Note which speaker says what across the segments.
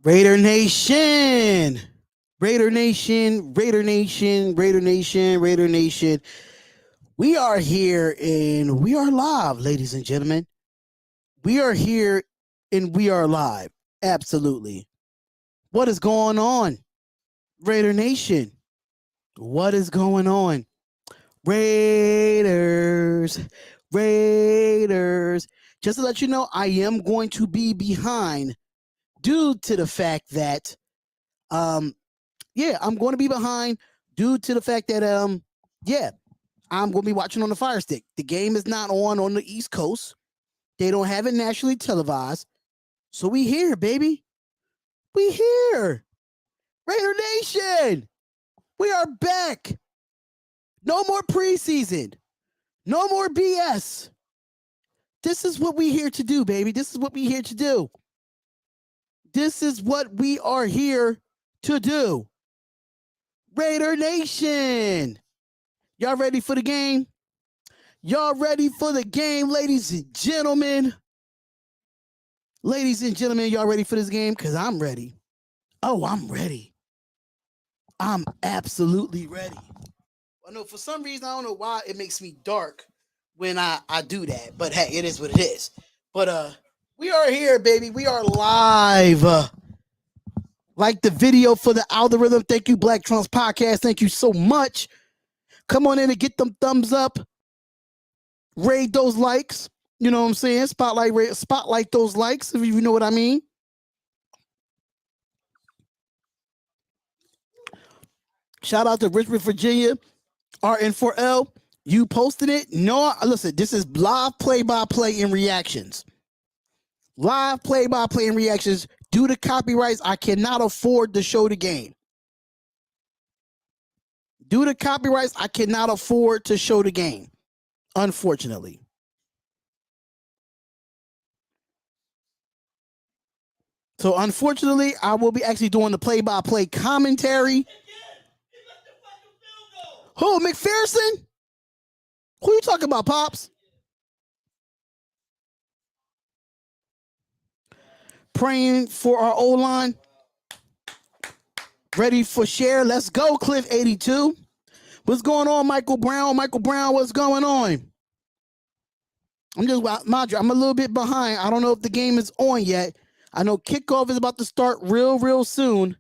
Speaker 1: Raider Nation, Raider Nation, Raider Nation, Raider Nation, Raider Nation. We are here and we are live, ladies and gentlemen. We are here and we are live. Absolutely. What is going on, Raider Nation? What is going on? Raiders, Raiders. Just to let you know, I am going to be behind due to the fact that um I'm going to be behind due to the fact that I'm going to be watching on the Fire Stick. The game is not on the East Coast. They don't have it nationally televised. So we here, baby. We here. Raider Nation. We are back. No more preseason. No more BS. This is what we here to do, baby. This is what we here to do. This is what we are here to do. Raider Nation. Y'all ready for the game? Y'all ready for the game, ladies and gentlemen? Ladies and gentlemen, y'all ready for this game? Because I'm ready. Oh, I'm ready. I'm absolutely ready. I know for some reason, I don't know why it makes me dark when I do that. But hey, it is what it is. But we are here, baby. We are live. Like the video for the algorithm. Thank you, Black Trunks Podcast. Thank you so much. Come on in and get them thumbs up. Raid those likes. You know what I'm saying? Spotlight those likes, if you know what I mean. Shout out to Richmond, Virginia, RN4L. You posted it. No, listen, this is live play-by-play and reactions. Live play-by-play and reactions. Due to copyrights, I cannot afford to show the game. Due to copyrights, I cannot afford to show the game, unfortunately. So, unfortunately, I will be actually doing the play-by-play commentary. Who, McPherson? Who you talking about, Pops? Praying for our O-line. Ready for share. Let's go, Cliff82. What's going on, Michael Brown? Michael Brown, what's going on? I'm a little bit behind. I don't know if the game is on yet. I know kickoff is about to start real soon.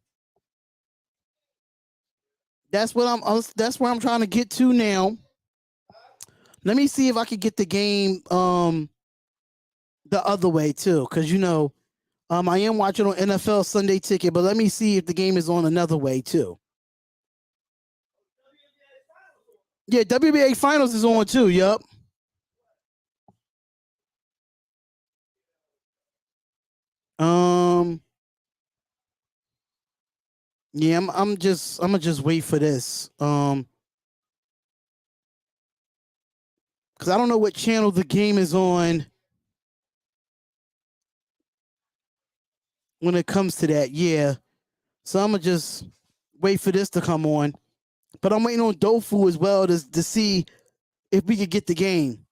Speaker 1: That's where I'm trying to get to now. Let me see if I can get the game the other way too, because I am watching on NFL Sunday Ticket, but let me see if the game is on another way too. Yeah, WBA Finals is on too. Yup. Yeah, I'm gonna just wait for this. Because I don't know what channel the game is on when it comes to that. Yeah, so I'm gonna just wait for this to come on. But I'm waiting on Dofu as well to see if we could get the game.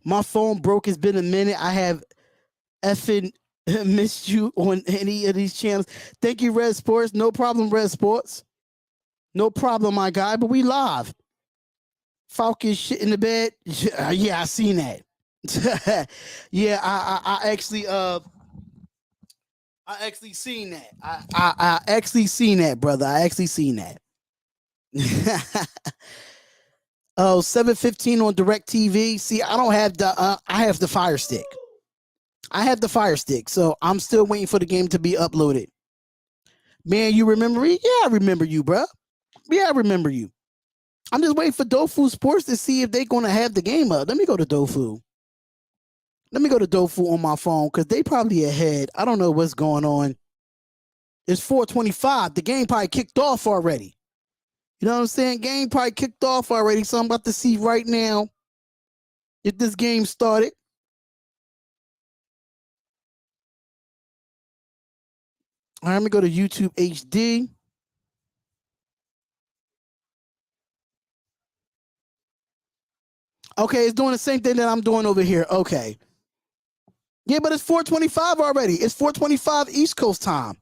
Speaker 1: My phone broke. It's been a minute. I have effing missed you on any of these channels. Thank you, Red Sports. No problem, Red Sports. No problem, my guy. But we live. Falcon shit in the bed. Yeah, I seen that. Yeah, I actually seen that. I actually seen that, brother. I actually seen that. Oh, 7:15 on DirecTV. See, I don't have I have the Fire Stick. I have the Fire Stick, so I'm still waiting for the game to be uploaded. Man, you remember me? Yeah, I remember you, bro. Yeah, I remember you. I'm just waiting for Dofu Sports to see if they're going to have the game up. Let me go to Dofu. Let me go to Dofu on my phone because they probably ahead. I don't know what's going on. It's 4:25. The game probably kicked off already. You know what I'm saying? Game probably kicked off already. So I'm about to see right now if this game started. All right, let me go to YouTube HD. Okay, it's doing the same thing that I'm doing over here. Okay. Yeah, but it's 4:25 already. It's 4:25 East Coast time.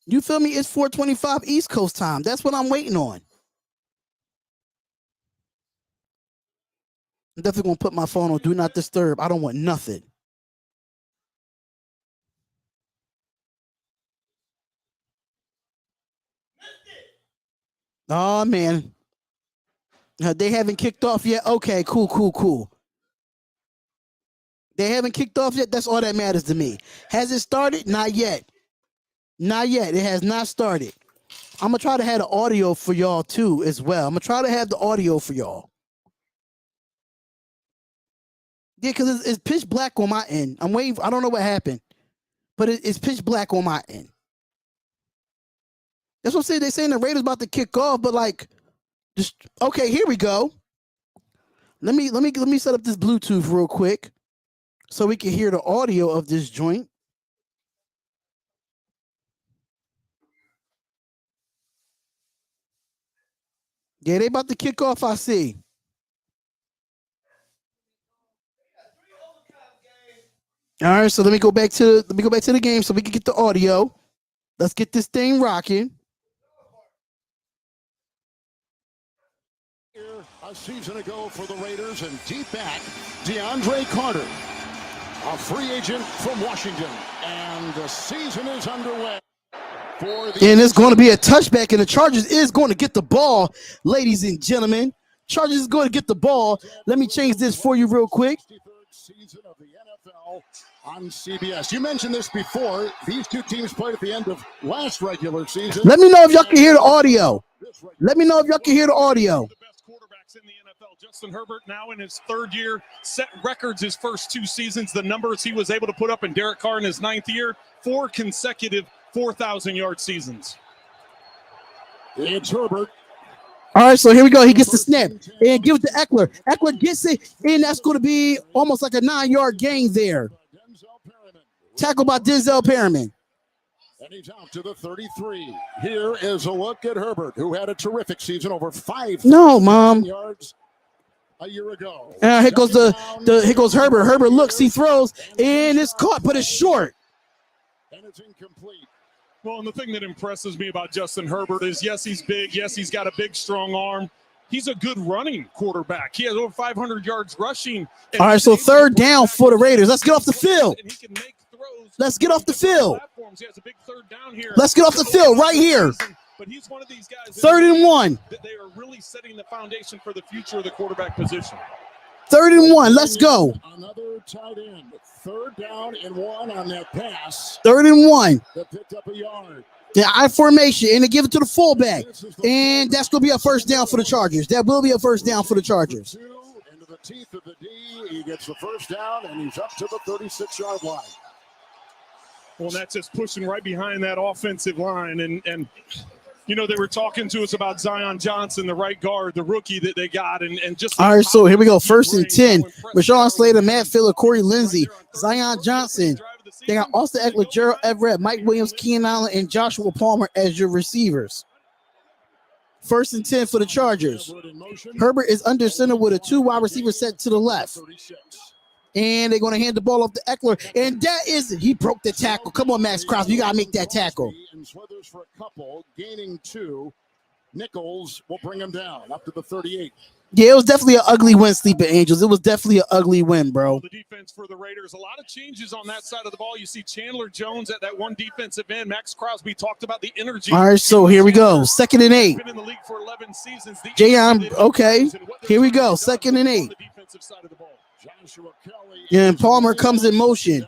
Speaker 1: You feel me? It's 4:25 East Coast time. That's what I'm waiting on. I'm definitely gonna put my phone on Do Not Disturb. I don't want nothing. Oh man. They haven't kicked off yet. Okay, cool. They haven't kicked off yet. That's all that matters to me. Has it started? Not yet. Not yet. It has not started. I'm gonna try to have the audio for y'all too as well. I'm gonna try to have the audio for y'all. Yeah, because it's pitch black on my end. I'm waiting. I don't know what happened, but it's pitch black on my end. That's what I'm saying. They're saying the Raiders about to kick off, but like, just okay. Here we go. Let me set up this Bluetooth real quick so we can hear the audio of this joint. Yeah, they about to kick off. I see. All right, so let me go back to the game so we can get the audio. Let's get this thing rocking.
Speaker 2: A season ago for the Raiders, and deep back, DeAndre Carter, a free agent from Washington, and the season is underway.
Speaker 1: And it's going to be a touchback, and the Chargers is going to get the ball, ladies and gentlemen. Chargers is going to get the ball. Let me change this for you real quick.
Speaker 2: Season of the NFL on CBS. You mentioned this before. These two teams played at the end of last regular season.
Speaker 1: Let me know if y'all can hear the audio. Let me know if y'all can hear the audio.
Speaker 3: The best quarterbacks in the NFL. Justin Herbert now in his third year, set records his first two seasons. The numbers he was able to put up, in Derek Carr in his ninth year, 4 consecutive 4,000-yard seasons.
Speaker 2: It's Herbert.
Speaker 1: All right, so here we go. He gets the snap and gives it to Eckler. Eckler gets it, and that's going to be almost like a 9-yard gain there. Tackled by Denzel Perriman.
Speaker 2: And he's out to the 33. Here is a look at Herbert, who had a terrific season, over 5,000 yards a year ago.
Speaker 1: Here goes here goes Herbert. Herbert looks, he throws, and it's caught, but it's short.
Speaker 2: And it's incomplete.
Speaker 3: Well, and the thing that impresses me about Justin Herbert is, yes, he's big. Yes, he's got a big, strong arm. He's a good running quarterback. He has over 500 yards rushing.
Speaker 1: All right, so third down for the Raiders. Let's get off the field. Let's get off the field. Let's get off the field right here.
Speaker 3: But he's one of these guys.
Speaker 1: 3rd and 1.
Speaker 3: They are really setting the foundation for the future of the quarterback position.
Speaker 1: 3rd and 1. Let's go.
Speaker 2: Another tight end. 3rd down and 1 on that pass.
Speaker 1: 3rd and 1.
Speaker 2: That picked up a yard.
Speaker 1: The I formation, and they give it to the fullback. And that's going to be a first down for the Chargers. That will be a first down for the Chargers.
Speaker 2: Into the teeth of the D. He gets the first down, and he's up to the 36-yard line.
Speaker 3: Well, that's just pushing right behind that offensive line. And you know, they were talking to us about Zion Johnson, the right guard, the rookie that they got. And just
Speaker 1: all right, so here we go. 1st and 10. Rashawn Slater, Matt Filler, Corey Lindsey, Zion Johnson. They got Austin Eckler, Gerald Everett, Mike Williams, Keenan Allen, and Joshua Palmer as your receivers. 1st and 10 for the Chargers. Herbert is under center with a 2 wide receiver set to the left. And they're going to hand the ball off to Eckler. And that is, he broke the tackle. Come on, Max Crosby. You got to make that tackle.
Speaker 2: And Slithers for a couple, gaining 2. Nichols will bring him down up to the 38.
Speaker 1: Yeah, it was definitely an ugly win, Sleeping Angels. It was definitely an ugly win, bro.
Speaker 3: The defense for the Raiders, a lot of changes on that side of the ball. You see Chandler Jones at that one defensive end. Max Crosby talked about the energy.
Speaker 1: All right, so here we go. 2nd and 8.
Speaker 3: Been in the league for 11 seasons.
Speaker 1: Jayon, okay. Here we go. 2nd and 8. And Palmer comes in motion.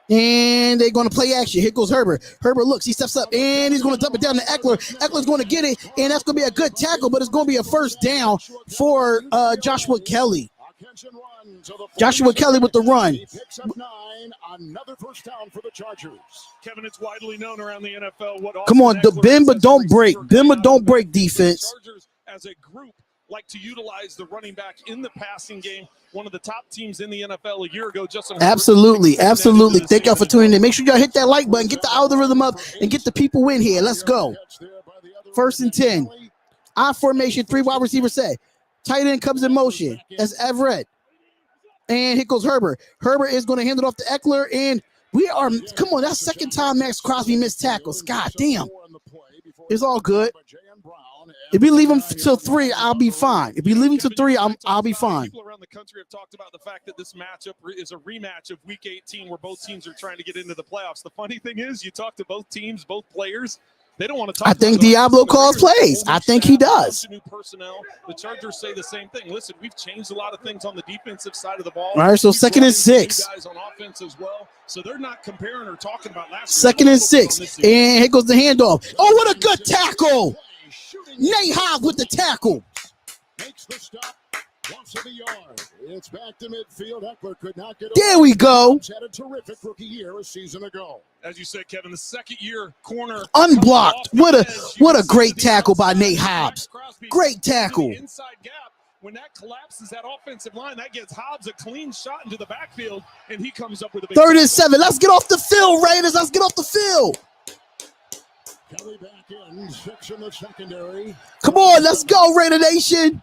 Speaker 1: And they're going to play action. Here goes Herbert. Herbert looks. He steps up, and he's going to dump it down to Eckler. Eckler's going to get it, and that's going to be a good tackle, but it's going to be a first down for Joshua Kelly. Joshua Kelly with the run.
Speaker 2: He picks up 9. Another first down for the Chargers.
Speaker 3: Kevin, it's widely known around the NFL.
Speaker 1: Come on, bend but don't break. Bend but don't break defense.
Speaker 3: Chargers as a group like to utilize the running back in the passing game. One of the top teams in the NFL a year ago. Justin
Speaker 1: absolutely. Thank y'all for tuning in. Make sure y'all hit that like button, get the algorithm up, and get the people in here. Let's go. 1st and 10. I formation, 3 wide receiver set. Tight end comes in motion. That's Everett. And here goes Herbert. Herbert is going to hand it off to Eckler. And we are, come on, that's second time Max Crosby missed tackles. God damn. It's all good. If we leave him till 3, I'll be fine. If we leave him till 3, I'll be fine.
Speaker 3: People around the country have talked about the fact that this matchup is a rematch of Week 18 where both teams are trying to get into the playoffs. The funny thing is, you talk to both teams, both players, they don't want to talk.
Speaker 1: I think Diablo calls plays. I think he does.
Speaker 3: New personnel. The Chargers say the same thing. Listen, we've changed a lot of things on the defensive side of the ball.
Speaker 1: All right, so second and 6.
Speaker 3: Guys on offense as well. So they're not comparing or talking about last
Speaker 1: second and 6. And here goes the handoff. Oh, what a good tackle. Nate Hobbs with the tackle.
Speaker 2: Makes the stop. Once to the yard. It's back to midfield. Eckler could not get
Speaker 1: there we go.
Speaker 2: Had a terrific rookie year a season ago.
Speaker 3: As you said, Kevin, the second-year corner
Speaker 1: unblocked. What a great tackle by Nate Hobbs. Great tackle.
Speaker 3: Inside gap. When that collapses, that offensive line, that gets Hobbs a clean shot into the backfield, and he comes up with a big
Speaker 1: 3rd and 7. Let's get off the field, Raiders. Let's get off the field.
Speaker 2: Kelly back in, 6 in the secondary.
Speaker 1: Come on, let's go, Raider Nation.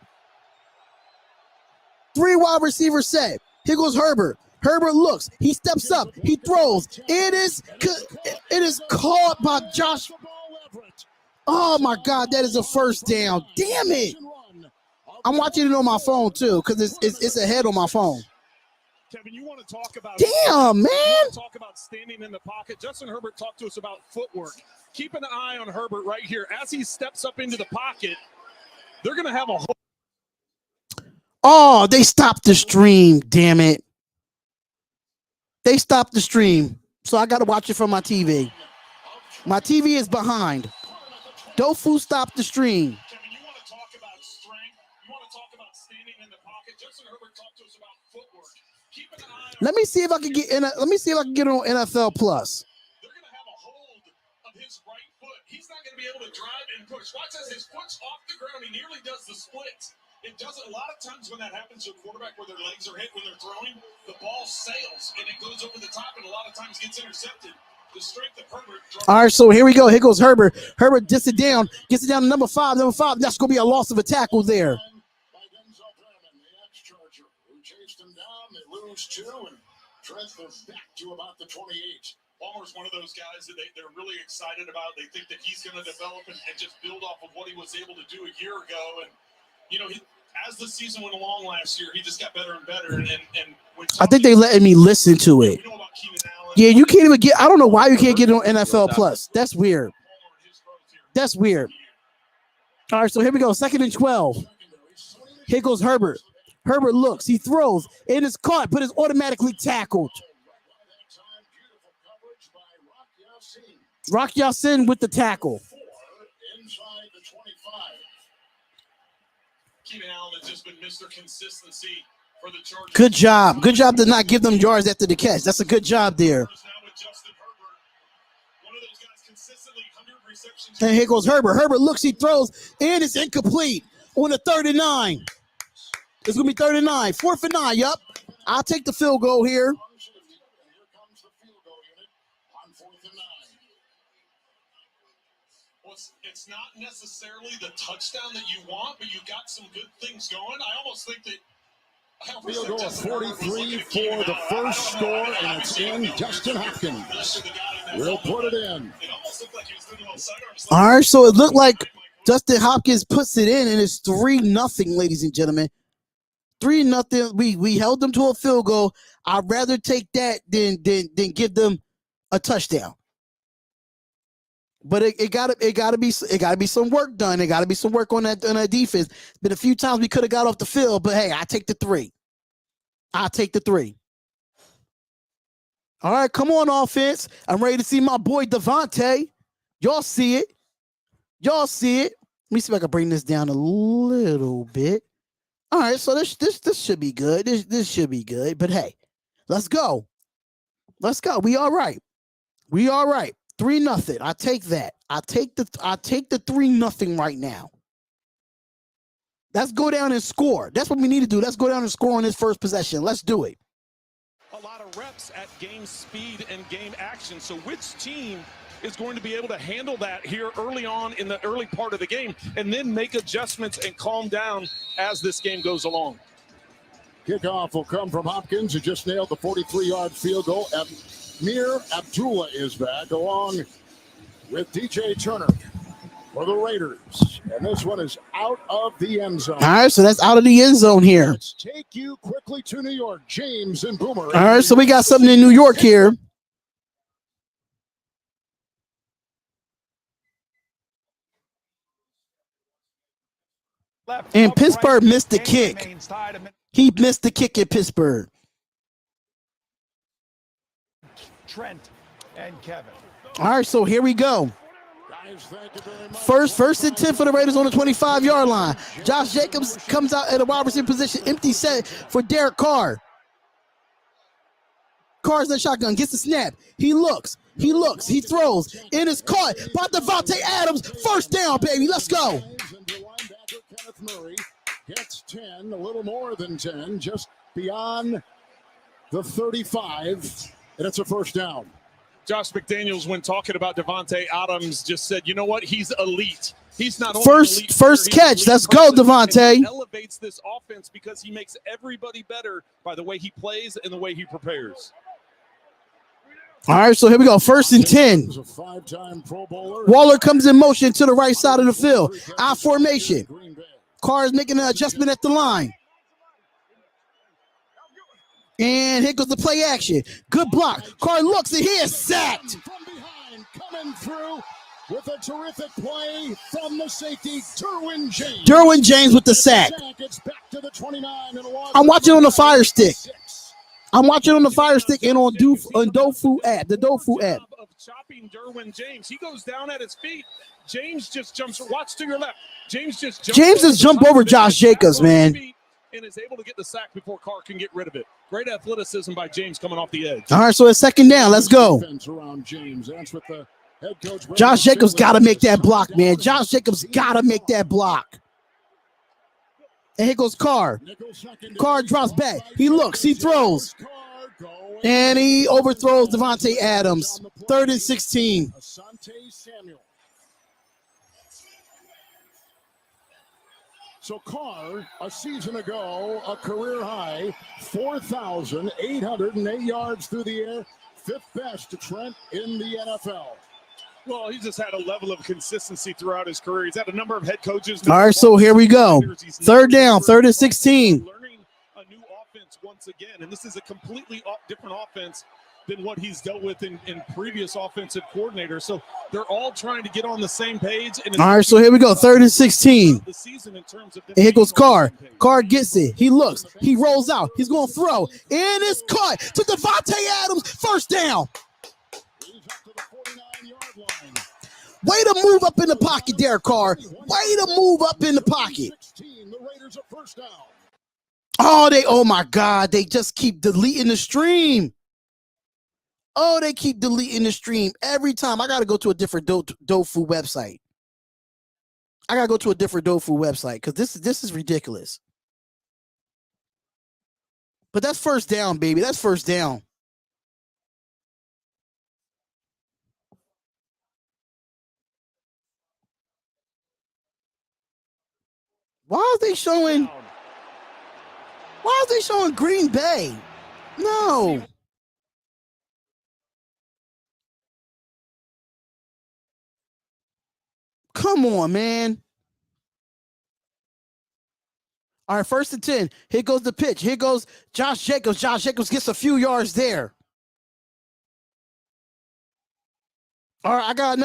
Speaker 1: 3 wide receivers set. Here goes Herbert. Herbert looks. He steps up. He throws. It is caught by Josh. Oh, my God. That is a first down. Damn it. I'm watching it on my phone, too, because it's ahead on my phone.
Speaker 3: Kevin, you want to talk about
Speaker 1: damn, man.
Speaker 3: Talk about standing in the pocket. Justin Herbert talked to us about footwork. Keep an eye on Herbert right here. As he steps up into the pocket, they're going to have a whole.
Speaker 1: Oh, they stopped the stream. Damn it. They stopped the stream. So I got to watch it from my TV. My TV is behind. Dofu stopped the stream.
Speaker 3: Kevin, you want to talk about strength. You want to talk about standing in the pocket. Justin Herbert talked to us about footwork. Keep an eye on.
Speaker 1: Let me see if I can get in. Let me see if I can get on NFL Plus.
Speaker 3: They're going to have a hold of his right foot. He's not going to be able to drive and push. Watch as his foot's off the ground. He nearly does the splits. It doesn't. A lot of times when that happens to a quarterback where their legs are hit when they're throwing, the ball sails and it goes over the top and a lot of times gets intercepted. The strength of Herbert.
Speaker 1: All right, so here we go. Here goes Herbert. Herbert gets it down to number 5. Number 5. That's going to be a loss of a tackle there.
Speaker 2: Who chased him down. They lose 2 and transfer back to about the 28.
Speaker 3: Palmer's one of those guys that they're really excited about. They think that he's going to develop and just build off of what he was able to do a year ago. And, you know, as the season went along last year, he just got better and better. And when
Speaker 1: I think they letting me listen to it.
Speaker 3: you know about Keenan Allen,
Speaker 1: Yeah, you can't even get. I don't know why you can't get it on NFL Plus. That's weird. That's weird. All right, so here we go. 2nd and 12. Here goes Herbert. Herbert looks. He throws. It is caught, but it's automatically tackled. Rock Yassin with the tackle.
Speaker 2: Inside the 25.
Speaker 3: Keenan Allen has just been Mr. Consistency for the Chargers.
Speaker 1: Good job. Good job to not give them yards after the catch. That's a good job there.
Speaker 3: Now with Justin Herbert, one of those guys consistently 100 receptions.
Speaker 1: And here goes Herbert. Herbert looks, he throws, and it's incomplete on the 3rd and 9. It's going to be 3rd and 9. 4th and 9, yup. I'll take the field goal here.
Speaker 2: And here comes the field goal unit on 4th and 9.
Speaker 3: Well, it's not necessarily the touchdown that you want, but you got some good things going. I almost think that
Speaker 2: Field goal of 43 for the first score, and it's in. Justin Hopkins will put it in.
Speaker 1: All right, so it looked like Justin Hopkins puts it in, and it's 3-0, ladies and gentlemen. 3-0. We held them to a field goal. I'd rather take that than give them a touchdown. But it gotta be some work done. It gotta be some work on that defense. Been a few times we could have got off the field, but hey, I take the 3. I'll take the 3. All right, come on, offense. I'm ready to see my boy Devontae. Y'all see it. Y'all see it. Let me see if I can bring this down a little bit. All right, so this should be good. This should be good. But hey, let's go. Let's go. We all right. We all right. 3-0. I take that. I take the 3-0 right now. Let's go down and score. That's what we need to do. Let's go down and score on this first possession. Let's do it.
Speaker 3: A lot of reps at game speed and game action. So which team is going to be able to handle that here early on in the early part of the game and then make adjustments and calm down as this game goes along.
Speaker 2: Kickoff will come from Hopkins, who just nailed the 43-yard field goal. Mir Abdullah is back, along with DJ Turner for the Raiders. And this one is out of the end zone.
Speaker 1: All right, so that's out of the end zone here.
Speaker 2: Let's take you quickly to New York. James and Boomer.
Speaker 1: All right, so we got something in New York here. And Pittsburgh missed the kick. He missed the kick at Pittsburgh.
Speaker 4: Trent and Kevin.
Speaker 1: All right, so here we go. First and 10 for the Raiders on the 25-yard line. Josh Jacobs comes out at a wide receiver position, empty set for Derek Carr. Carr's in the shotgun, gets the snap. He looks, he throws, and it's caught by Davante Adams. First down, baby, let's go.
Speaker 2: Murray gets 10, a little more than 10, just beyond the 35, and it's a first down.
Speaker 3: Josh McDaniels, when talking about Davante Adams, just said, you know what, he's elite. He's not only
Speaker 1: first catch. Let's go, Davante.
Speaker 3: He elevates this offense because he makes everybody better by the way he plays and the way he prepares.
Speaker 1: All right, so here we go. First and 10. Waller comes in motion to the right side of the field. I formation. Carr is making an adjustment at the line. And here goes the play action. Good block. Carr looks and he is sacked.
Speaker 2: From behind, coming through with a terrific play from the safety, Derwin James.
Speaker 1: Derwin James with the sack.
Speaker 2: It's back to the 29 and
Speaker 1: I'm watching on the Fire Stick. I'm watching on the Fire Stick and on Dofu app, the Dofu app.
Speaker 3: Of chopping Derwin James. He goes down at his feet. James just jumps. Watch to your left. James just
Speaker 1: jump over Josh Jacobs, man.
Speaker 3: And is able to get the sack before Carr can get rid of it. Great athleticism by James coming off the edge.
Speaker 1: All right, so it's second down. Let's go. Josh Jacobs got to make that block, man. Josh Jacobs got to make that block. And here goes Carr. Carr drops back. He looks. He throws. And he overthrows Davante Adams. 3rd and 16.
Speaker 2: So Carr, a season ago, a career high, 4,808 yards through the air, 5th best to Trent in the NFL.
Speaker 3: Well, he's just had a level of consistency throughout his career. He's had a number of head coaches.
Speaker 1: All right, so here we go. 3rd down, 3rd and 16.
Speaker 3: Learning a new offense once again, and this is a completely different offense than what he's dealt with in previous offensive coordinators. So they're all trying to get on the same page. And
Speaker 1: all right, so here we go, 3rd and 16. And here goes Carr. Carr gets it. He looks. He rolls out. He's going to throw. And it's caught to Davante Adams. First down. Way to move up in the pocket, Derek Carr. Way to move up in the pocket. Oh my God. They just keep deleting the stream. Oh, they keep deleting the stream every time. I got to go to a different Dofu website. I got to go to a different Dofu website because this is ridiculous. But that's first down, baby. That's first down. Why are they showing Green Bay? No. Come on, man. All right, 1st and 10. Here goes the pitch. Here goes Josh Jacobs. Josh Jacobs gets a few yards there. All right, I got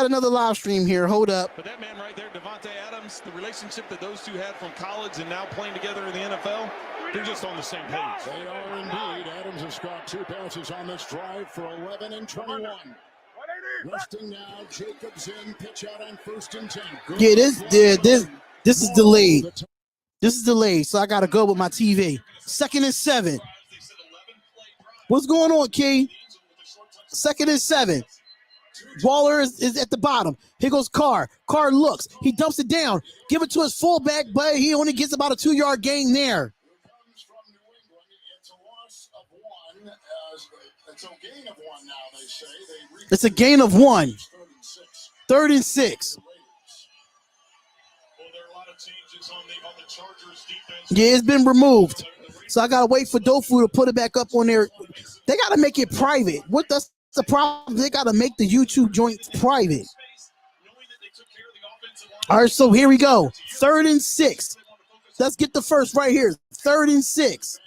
Speaker 1: another live stream here. Hold up.
Speaker 3: But that man right there, Davante Adams, the relationship that those two had from college and now playing together in the NFL, they're just on the same page.
Speaker 2: They are indeed. Adams has caught 2 passes on this drive for 11 and 21. Resting now, Jacobs in, pitch out on 1st and 10.
Speaker 1: Yeah, this is delayed. This is delayed, so I gotta go with my TV. 2nd and 7. What's going on, Key? 2nd and 7. Waller is at the bottom. Here goes Carr. Carr looks. He dumps it down. Give it to his fullback, but he only gets about a 2-yard gain there.
Speaker 2: It's a loss of 1 as It's a gain of one now, they say.
Speaker 1: It's a gain of one. 3rd and 6.
Speaker 3: Well, there are a lot of changes on the Chargers defense.
Speaker 1: Yeah, it's been removed. So I gotta wait for Dofu to put it back up on there. They gotta make it private. That's the problem? They gotta make the YouTube joint private. All right, so here we go. 3rd and 6. Let's get the first right here. 3rd and 6.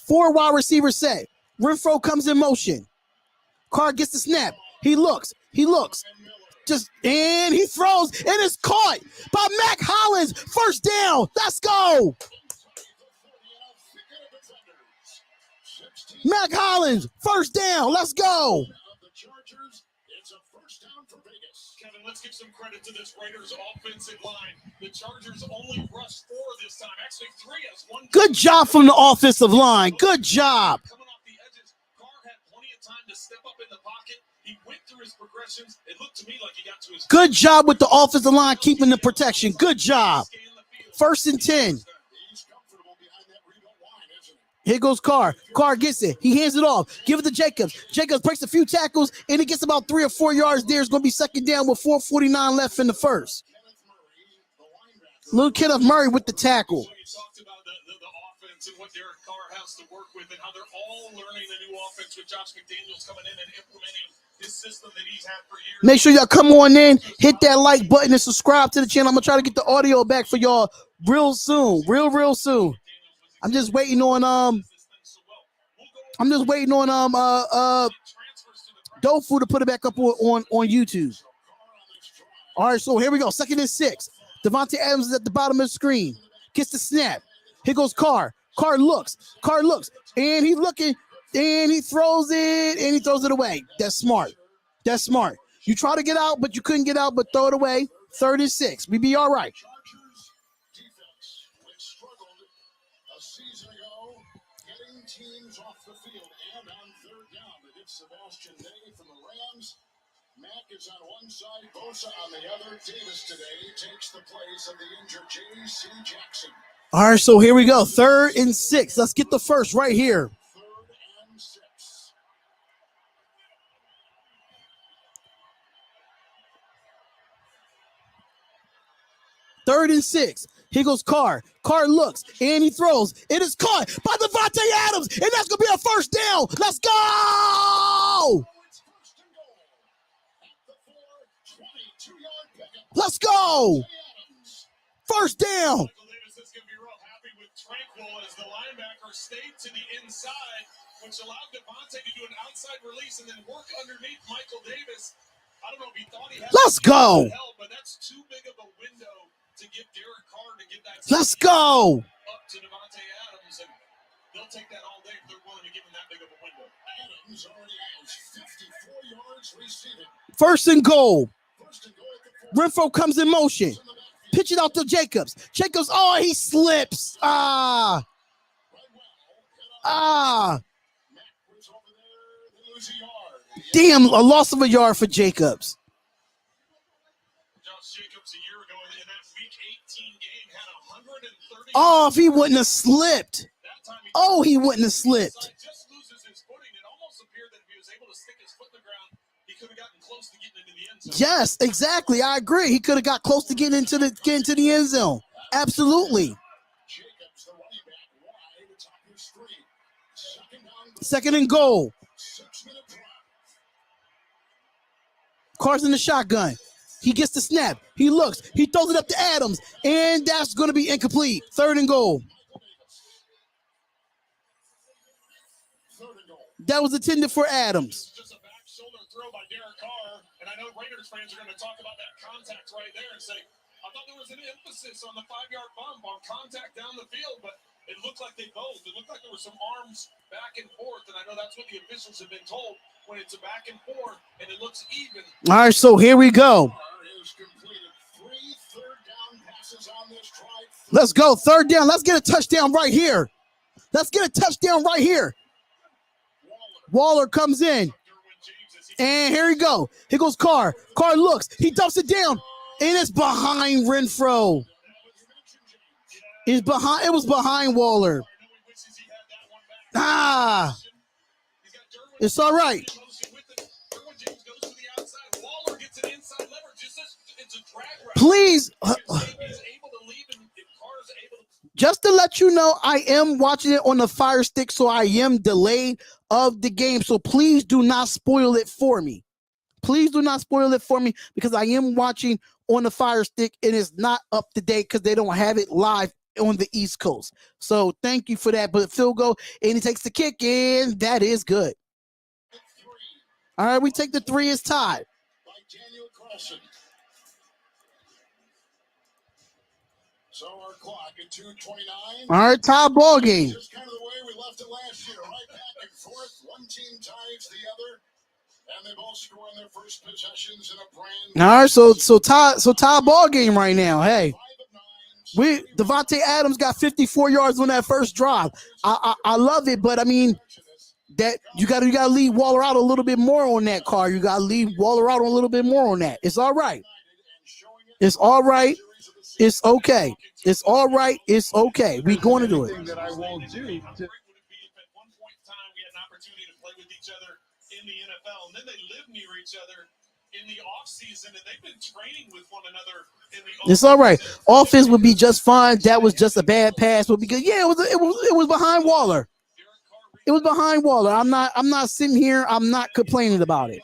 Speaker 1: 4 wide receivers set. Renfro comes in motion. Carr gets the snap. He looks. And he throws, and it's caught by Mac Hollins. First down. Let's go. Mac Hollins, first down. Let's go.
Speaker 3: Kevin, let's give some credit to this Raiders offensive line. The Chargers only rushed 4 this time. Actually, 3 as one.
Speaker 1: Good job from the offensive line. Good job.
Speaker 3: Coming off the edges, Carr had plenty of time to step up in the pocket. He went through his progressions. It looked to me like he got to his.
Speaker 1: Good job with the offensive line keeping the protection. Good job. 1st and 10. Here goes Carr. Carr gets it. He hands it off. Give it to Jacobs. Jacobs breaks a few tackles, and he gets about 3 or 4 yards there. It's going to be 2nd down with 4:49 left in the first. Little Kenneth Murray with the tackle.
Speaker 3: So you talked about the offense and what Derek Carr has to work with and how they're all learning the new offense with Josh McDaniels coming in and implementing his system that he's had for years.
Speaker 1: Make sure y'all come on in, hit that like button, and subscribe to the channel. I'm going to try to get the audio back for y'all real soon. Real soon. I'm just waiting on Dofu to put it back up on YouTube. All right, so here we go. 2nd and 6. Devontae Adams is at the bottom of the screen. Gets the snap. Here goes Carr. Carr looks. And he's looking. And he throws it away. That's smart. You try to get out, but you couldn't get out, but throw it away. 3rd and 6. We be all right.
Speaker 2: Teams off the field and on 3rd down. They get Sebastian Day from the Rams. Mack is on one side, Bosa on the other. Davis today takes the place of the injured J.C. Jackson.
Speaker 1: All right, so here we go. 3rd and 6. Let's get the first right here.
Speaker 2: 3rd and 6.
Speaker 1: 3rd and 6. Here goes Carr. Carr looks, and he throws. It is caught by Devontae Adams, and that's going to be a first down. Let's go! Let's go! First down.
Speaker 3: Michael Davis is going to be real happy with Tranquil as the linebacker stayed to the inside, which allowed Devontae to do an outside release and then work underneath Michael Davis. I don't know if he thought he had.
Speaker 1: Let's go!
Speaker 3: Help, but that's too big of a window to give Derek Carr to get that.
Speaker 1: Let's go!
Speaker 3: Up to Devontae Adams, and they'll take that all day if they're willing to give him that big of a window.
Speaker 2: Adams already has 54 yards receiving.
Speaker 1: 1st and goal. Renfro comes in motion. Pitch it out to Jacobs. Jacobs, he slips. Damn, a loss of a yard for Jacobs.
Speaker 3: Josh Jacobs a year ago in that Week 18 game had 130.
Speaker 1: If he wouldn't have slipped. He wouldn't have slipped.
Speaker 3: Just loses his footing. It almost appeared that if he was able to stick his foot in the ground, he could have gotten close to getting into the end zone.
Speaker 1: Yes, exactly. I agree. He could have got close to getting into the end zone. Absolutely.
Speaker 2: Jacobs, the running back, wide, top of the screen.
Speaker 1: 2nd and goal.
Speaker 2: 6-minute drive.
Speaker 1: Carr's in the shotgun. He gets the snap. He looks. He throws it up to Adams. And that's going to be incomplete. 3rd and goal. That was intended for Adams.
Speaker 3: Just a back shoulder throw by Derek Carr. And I know Raiders fans are going to talk about that contact right there and say, I thought there was an emphasis on the 5-yard bump on contact down the field, but it looked like they both. It looked like there were some arms back and forth, and I know that's what the officials have been told when it's a back and forth, and it looks even.
Speaker 1: All right, so here we go. Let's go. 3rd down. Let's get a touchdown right here. Waller comes in. And here we go. Here goes Carr. Carr looks. He dumps it down. And it's behind Renfro. It was behind Waller. Ah, it's all right. Please, just to let you know, I am watching it on the Fire Stick, so I am delayed of the game. So please do not spoil it for me. Please do not spoil it for me because I am watching on the Fire Stick and it's not up to date because they don't have it live on the East Coast. So thank you for that. But field goal, and he takes the kick, and that is good. All right, we take the 3. It's tied.
Speaker 2: So our clock at 2:29.
Speaker 1: All right, tie ball game.
Speaker 2: Just kind of the way we left it last year, right back and forth. One team ties the other, and they both score on their first possessions in a brand.
Speaker 1: All right, so tie ball game right now. Hey, Devontae Adams got 54 yards on that first drive. I love it, but I mean that you got to leave Waller out a little bit more on that car. You got to leave Waller out a little bit more on that. It's all right. It's all right. It's okay. It's all right. It's okay. We're going to do it.
Speaker 4: That I will do.
Speaker 3: At one point in time, we had an opportunity to play with each other in the NFL, and then they live near each other in the off season, and they've been training with one another in the.
Speaker 1: It's all right. Offense would be just fine. That was just a bad pass. Would be good. Yeah, it was behind Waller. It was behind Waller. I'm not sitting here. I'm not complaining about it.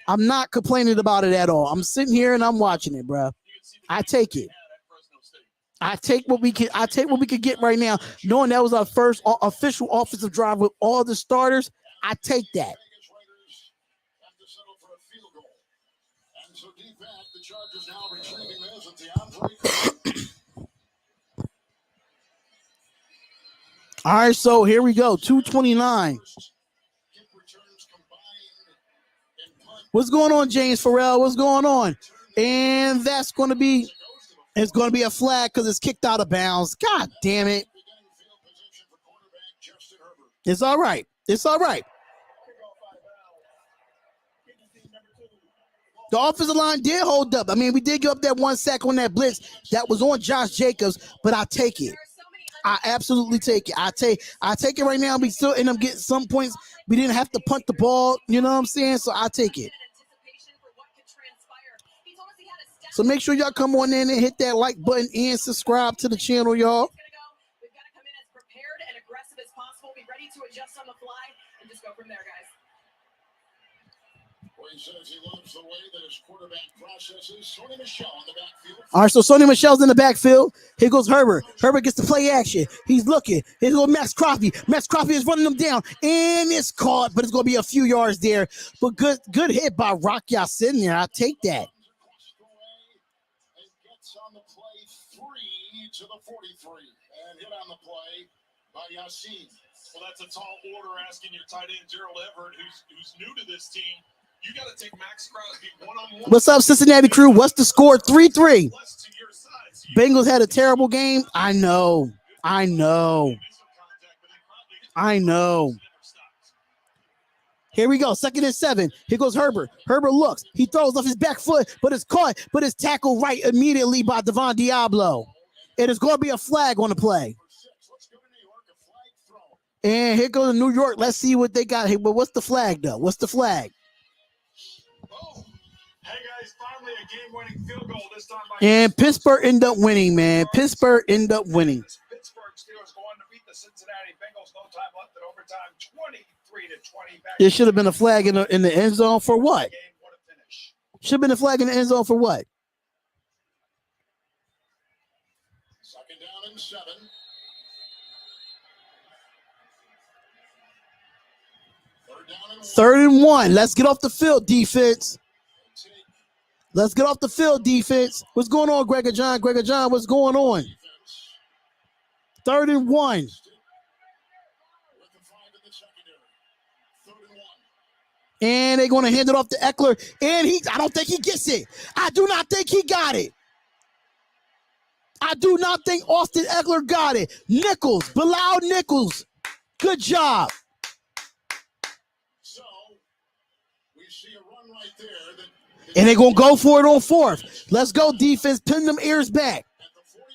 Speaker 1: I'm not complaining about it at all. I'm sitting here and I'm watching it, bro. I take it. I take what we could get right now, knowing that was our first official offensive drive with all the starters. I take that. All right, so here we go. 2:29. What's going on, James Farrell? What's going on? And it's going to be a flag because it's kicked out of bounds. God damn it. It's all right. It's all right. The offensive line did hold up. I mean, we did give up that 1 sack on that blitz that was on Josh Jacobs, but I take it. I absolutely take it. I take it right now. We still end up getting some points. We didn't have to punt the ball. You know what I'm saying? So I take it. So make sure y'all come on in and hit that like button and subscribe to the channel, y'all.
Speaker 5: We've got to come in as prepared and aggressive as possible. Be ready to adjust on the fly and just go from there, guys.
Speaker 2: He says he loves the way that his quarterback processes. Sony Michel in the backfield.
Speaker 1: All right, so Sony Michel's in the backfield. Here goes Herbert. Herbert gets the play action. He's looking. Here's go Max Crosby. Max Crosby is running them down, and it's caught, but it's going to be a few yards there. But good hit by Rock Ya-Sin there. I'll take that.
Speaker 2: And gets on the play 3 to the 43, and hit on the play by Yassin.
Speaker 3: Well, that's a tall order asking your tight end Gerald Everett, who's new to this team. You got to take Max Crosby one-on-one.
Speaker 1: What's up, Cincinnati crew? What's the score? 3-3. Bengals had a terrible game. I know. Here we go. 2nd and 7. Here goes Herbert. Herbert looks. He throws off his back foot, but it's caught. But it's tackled right immediately by Devon Diablo. It is going to be a flag on the play. And here goes New York. Let's see what they got here. But what's the flag, though? What's the flag?
Speaker 4: Hey guys, finally a game-winning field goal this time by
Speaker 1: And Pittsburgh end up winning, man. Pittsburgh end up winning.
Speaker 4: Pittsburgh Steelers go on to beat the Cincinnati Bengals. No time left in overtime, 23-20.
Speaker 1: It should have been a flag in the end zone for what? Should have been a flag in the end zone for what?
Speaker 2: 2nd down and 7.
Speaker 1: 3rd and 1. Let's get off the field, defense. Let's get off the field, defense. What's going on, Gregor John? Gregor John, what's going on? 3rd and 1. And they're going to hand it off to Eckler. And I don't think he gets it. I do not think he got it. I do not think Austin Eckler got it. Nichols, Bilal Nichols. Good job.
Speaker 2: So we see a run right there.
Speaker 1: And they're going to go for it on 4th. Let's go, defense. Pin them ears back.
Speaker 2: At the 49.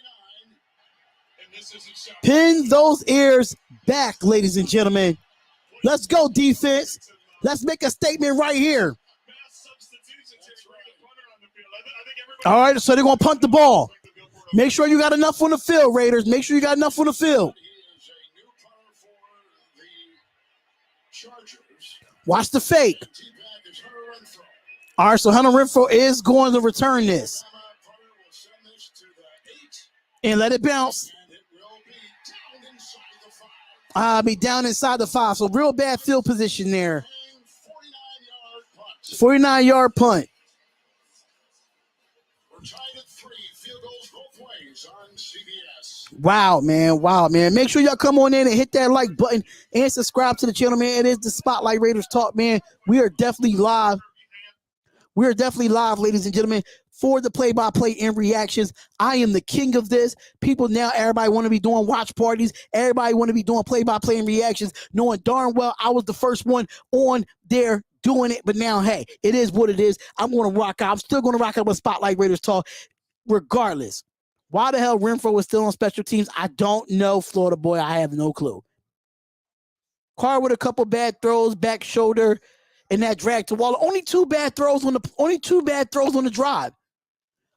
Speaker 3: And
Speaker 1: Pin those ears back, ladies and gentlemen. Let's go, defense. Let's make a statement right here. All right, so they're going to punt the ball. Make sure you got enough on the field, Raiders. Make sure you got enough on the field. Watch the fake. All right, so Hunter Renfrow is going to return this. And let it bounce. Be down inside the 5. So real bad field position there. 49-yard punt. Wow, man. Wow, man. Make sure y'all come on in and hit that like button and subscribe to the channel, man. It is the Spotlight Raiders Talk, man. We are definitely live. We are definitely live, ladies and gentlemen, for the play-by-play and reactions. I am the king of this. People now, everybody want to be doing watch parties. Everybody want to be doing play-by-play and reactions, knowing darn well I was the first one on there doing it. But now, hey, it is what it is. I'm going to rock out. I'm still going to rock out with Spotlight Raiders Talk regardless. Why the hell Renfrow is still on special teams, I don't know, Florida boy. I have no clue. Carr with a couple bad throws, back shoulder, and that drag to Waller. Only two bad throws on the drive.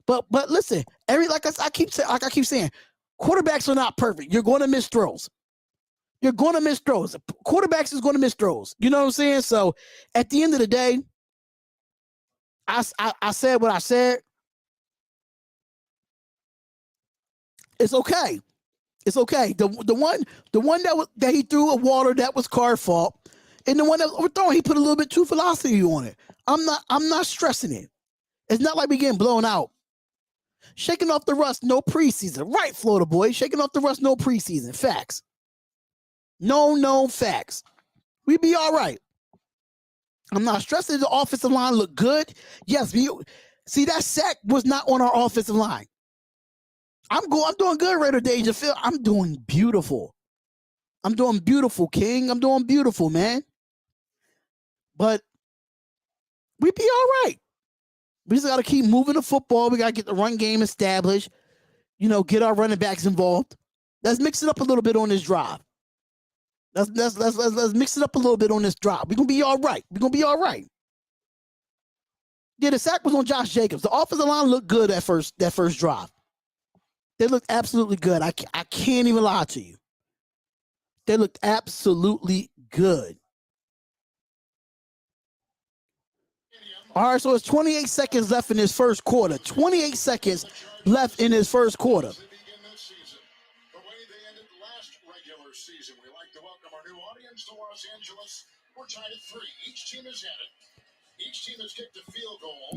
Speaker 1: But listen, like I keep saying, quarterbacks are not perfect. You're going to miss throws. You're going to miss throws. Quarterbacks is going to miss throws. You know what I'm saying? So at the end of the day, I said what I said. It's okay. It's okay. The one that he threw at Waller, that was Carr's fault. And the one that was overthrown, he put a little bit too velocity on it. I'm not stressing it. It's not like we getting blown out. Shaking off the rust, no preseason. Right, Florida boy. Shaking off the rust, no preseason. Facts. No facts. We be all right. I'm not stressing. The offensive line look good. Yes, see that sack was not on our offensive line. I'm doing good, Raider Dangerfield. I'm doing beautiful. I'm doing beautiful, King. I'm doing beautiful, man. But we be all right. We just got to keep moving the football. We got to get the run game established. You know, get our running backs involved. Let's mix it up a little bit on this drive. Let's mix it up a little bit on this drive. We're gonna be all right. We're gonna be all right. Yeah, the sack was on Josh Jacobs. The offensive line looked good that first drive. They looked absolutely good. I can't even lie to you. They looked absolutely good. All right, so it's 28 seconds left in this first quarter. 28 seconds left in this first quarter.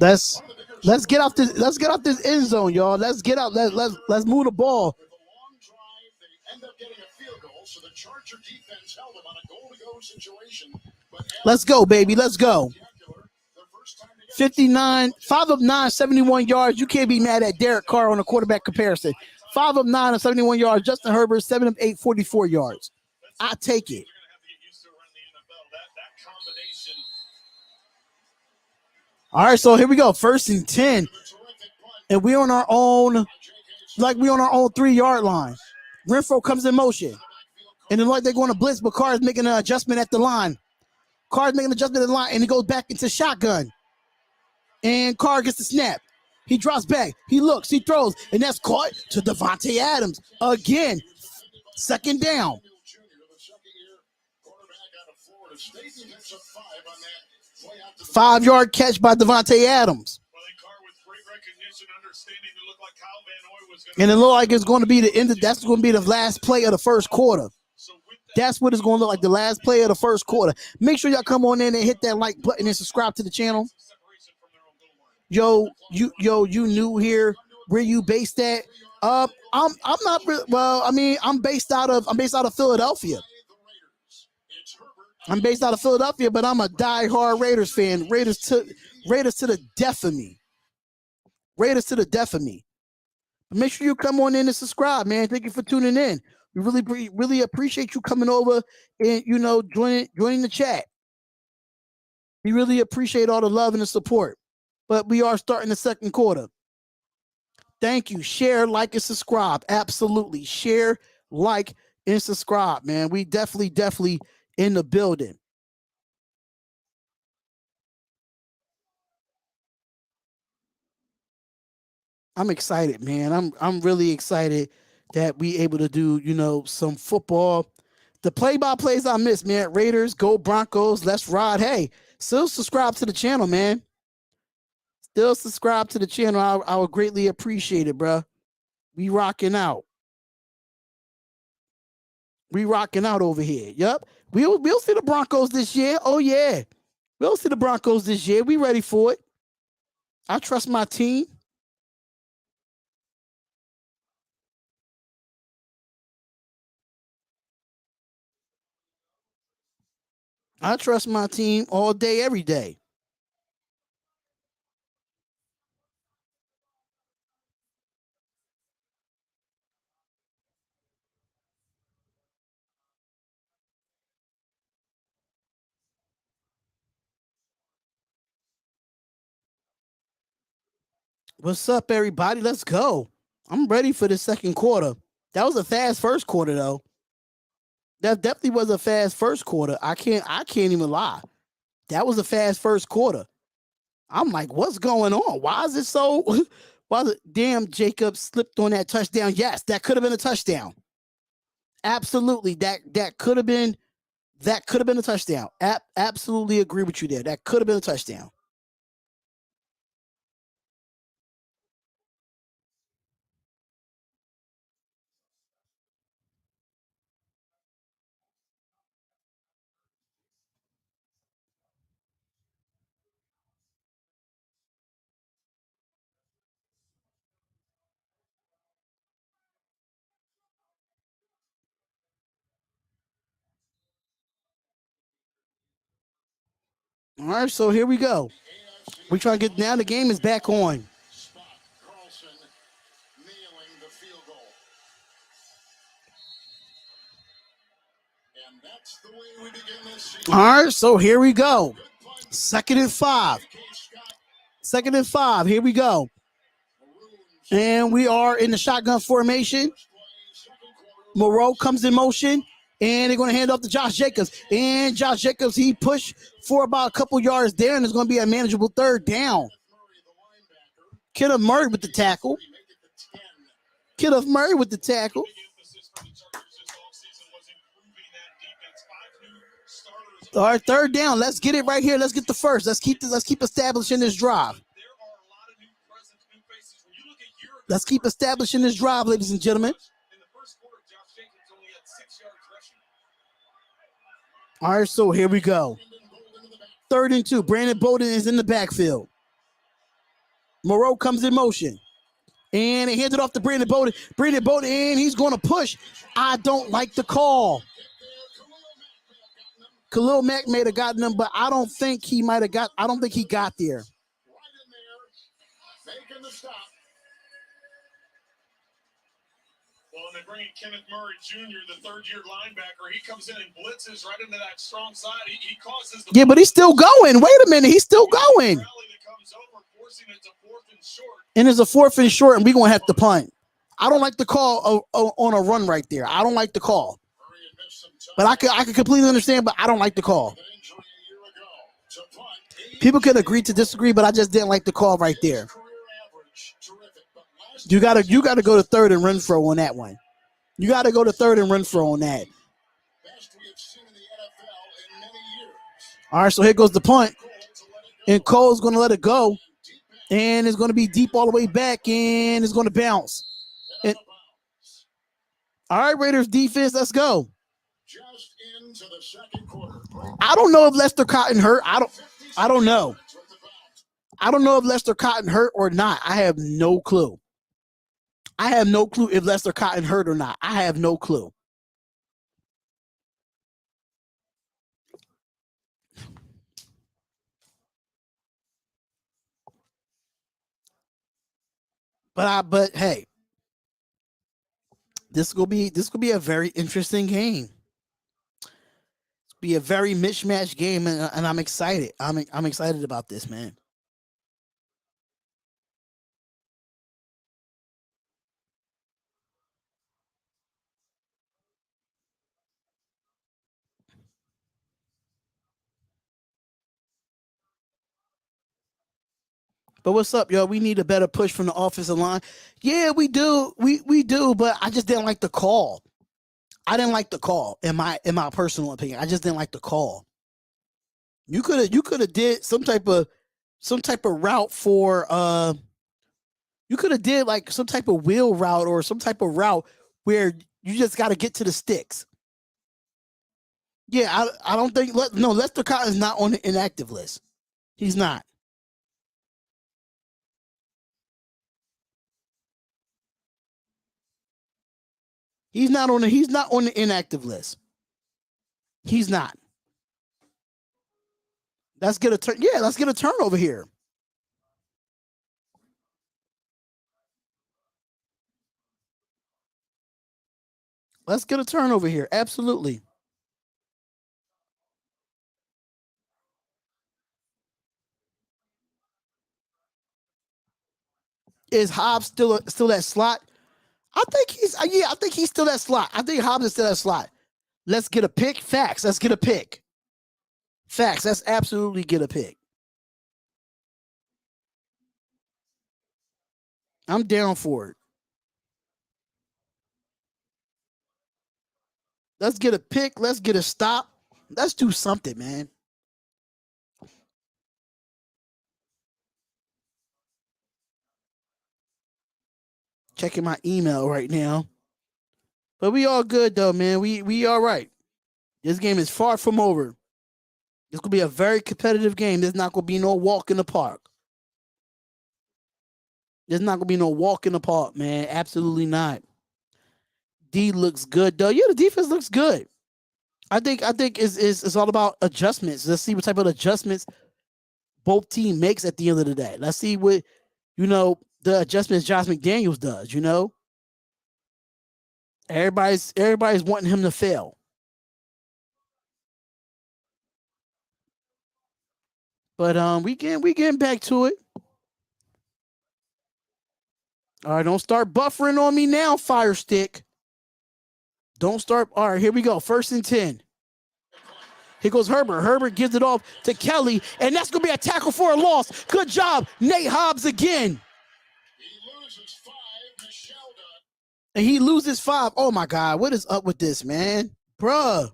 Speaker 1: Let's get out this end zone, y'all. Let's get out. Let's move the ball. Let's go, baby. Let's go. 59, 5 of 9, 71 yards. You can't be mad at Derek Carr on a quarterback comparison. 5 of 9 and 71 yards. Justin Herbert, 7 of 8, 44 yards. I take it. All right, so here we go. 1st and 10. And we're on our own, like we're on our own 3-yard line. Renfrow comes in motion. And then like they're going to blitz, but Carr is making an adjustment at the line. Carr's making an adjustment at the line, and he goes back into shotgun. And Carr gets the snap. He drops back. He looks. He throws. And that's caught to Davante Adams. Again, 2nd down. 5-yard catch by Davante Adams. And it looked like it's going to be the end of, that's going to be the last play of the first quarter. That's what it's going to look like, the last play of the first quarter. Make sure y'all come on in and hit that like button and subscribe to the channel. Yo, you new here. Where you based at? I'm not well. I mean, I'm based out of Philadelphia. I'm based out of Philadelphia, but I'm a diehard Raiders fan. Raiders to the death of me. Raiders to the death of me. But make sure you come on in and subscribe, man. Thank you for tuning in. We really appreciate you coming over and joining the chat. We really appreciate all the love and the support. But we are starting the second quarter. Thank you. Share, like, and subscribe. Absolutely. Share, like, and subscribe, man. We definitely in the building. I'm excited, man. I'm really excited that we able to do, some football. The play-by-plays I miss, man. Raiders, go Broncos, let's ride. Hey, still subscribe to the channel, man. Still subscribe to the channel. I would greatly appreciate it, bro. We rocking out. We rocking out over here. Yep. We'll see the Broncos this year. Oh, yeah. We'll see the Broncos this year. We ready for it. I trust my team. I trust my team all day, every day. What's up, everybody? Let's go. I'm ready for the second quarter. That was a fast first quarter, though. That definitely was a fast first quarter. I can't even lie. That was a fast first quarter. I'm like, what's going on? Why is it so? Why is it? Damn, Jacob slipped on that touchdown. Yes, that could have been a touchdown. Absolutely, that could have been a touchdown. Absolutely agree with you there. That could have been a touchdown. All right, so here we go. We trying to get now. The game is back on. All right, so here we go. 2nd and 5. 2nd and 5. Here we go. And we are in the shotgun formation. Moreau comes in motion, and they're going to hand off to Josh Jacobs. And Josh Jacobs, he pushed for about a couple yards there, and it's going to be a manageable 3rd down. Kenneth Murray with the tackle. Kenneth Murray with the tackle. All right, 3rd down. Let's get it right here. Let's get the first. Let's keep establishing this drive. Let's keep establishing this drive, ladies and gentlemen. All right, so here we go. 3rd and 2. Brandon Bolden is in the backfield. Moreau comes in motion. And he hands it off to Brandon Bolden. Brandon Bolden, and he's going to push. I don't like the call. Khalil Mack may have gotten him, but I don't think he got there.
Speaker 3: Well, and they bring in Kenneth Murray Jr., the 3rd-year linebacker. He comes in and blitzes right into that strong side. He causes the
Speaker 1: but he's still going. Wait a minute, he's still going. And it's a 4th and short, and we're going to have to punt. I don't like the call on a run right there. I don't like the call. But I could completely understand, but I don't like the call. People could agree to disagree, but I just didn't like the call right there. You gotta go to 3rd and run throw on that one. You gotta go to 3rd and run throw on that. All right, so here goes the punt. And Cole's gonna let it go. And it's gonna be deep all the way back, and it's gonna bounce. And, all right, Raiders defense, let's go. I don't know if Lester Cotton hurt. I don't know. I don't know if Lester Cotton hurt or not. I have no clue. I have no clue if Lester Cotton hurt or not. I have no clue. But hey, this will be a very interesting game. Be a very mismatched game, and I'm excited. I'm excited about this, man. But what's up, yo? We need a better push from the offensive line. Yeah, we do. We do, but I just didn't like the call. I didn't like the call in my personal opinion. I just didn't like the call. You could have did some type of route for you could have did like some type of wheel route or some type of route where you just got to get to the sticks. Yeah, I don't think Lester Cotton is not on the inactive list. He's not. He's not on the inactive list. He's not. Let's get a turn. Yeah, let's get a turnover here. Let's get a turnover here. Absolutely. Is Hobbs still that slot? I think he's still that slot. I think Hobbs is still that slot. Let's get a pick. Facts. Let's get a pick. Facts. Let's absolutely get a pick. I'm down for it. Let's get a pick. Let's get a stop. Let's do something, man. Checking my email right now. But we all good though, man. We all right. This game is far from over. This could be a very competitive game. There's not gonna be no walk in the park. There's not gonna be no walk in the park, man. Absolutely not. D looks good though. Yeah, the defense looks good. I think it's all about adjustments. Let's see what type of adjustments both team makes at the end of the day. Let's see what the adjustments Josh McDaniels does. Everybody's wanting him to fail. But we getting back to it. All right, don't start buffering on me now, Fire Stick. Don't start. All right, here we go. 1st and 10. Here goes Herbert. Herbert gives it off to Kelly, and that's going to be a tackle for a loss. Good job, Nate Hobbs again. And he loses 5. Oh, my God. What is up with this, man? Bruh.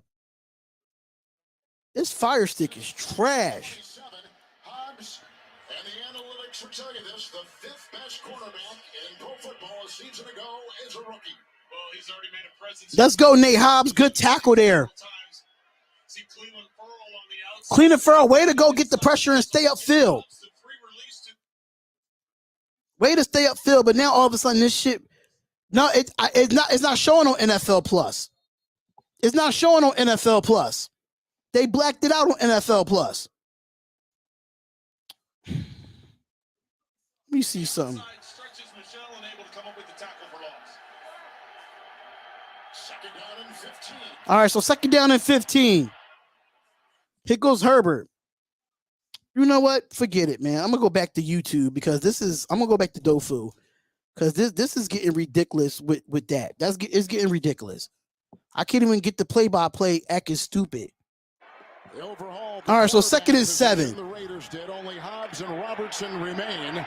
Speaker 1: This Fire Stick is trash.
Speaker 2: Hobbs, and the analytics will tell you this, the 5th best quarterback in pro football a season ago is a rookie.
Speaker 3: Well, he's already made a presence.
Speaker 1: Let's go, Nate Hobbs. Good tackle there. Cleveland Furl, way to go get the pressure and stay upfield. Way to stay upfield, but now all of a sudden this shit, no, it's not showing on NFL Plus. It's not showing on NFL Plus. They blacked it out on NFL Plus. Let me see something. All right, so 2nd down and 15. Here goes Herbert. You know what? Forget it, man. I'm gonna go back to YouTube because I'm gonna go back to Dofu because this is getting ridiculous with that. It's getting ridiculous. I can't even get the play-by-play acting stupid. All right, so 2nd and 7.
Speaker 2: The Raiders did. Only Hobbs and Robertson remain.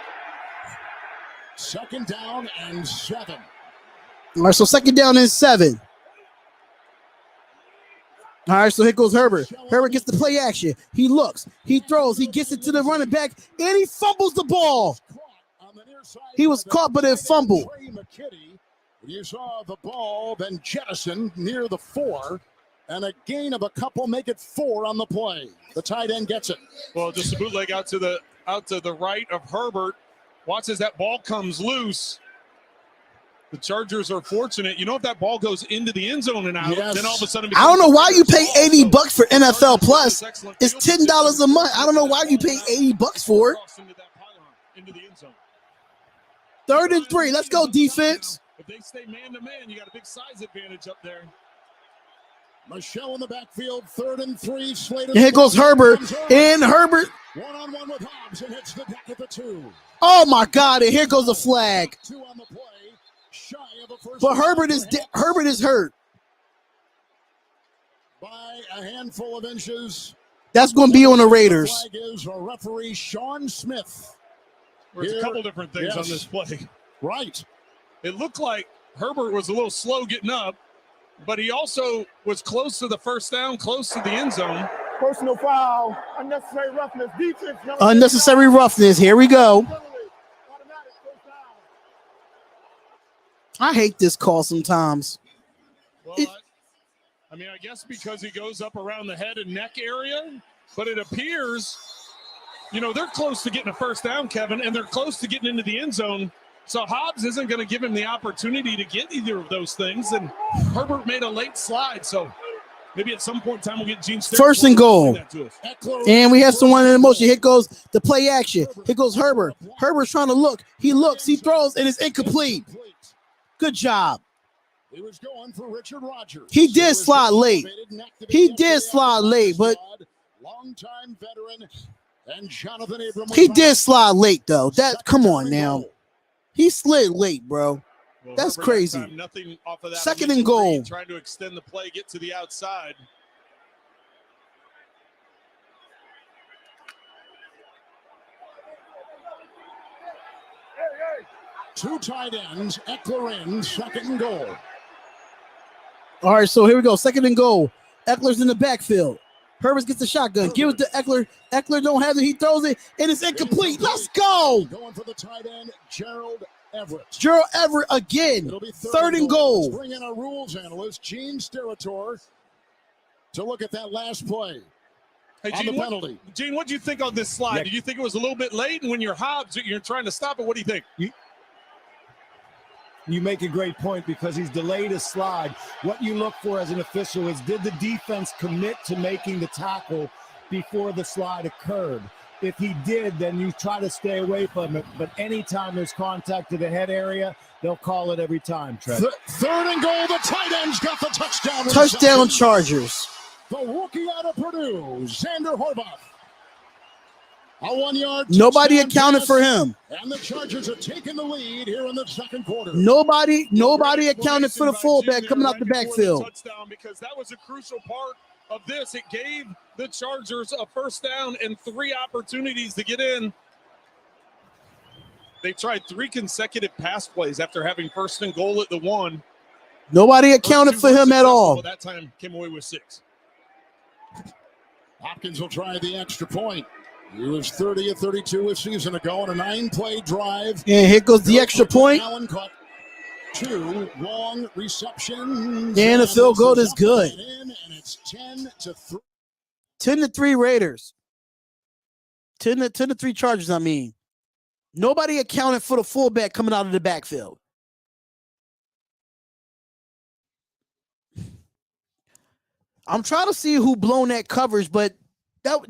Speaker 2: 2nd down and 7.
Speaker 1: All right, so 2nd down and 7. All right, so here goes Herbert. Herbert gets the play action. He looks, he throws, he gets it to the running back, and he fumbles the ball. He was caught, but it fumbled.
Speaker 2: You saw the ball then jettison near the 4, and a gain of a couple make it 4 on the play. The tight end gets it.
Speaker 3: Well, just a bootleg out to the right of Herbert. Watch as that ball comes loose. The Chargers are fortunate. If that ball goes into the end zone and out, then all of a sudden...
Speaker 1: I don't know why you pay $80 for NFL Plus. It's $10 a month. I don't know why you pay $80 for it. 3rd and 3. Let's go, defense.
Speaker 3: If they stay man-to-man, you got a big size advantage up there.
Speaker 2: Michelle in the backfield, 3rd and 3. Slater.
Speaker 1: Here goes Herbert. And Herbert.
Speaker 2: One-on-one with Hobbs, and hits the deck at the 2.
Speaker 1: Oh, my God. And here goes the flag.
Speaker 2: 2 on the play.
Speaker 1: But Herbert is hurt
Speaker 2: by a handful of inches.
Speaker 1: That's going to be on the Raiders.
Speaker 2: The flag is referee Sean Smith.
Speaker 3: There's a couple different things on this play.
Speaker 2: Right.
Speaker 3: It looked like Herbert was a little slow getting up, but he also was close to the first down, close to the end zone.
Speaker 6: Personal foul, unnecessary roughness, defense.
Speaker 1: Unnecessary roughness. Here we go. I hate this call sometimes.
Speaker 3: Well, I mean, I guess because he goes up around the head and neck area, but it appears, they're close to getting a first down, Kevin, and they're close to getting into the end zone. So Hobbs isn't going to give him the opportunity to get either of those things. And Herbert made a late slide. So maybe at some point in time we'll get Gene Sterling.
Speaker 1: First and goal. And we have someone in motion. Here goes the play action. Here goes Herbert. Herbert's trying to look. He looks, he throws, and it's incomplete. Good job.
Speaker 2: He was going for Richard Rodgers.
Speaker 1: He did slide late. He did slide late, but
Speaker 2: longtime veteran and Jonathan Abram.
Speaker 1: He did slide late though. Come on now. He slid late, bro.
Speaker 3: Well,
Speaker 1: that's
Speaker 3: Herbert
Speaker 1: crazy.
Speaker 3: Nothing off of that.
Speaker 1: Second and goal.
Speaker 3: Trying to extend the play, get to the outside.
Speaker 2: Two tight ends, Eckler in, second and goal.
Speaker 1: All right, so here we go. Second and goal. Eckler's in the backfield. Herbert gets the shotgun. Give it to Eckler. Eckler don't have it. He throws it, and it's incomplete. Let's go.
Speaker 2: Going for the tight end, Gerald Everett.
Speaker 1: Gerald Everett again.
Speaker 2: It'll be
Speaker 1: Third and goal.
Speaker 2: Let's bring in our rules analyst, Gene Steratore, to look at that last play.
Speaker 3: Hey,
Speaker 2: on
Speaker 3: Gene,
Speaker 2: the penalty.
Speaker 3: Gene, what do you think on this slide?
Speaker 6: Yeah.
Speaker 3: Did you think it was a little bit late? And when you're Hobbs, you're trying to stop it. What do you think?
Speaker 6: You make a great point because he's delayed his slide. What you look for as an official is, did the defense commit to making the tackle before the slide occurred? If he did, then you try to stay away from it. But anytime there's contact to the head area, they'll call it every time, Trev.
Speaker 2: Third and goal. The tight end's got the touchdown.
Speaker 1: Touchdown Chargers.
Speaker 2: The rookie out of Purdue, Xander Horvath. A 1 yard.
Speaker 1: Nobody accounted for him.
Speaker 2: And the Chargers are taking the lead here in the second quarter.
Speaker 1: Nobody accounted for the fullback coming out the backfield.
Speaker 3: Touchdown, because that was a crucial part of this. It gave the Chargers a first down and 3 opportunities to get in. They tried 3 consecutive pass plays after having first and goal at the 1.
Speaker 1: Nobody accounted for him at all.
Speaker 3: That time came away with 6.
Speaker 2: Hopkins will try the extra point. He was 30 of 32 a season ago on a 9-play drive.
Speaker 1: And here goes the extra point.
Speaker 2: Allen caught 2 long receptions.
Speaker 1: And the field goal is good.
Speaker 2: And it's 10-3.
Speaker 1: 10-3 Raiders. 10-3 Chargers, I mean. Nobody accounted for the fullback coming out of the backfield. I'm trying to see who blown that coverage, but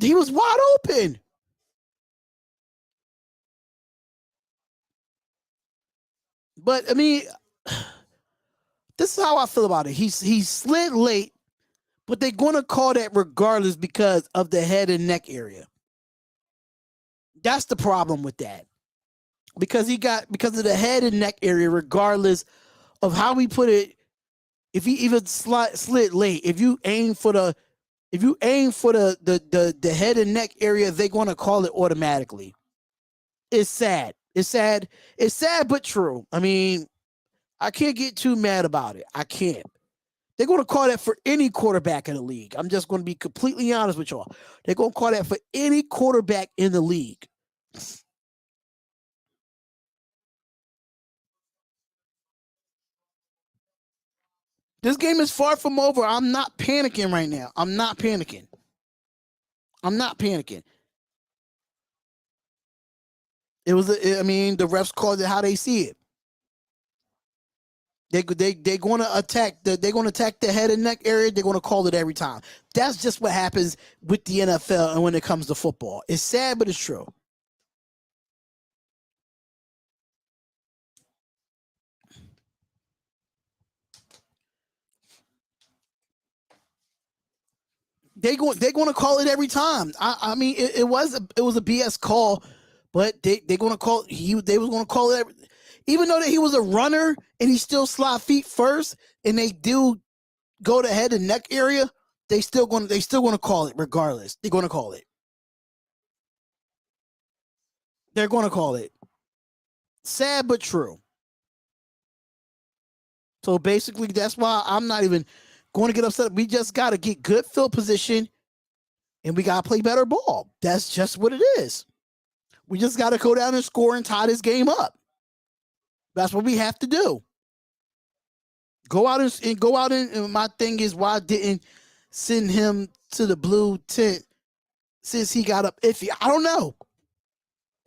Speaker 1: he was wide open. But I mean, this is how I feel about it. He slid late, but they're going to call that regardless because of the head and neck area. That's the problem with that. Because of the head and neck area, regardless of how we put it. If he even slid late, if you aim for the head and neck area, they're going to call it automatically. It's sad. It's sad. It's sad, but true. I mean, I can't get too mad about it. I can't. They're going to call that for any quarterback in the league. I'm just going to be completely honest with y'all. They're going to call that for any quarterback in the league. This game is far from over. I'm not panicking right now. I'm not panicking. The refs called it how they see it. They're going to attack the head and neck area. They're going to call it every time. That's just what happens with the NFL and when it comes to football. It's sad, but it's true. They're going to call it every time. I mean, it was a BS call, but they going to call they was going to call it even though that he was a runner and he still slide feet first, and they do go to head and neck area. They still going to call it regardless. They're going to call it. They're going to call it. Sad but true. So basically, that's why I'm not even going to get upset. We just got to get good field position, and we got to play better ball. That's just what it is. We just got to go down and score and tie this game up. That's what we have to do. Go out and my thing is, why didn't send him to the blue tent since he got up iffy? I don't know.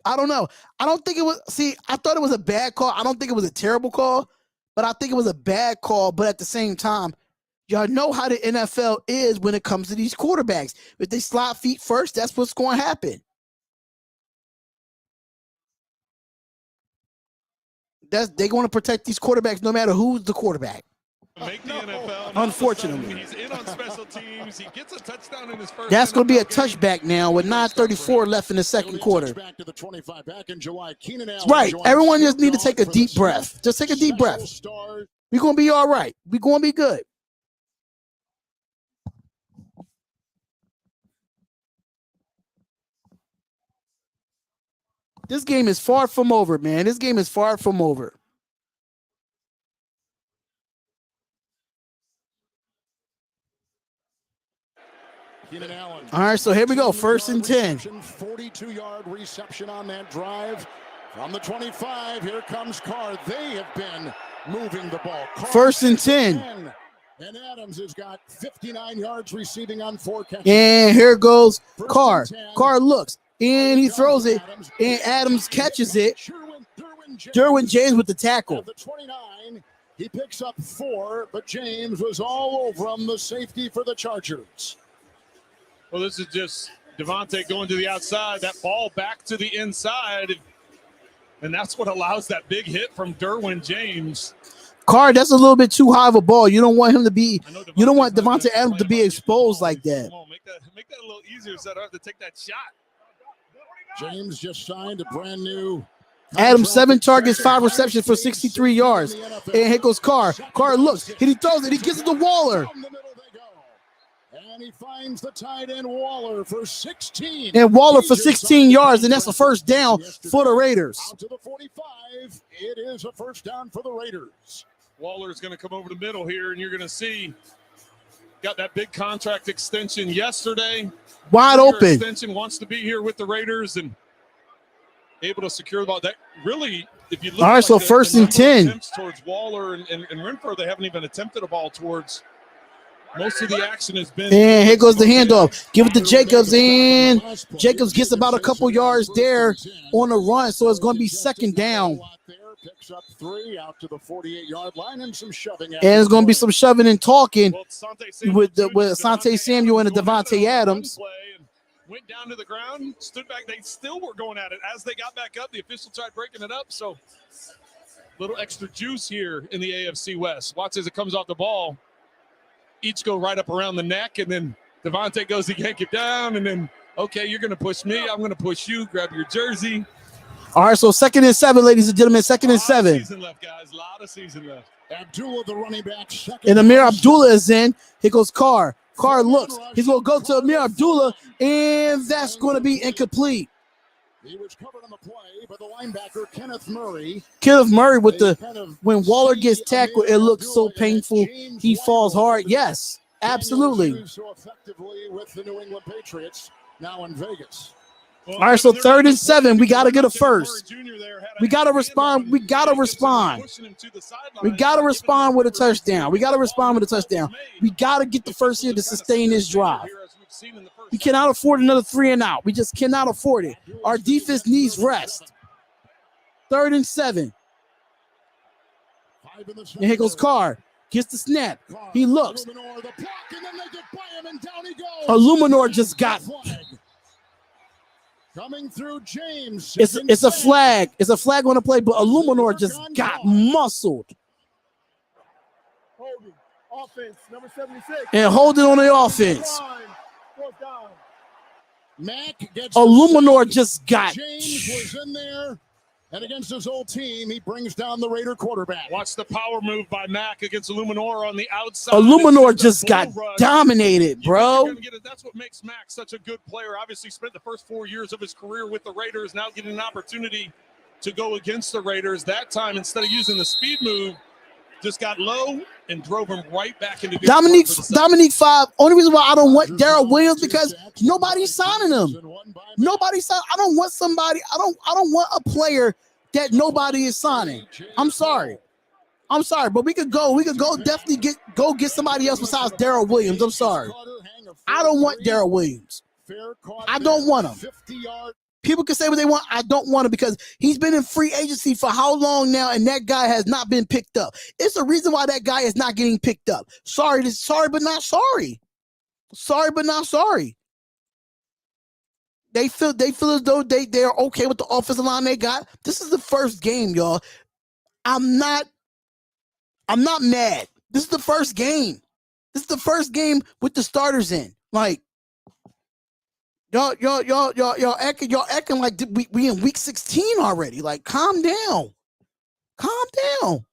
Speaker 1: I don't think it was. See, I thought it was a bad call. I don't think it was a terrible call, but I think it was a bad call. But at the same time, y'all know how the NFL is when it comes to these quarterbacks. If they slide feet first, that's what's going to happen. They're going to protect these quarterbacks no matter who's the quarterback.
Speaker 3: Make the NFL.
Speaker 1: Unfortunately.
Speaker 3: He's in on special teams. He gets a touchdown in his first.
Speaker 1: That's going to be a
Speaker 3: NFL game.
Speaker 1: touchback now with 9:34 left in the second quarter.
Speaker 2: Back to the 25 back in July. Keenan Allen
Speaker 1: Right.
Speaker 2: joins
Speaker 1: Everyone just need to
Speaker 2: Kickoff
Speaker 1: take a
Speaker 2: for
Speaker 1: deep
Speaker 2: the
Speaker 1: breath. Just take a deep
Speaker 2: special
Speaker 1: breath.
Speaker 2: stars.
Speaker 1: We're going to be all right. We're going to be good. This game is far from over, man. This game is far from over.
Speaker 2: Keenan Allen.
Speaker 1: All right, so here we go. 1st and 10.
Speaker 2: 42-yard reception on that drive. From the 25, here comes Carr. They have been moving the ball. Carr
Speaker 1: 1st and 10.
Speaker 2: And Adams has got 59 yards receiving on 4 catches.
Speaker 1: And here goes Carr.
Speaker 2: 1st and 10.
Speaker 1: Carr looks, and he throws it, and Adams catches it. Derwin James with the tackle.
Speaker 2: At the 29, he picks up 4, but James was all over him, the safety for the Chargers.
Speaker 3: Well, this is just Devontae going to the outside, that ball back to the inside, and that's what allows that big hit from Derwin James.
Speaker 1: Carr, that's a little bit too high of a ball. You don't want him to be. You don't want Devontae Adams to be exposed like that.
Speaker 3: Come on, make that a little easier so I don't have to take that shot.
Speaker 2: James just signed a brand new.
Speaker 1: Adams 7 targets, 5 receptions for 63 yards. And here goes Carr. Carr looks, and he throws it. He gets it to Waller.
Speaker 2: Down the middle they go. And he finds the tight end Waller for 16.
Speaker 1: And Waller for 16 yards, and that's a first down for the Raiders.
Speaker 2: Out to the 45. It is a first down for the Raiders.
Speaker 3: Waller's going to come over the middle here, and you're going to see got that big contract extension yesterday.
Speaker 1: Wide open.
Speaker 3: Extension wants to be here with the Raiders and able to secure the ball. That really, if you look,
Speaker 1: all right,
Speaker 3: like
Speaker 1: so 1st and 10.
Speaker 3: Attempts towards Waller and Renfro, they haven't even attempted a ball towards. Most of the action has been.
Speaker 1: And here goes the handoff. Give it to Jacobs, and Jacobs gets about a couple yards there on the run, so it's going to be 2nd down.
Speaker 2: Picks up 3 out to the 48-yard line and some shoving.
Speaker 1: And it's going to be some shoving and talking
Speaker 3: Well,
Speaker 1: with Asante Samuel and Devontae Adams.
Speaker 3: Went down to the ground, stood back. They still were going at it. As they got back up, the official tried breaking it up. So little extra juice here in the AFC West. Watch as it comes off the ball. Each go right up around the neck, and then Devontae goes to yank it down, and then, okay, you're going to push me. I'm going to push you. Grab your jersey.
Speaker 1: All right, so 2nd and 7, ladies and gentlemen, 2nd and 7.
Speaker 3: A lot of season left, guys. A lot of season left.
Speaker 2: Abdullah, the running back, 2nd.
Speaker 1: And Amir Abdullah is in. Here goes Carr. Carr looks. He's going to go to Amir Abdullah, and that's going to be incomplete.
Speaker 2: He was covered on the play by the linebacker, Kenneth Murray.
Speaker 1: Kenneth Murray with when Waller gets tackled, it looks so painful. He falls hard. Yes, absolutely.
Speaker 2: So effectively with the New England Patriots now in Vegas.
Speaker 3: Well,
Speaker 1: All right, so 3rd and 7. We got to get a first. We got to respond. We got to respond. We got to respond with a touchdown. We got to respond with a touchdown. We got to get the first here to sustain this drive. We cannot afford another 3 and out. We just cannot afford it. Our defense needs rest. 3rd and 7. And here goes Carr. Gets the snap. He looks. Illuminor just got.
Speaker 2: Coming through James.
Speaker 1: It's a flag. It's a flag on the play, but Illuminor just got muscled.
Speaker 6: Holding. Offense, number 76.
Speaker 1: And holding on the offense.
Speaker 6: Fourth down.
Speaker 2: Mack gets
Speaker 1: Illuminor just got.
Speaker 2: James was in there. And against his old team, he brings down the Raider quarterback.
Speaker 3: Watch the power move by Mack against Illuminor on the outside.
Speaker 1: Illuminor just got dominated, bro.
Speaker 3: That's what makes Mack such a good player. Obviously spent the first 4 years of his career with the Raiders, now getting an opportunity to go against the Raiders. That time, instead of using the speed move, just got low and drove him right back into
Speaker 1: Dominique 5. Only reason why I don't want Darrell Williams because nobody's signing him. Nobody's signing. I don't want somebody. I don't want a player that nobody is signing. I'm sorry, but we could go definitely get somebody else besides Darrell Williams. I'm sorry. I don't want Darrell Williams. I don't want him. People can say what they want. I don't want him because he's been in free agency for how long now, and that guy has not been picked up. It's the reason why that guy is not getting picked up. Sorry, but not sorry. Sorry, but not sorry. They feel as though they're okay with the offensive line they got. This is the first game, y'all. I'm not mad. This is the first game. This is the first game with the starters in. Like, y'all acting like we in week 16 already. Like, calm down. Calm down.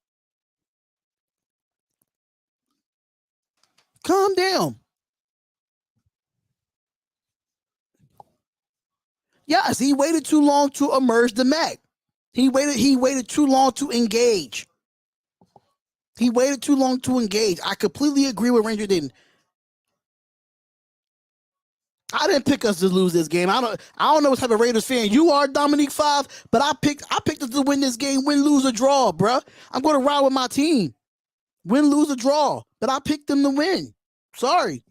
Speaker 1: Calm down. Yes, he waited too long to emerge the Mac. He waited too long to engage. He waited too long to engage. I completely agree with Ranger Didn't. I didn't pick us to lose this game. I don't know what type of Raiders fan you are, Dominique 5, but I picked us to win this game, win, lose, or draw, bruh. I'm going to ride with my team. Win, lose, or draw. But I picked them to win. Sorry.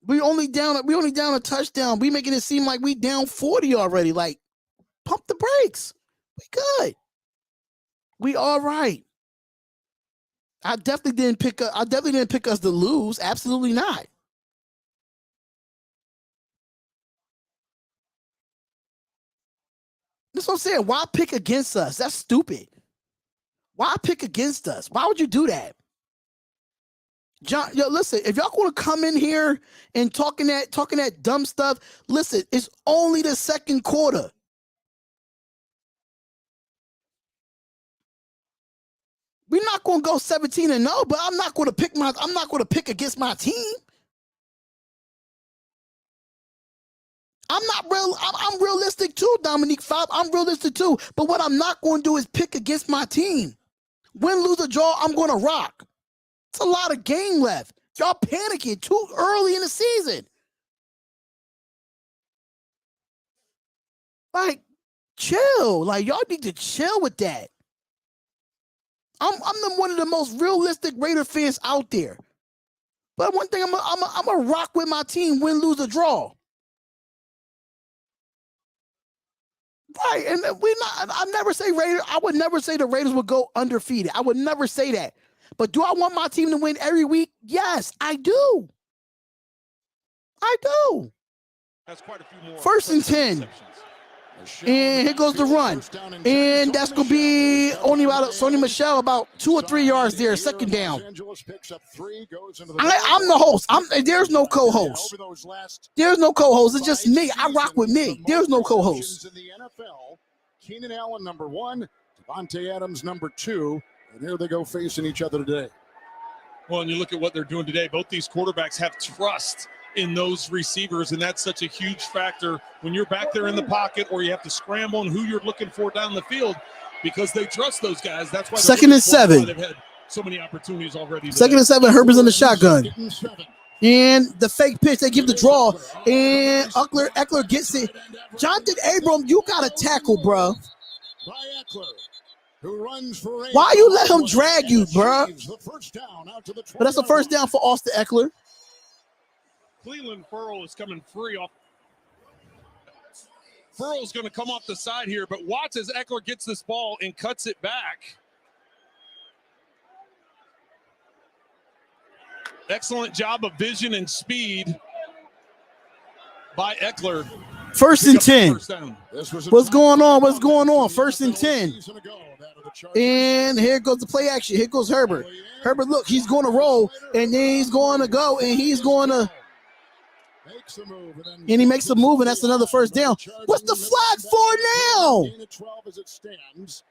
Speaker 1: We only down a touchdown. We making it seem like we down 40 already. Like, pump the brakes. We good. We all right. I definitely didn't pick us to lose. Absolutely not. That's what I'm saying. Why pick against us? That's stupid. Why pick against us? Why would you do that? John, yo, listen, if y'all want to come in here and talking that dumb stuff, listen, it's only the second quarter. We're not going to go 17-0, but I'm not going to pick against my team. I'm realistic too, Dominique 5. I'm realistic too. But what I'm not going to do is pick against my team. Win, lose, or draw, I'm going to rock. It's a lot of game left. Y'all panicking too early in the season. Like, chill. Like, y'all need to chill with that. I'm one of the most realistic Raider fans out there. But one thing, I'm a rock with my team, win, lose, or draw. Right, and I never say Raiders. I would never say the Raiders would go undefeated. I would never say that. But do I want my team to win every week? Yes, I do. I do.
Speaker 3: That's quite a few more.
Speaker 1: 1st and 10. And here goes the run. And that's going to be only about Sony Michel about 2 or 3 yards there, second down. I'm the host. There's no co-host. There's no co-host. It's just me. I rock with me. There's no co-host.
Speaker 2: Keenan Allen, number 1. Devontae Adams, number 2. And here they go facing each other today.
Speaker 3: Well, and you look at what they're doing today. Both these quarterbacks have trust in those receivers, and that's such a huge factor when you're back there in the pocket or you have to scramble and who you're looking for down the field because they trust those guys. That's why
Speaker 1: 2nd and 7.
Speaker 3: They've had so many opportunities already.
Speaker 1: 2nd and 7. Herbert's in the shotgun. And the fake pitch, they give the draw. And Eckler gets it. Jonathan Abram, you got to tackle, bro. Why you let him drag you, bro? But that's a first down for Austin Eckler.
Speaker 3: Cleveland Furl is coming free off. Furl's going to come off the side here, but watch as Eckler gets this ball and cuts it back. Excellent job of vision and speed by Eckler.
Speaker 1: 1st and 10. What's going on? 1st and 10. And here goes the play action. Here goes Herbert. Herbert, look, he's going to roll, and then he's going to go, and he's going to. And he makes a move, and that's another first down. What's the flag for now?
Speaker 2: 12 as it stands.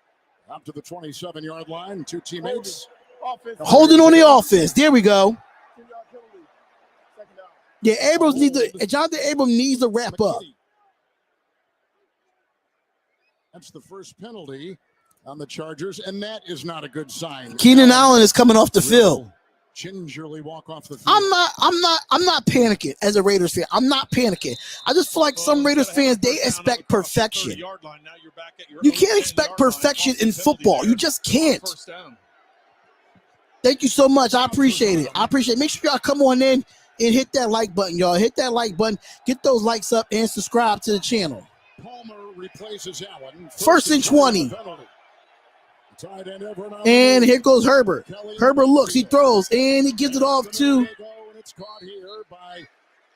Speaker 2: Up to the 27-yard line. 2 teammates.
Speaker 1: Holding on the offense. There we go. Yeah, Jonathan Abrams needs to wrap up.
Speaker 2: That's the first penalty on the Chargers, and that is not a good sign.
Speaker 1: Keenan Allen is coming off the field.
Speaker 2: Gingerly walk off the field.
Speaker 1: I'm not panicking as a Raiders fan. I'm not panicking. I just feel like some Raiders fans, they expect perfection. You can't expect perfection in football. You just can't. Thank you so much. I appreciate it. Make sure y'all come on in and hit that like button, y'all. Hit that like button. Get those likes up and subscribe to the channel.
Speaker 2: Palmer replaces Allen.
Speaker 1: First and 20. And here goes Herbert. Herbert looks, he throws, and he gives it off to
Speaker 2: it's caught here by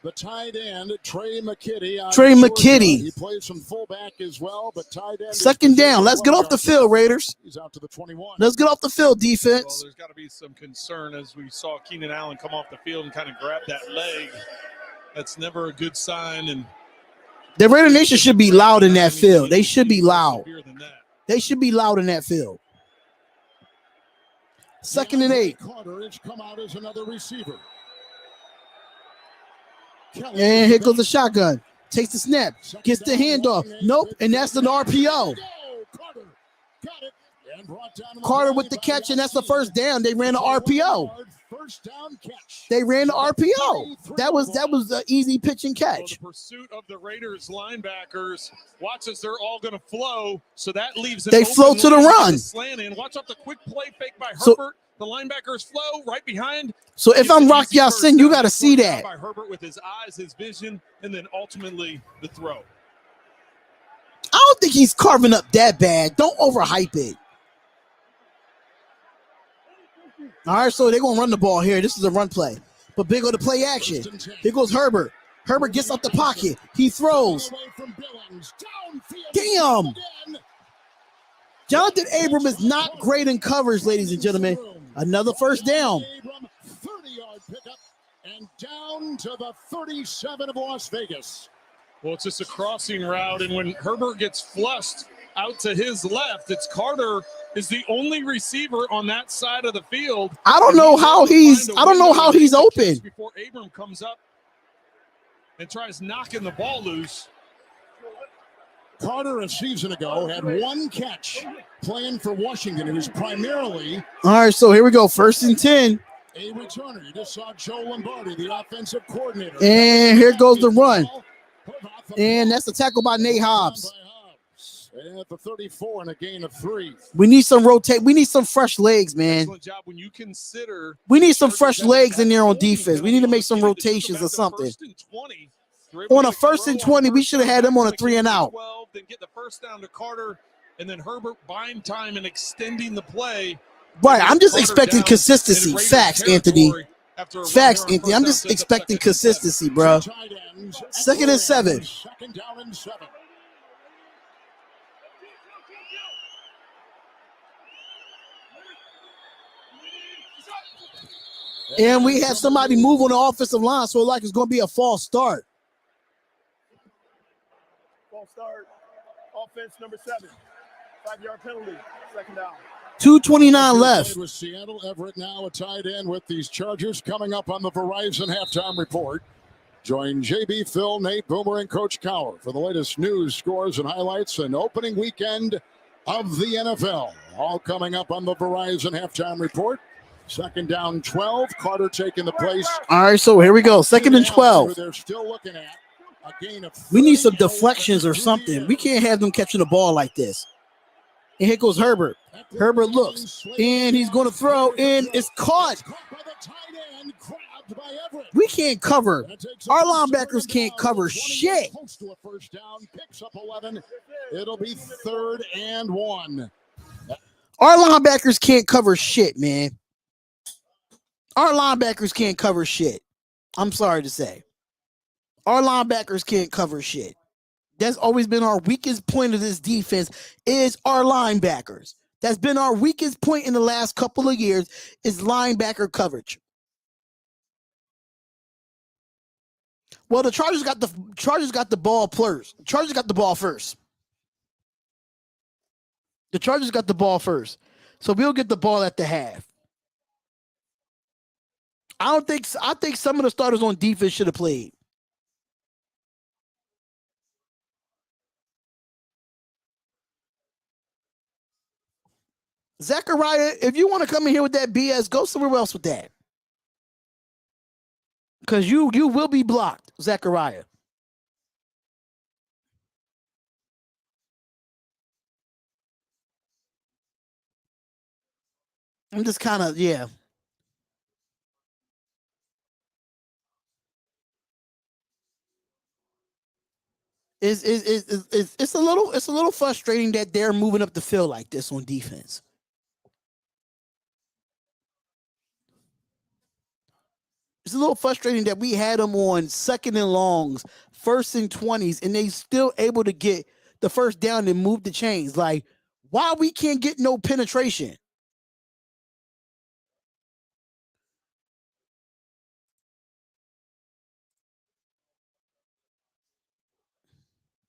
Speaker 2: the tight end, Trey McKitty.
Speaker 1: Trey McKitty.
Speaker 2: He plays some fullback as well, but tight end.
Speaker 1: Second down. Let's get off the field, Raiders.
Speaker 2: He's out to the 21.
Speaker 1: Let's get off the field, defense.
Speaker 3: Well, there's got to be some concern as we saw Keenan Allen come off the field and kind of grab that leg. That's never a good sign. And
Speaker 1: the Raider Nation should be loud in that field. They should be loud. They should be loud in that field. Second and 8.
Speaker 2: Carter has come out as another receiver.
Speaker 1: And here goes the shotgun. Takes the snap. Gets the handoff. Nope. And that's an RPO. Carter with the catch, and that's the first down. They ran the RPO. They ran the RPO. That was an easy pitch and catch.
Speaker 3: The pursuit of the Raiders linebackers. Watch as they're all going to flow. So that leaves
Speaker 1: they flow to the run.
Speaker 3: Slant in. Watch out the quick play fake by
Speaker 1: So,
Speaker 3: Herbert. The linebackers flow right behind.
Speaker 1: So if I'm Rock Ya-Sin, you got to see that.
Speaker 3: By Herbert with his eyes, his vision, and then ultimately the throw.
Speaker 1: I don't think he's carving up that bad. Don't overhype it. All right, so they're going to run the ball here. This is a run play. But big on the play action. Here goes Herbert. Herbert gets out the pocket. He throws. Damn. Jonathan Abram is not great in coverage, ladies and gentlemen. Another first down.
Speaker 2: 30-yard pickup and down to the 37 of Las Vegas.
Speaker 3: Well, it's just a crossing route, and when Herbert gets flushed out to his left, it's Carter is the only receiver on that side of the field.
Speaker 1: I don't know how he's open.
Speaker 3: Before Abram comes up and tries knocking the ball loose.
Speaker 2: Carter a season ago had one catch playing for Washington. It was primarily.
Speaker 1: All right, so here we go. First and 10.
Speaker 2: A returner. You just saw Joe Lombardi, the offensive coordinator.
Speaker 1: And here goes the run. And that's the tackle by Nate Hobbs.
Speaker 2: At the 34 and a gain of 3.
Speaker 1: We need some rotate. We need some fresh legs, man.
Speaker 3: Excellent job when you consider.
Speaker 1: We need some fresh legs in there on defense. We need to make some rotations or something. On a first and 20, we should have had them on a 3 and out.
Speaker 3: Then get the first down to Carter, and then Herbert buying time and extending the play.
Speaker 1: Right, I'm just expecting consistency. Facts, Anthony. Facts, Anthony. I'm just expecting consistency, bro. Second and 7.
Speaker 2: Second down and 7.
Speaker 1: And we have somebody move on the offensive line, so like it's going to be a false start.
Speaker 7: False start. Offense number 7. 5-yard penalty. Second down.
Speaker 1: 2:29 left.
Speaker 2: With Seattle, Everett now a tight end with these Chargers coming up on the Verizon halftime report. Join JB, Phil, Nate, Boomer, and Coach Cower for the latest news, scores, and highlights and opening weekend of the NFL. All coming up on the Verizon halftime report. Second down 12. Carter taking the place.
Speaker 1: All right, so here we go. Second and 12.
Speaker 2: They're still looking at a gain of 30.
Speaker 1: We need some deflections or something. We can't have them catching the ball like this. And here goes Herbert. Herbert looks, and he's going to throw, and it's caught. We can't cover. Our linebackers can't cover shit.
Speaker 2: It'll be 3rd and 1.
Speaker 1: Our linebackers can't cover shit, man. Our linebackers can't cover shit. I'm sorry to say. Our linebackers can't cover shit. That's always been our weakest point of this defense is our linebackers. That's been our weakest point in the last couple of years is linebacker coverage. Well, the Chargers got the ball first. Chargers got the ball first. The Chargers got the ball first. So we'll get the ball at the half. I think some of the starters on defense should have played. Zachariah, if you want to come in here with that BS, go somewhere else with that. Because you will be blocked, Zachariah. I'm just kind of, yeah. It's a little frustrating that they're moving up the field like this on defense. It's a little frustrating that we had them on second and longs, first and 20s, and they still able to get the first down and move the chains. Like, why we can't get no penetration?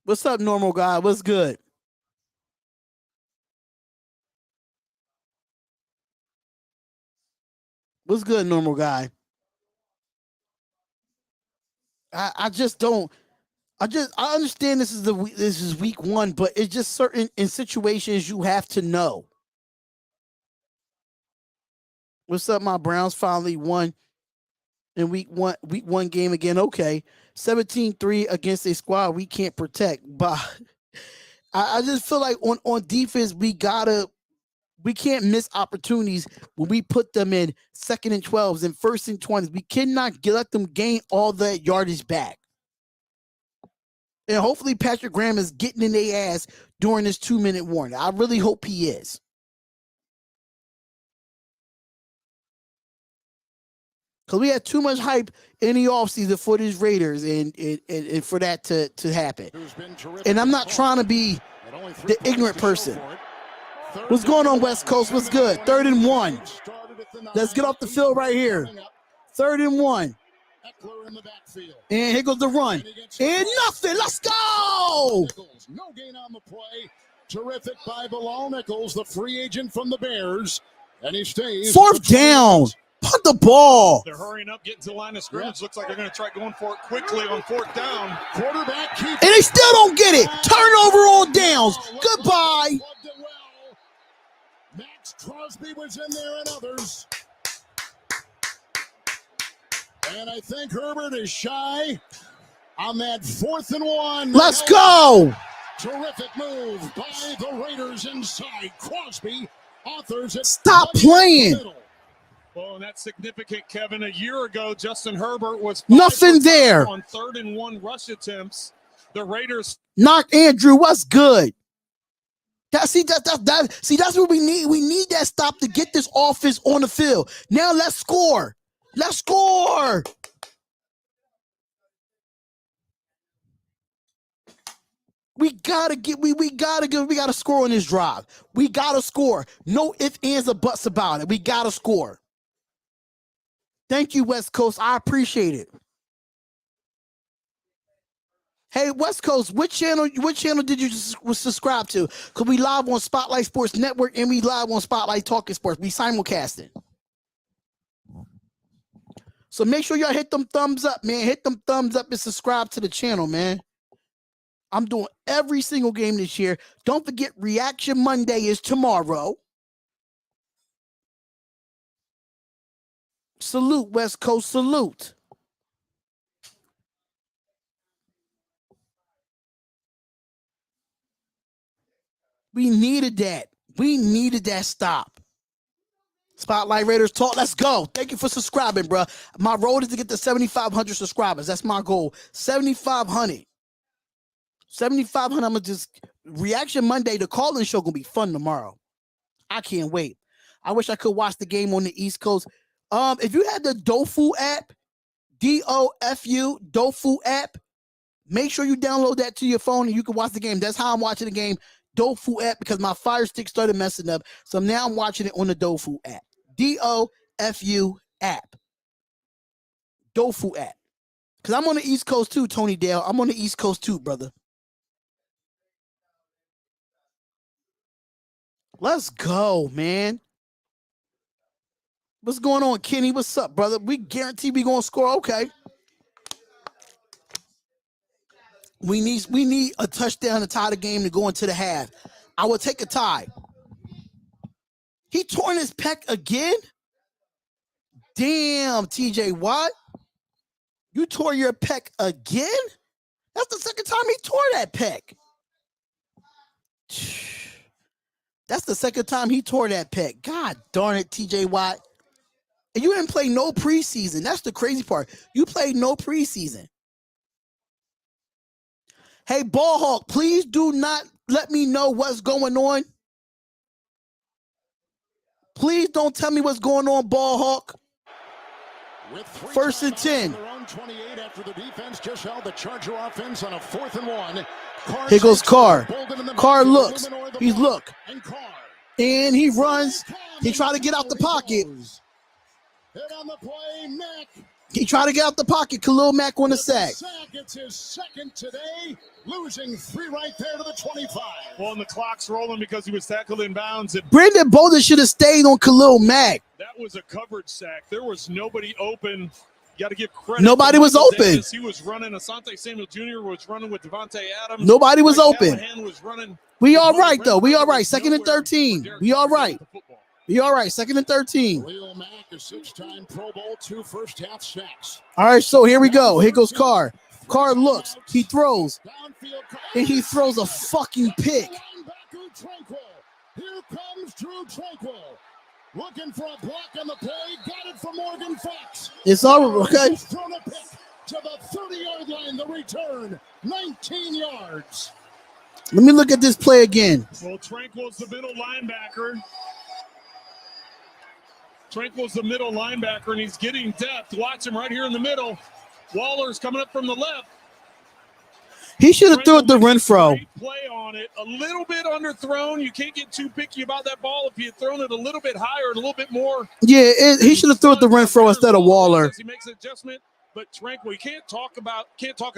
Speaker 1: What's up, normal guy? What's good? What's good, normal guy? I just don't. I understand this is week one, but it's just certain in situations you have to know. What's up, my Browns finally won in week one game again. Okay. 17-3 against a squad we can't protect. But I just feel like on defense, we can't miss opportunities when we put them in second and 12s and first and 20s. We cannot let them gain all that yardage back. And hopefully Patrick Graham is getting in their ass during this 2-minute warning. I really hope he is. Because we had too much hype in the offseason for these Raiders and for that to happen. And I'm not trying to be the ignorant person. What's going on, West Coast? What's good? 3rd and 1. Let's get off the field right here. 3rd and 1. And here goes the run. And nothing. Let's go.
Speaker 2: No gain on the play. Terrific by Bilal Nichols, the free agent from the Bears. And he stays.
Speaker 1: 4th down. Punt the ball.
Speaker 3: They're hurrying up, getting to the line of scrimmage. Looks like they're going to try going for it quickly on 4th down.
Speaker 2: Quarterback keeps.
Speaker 1: And they still don't get it. Turnover on downs. Goodbye.
Speaker 2: Max Crosby was in there and others. And I think Herbert is shy on that 4th and 1.
Speaker 1: Let's go.
Speaker 2: Terrific move by the Raiders inside. Crosby authors it.
Speaker 1: Stop playing.
Speaker 3: Well, and that's significant, Kevin. A year ago, Justin Herbert was
Speaker 1: nothing there
Speaker 3: on 3rd and 1 rush attempts. The Raiders
Speaker 1: knock Andrew. What's good? That's what we need. We need that stop to get this offense on the field. Now let's score. Let's score. We gotta score on this drive. We gotta score. No ifs, ands, or buts about it. We gotta score. Thank you, West Coast. I appreciate it. Hey, West Coast, what channel did you subscribe to? Because we live on Spotlight Sports Network and we live on Spotlight Talking Sports. We simulcasting. So make sure y'all hit them thumbs up, man. Hit them thumbs up and subscribe to the channel, man. I'm doing every single game this year. Don't forget, Reaction Monday is tomorrow. Salute, West Coast, salute. We needed that. We needed that stop. Spotlight Raiders talk. Let's go. Thank you for subscribing, bro. My road is to get to 7,500 subscribers. That's my goal. 7,500. 7,500. I'm going to just Reaction Monday. The call-in show going to be fun tomorrow. I can't wait. I wish I could watch the game on the East Coast. If you had the Dofu app, DOFU, Dofu app, make sure you download that to your phone and you can watch the game. That's how I'm watching the game. Dofu app, because my Fire Stick started messing up. So now I'm watching it on the Dofu app. DOFU app. Dofu app. Because I'm on the East Coast too, Tony Dale. I'm on the East Coast too, brother. Let's go, man. What's going on, Kenny? What's up, brother? We guarantee we going to score. Okay. We need a touchdown to tie the game to go into the half. I will take a tie. He torn his pec again? Damn, TJ Watt. You tore your pec again? That's the second time he tore that pec. That's the second time he tore that pec. God darn it, TJ Watt. And you didn't play no preseason. That's the crazy part. You played no preseason. Hey, Ballhawk, please do not let me know what's going on. Please don't tell me what's going on, Ballhawk. First and 10.
Speaker 2: After the defense just held the Charger offense on a 4th and 1.
Speaker 1: Here goes Carr. Carr looks. He's look. And he runs. He tried to get out the pocket.
Speaker 2: Hit on the play, Mack.
Speaker 1: He tried to get out the pocket. Khalil Mack on the sack.
Speaker 2: It's his second today, losing 3 right there to the 25.
Speaker 3: Well, and the clock's rolling because he was tackled in bounds.
Speaker 1: Brendan Bolden should have stayed on Khalil Mack.
Speaker 3: That was a coverage sack. There was nobody open. You got to give credit.
Speaker 1: Nobody was open.
Speaker 3: Davis. He was running. Asante Samuel Jr. was running with Devontae Adams.
Speaker 1: Nobody was open.
Speaker 3: Was running.
Speaker 1: We all right, though. We all right. 2nd and 13. We all right. We all right. 2nd and 13.
Speaker 2: Khalil Mack, a 6-time Pro Bowl, 2 first-half sacks.
Speaker 1: All right, so here we go. Here goes Carr. Carr looks. He throws. And he throws a fucking pick.
Speaker 2: Here comes Drew Tranquil. Looking for a block on the play. Got it from Morgan Fox.
Speaker 1: It's all okay.
Speaker 2: Thrown a pick to the 30-yard line. The return, 19 yards.
Speaker 1: Let me look at this play again.
Speaker 3: Well, Tranquil's the middle linebacker. Tranquil's the middle linebacker, and he's getting depth. Watch him right here in the middle. Waller's coming up from the left.
Speaker 1: He should have threw it to Renfro.
Speaker 3: Play on it. A little bit underthrown. You can't get too picky about that ball. If you had thrown it a little bit higher and a little bit more.
Speaker 1: Yeah, he should have threw it to Renfro instead of Waller.
Speaker 3: He makes an adjustment, but Tranquil, you can't talk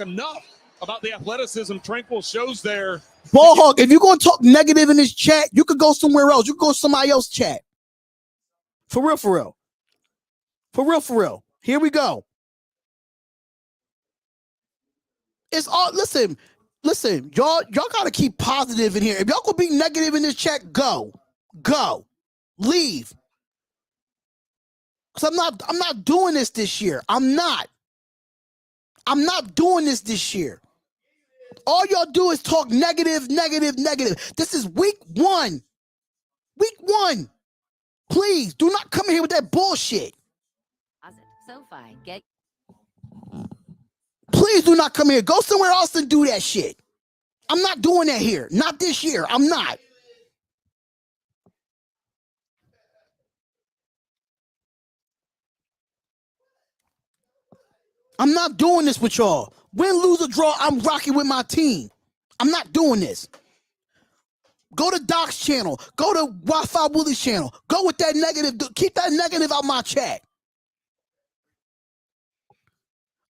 Speaker 3: enough about the athleticism Tranquil shows there.
Speaker 1: Ballhawk, if you're going to talk negative in this chat, you could go somewhere else. You could go to somebody else's chat. For real, for real. For real, for real. Here we go. It's all, listen, y'all gotta keep positive in here. If y'all gonna be negative in this chat, go, leave. Cause I'm not doing this year. I'm not doing this year. All y'all do is talk negative. This is week one. Please do not come here with that bullshit. Please do not come here. Go somewhere else and do that shit. I'm not doing that here. Not this year. I'm not. I'm not doing this with y'all. Win, lose, or draw, I'm rocking with my team. I'm not doing this. Go to Doc's channel. Go to Wi-Fi Willie's channel. Go with that negative. Keep that negative out my chat.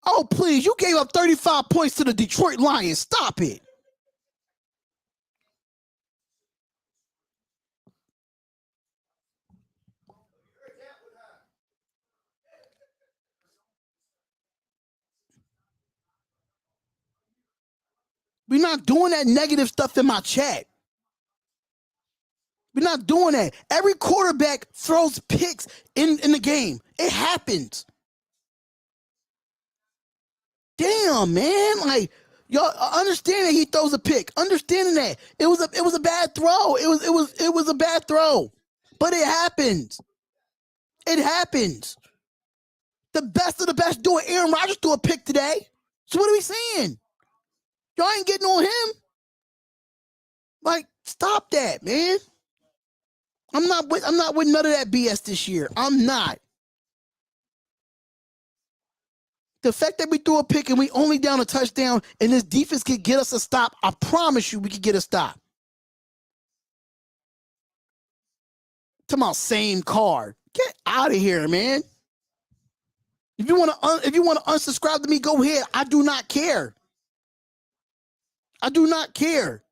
Speaker 1: Oh, please. You gave up 35 points to the Detroit Lions. Stop it. We're not doing that negative stuff in my chat. We're not doing that. Every quarterback throws picks in the game. It happens. Damn, man. Like, y'all understand that he throws a pick. Understanding that. It was a bad throw. It was a bad throw. But it happens. It happens. The best of the best do it. Aaron Rodgers threw a pick today. So what are we saying? Y'all ain't getting on him. Like, stop that, man. I'm not with none of that BS this year. I'm not. The fact that we threw a pick and we only down a touchdown and this defense could get us a stop, I promise you we could get a stop. Talking about same card. Get out of here, man. If you want to unsubscribe to me, go ahead. I do not care. I do not care.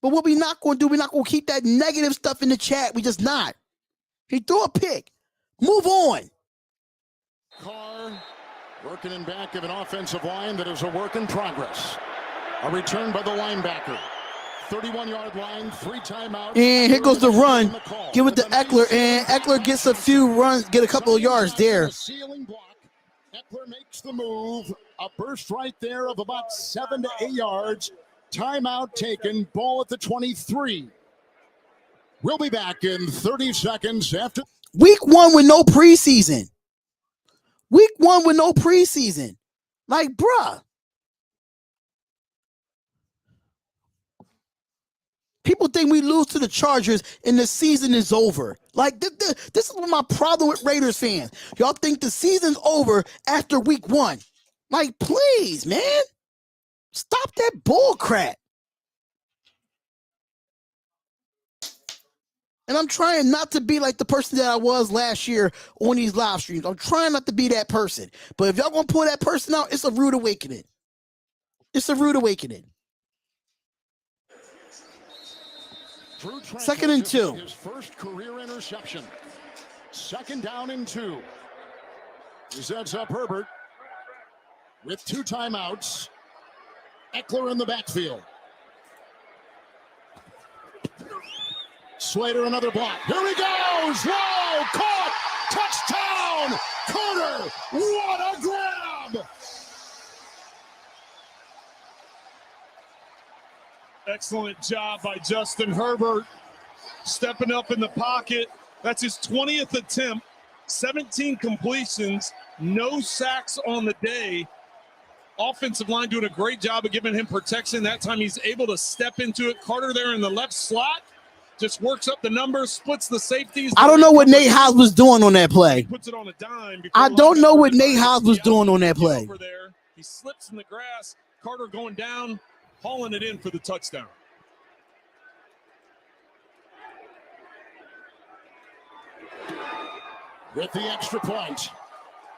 Speaker 1: But what we're not going to do, we're not going to keep that negative stuff in the chat. We just not. He threw a pick. Move on.
Speaker 2: Carr working in back of an offensive line that is a work in progress. A return by the linebacker. 31-yard line, 3 timeouts.
Speaker 1: And here goes the run. Give it to Eckler, and Eckler gets a few runs, get a couple of yards there.
Speaker 2: Ceiling block. Eckler makes the move. A burst right there of about 7 to 8 yards. Timeout taken. Ball at the 23. We'll be back in 30 seconds after.
Speaker 1: Week 1 with no preseason. Week 1 with no preseason. Like, bruh. People think we lose to the Chargers and the season is over. Like, this is my problem with Raiders fans. Y'all think the season's over after week 1. Like, please, man. Stop that bull crap. And I'm trying not to be like the person that I was last year on these live streams. I'm trying not to be that person. But if y'all gonna pull that person out, it's a rude awakening. It's a rude awakening. 2nd and 2.
Speaker 2: His first career interception. 2nd down and 2. He sets up Herbert with 2 timeouts. Eckler in the backfield. Slater, another block. Here he goes. Whoa, caught. Touchdown. Carter. What a grab.
Speaker 3: Excellent job by Justin Herbert, stepping up in the pocket. That's his 20th attempt, 17 completions, no sacks on the day. Offensive line doing a great job of giving him protection. That time he's able to step into it. Carter there in the left slot just works up the numbers, splits the safeties.
Speaker 1: I don't know what Nate House was doing on that play.
Speaker 3: Puts it on a dime.
Speaker 1: I don't know what Nate House was doing on that play.
Speaker 3: Over there. He slips in the grass. Carter going down, hauling it in for the touchdown.
Speaker 2: With the extra point,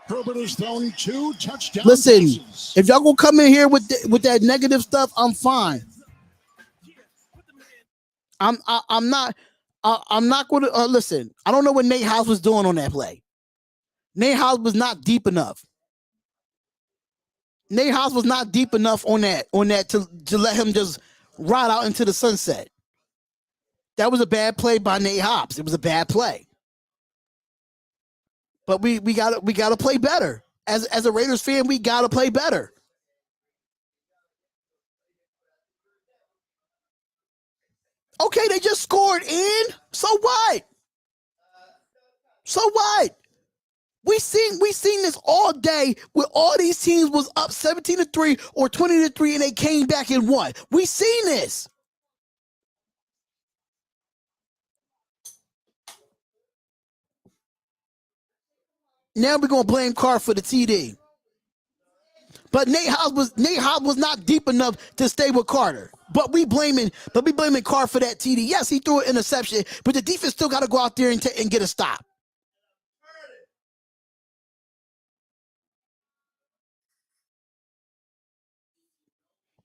Speaker 2: Herbert has thrown 2 touchdowns.
Speaker 1: Listen, if y'all gonna come in here with that negative stuff, I'm fine. I'm not going to listen. I don't know what Nate House was doing on that play. Nate House was not deep enough. Nate House was not deep enough on that to let him just ride out into the sunset. That was a bad play by Nate Hobbs. It was a bad play. But we gotta play better. As a Raiders fan, we gotta play better. Okay, they just scored in. So what? So what? We seen this all day where all these teams was up 17-3 or 20-3 and they came back and won. We seen this. Now we're gonna blame Carr for the TD. But Nate Hobbs was not deep enough to stay with Carter. But we blaming Carr for that TD. Yes, he threw an interception, but the defense still got to go out there and get a stop.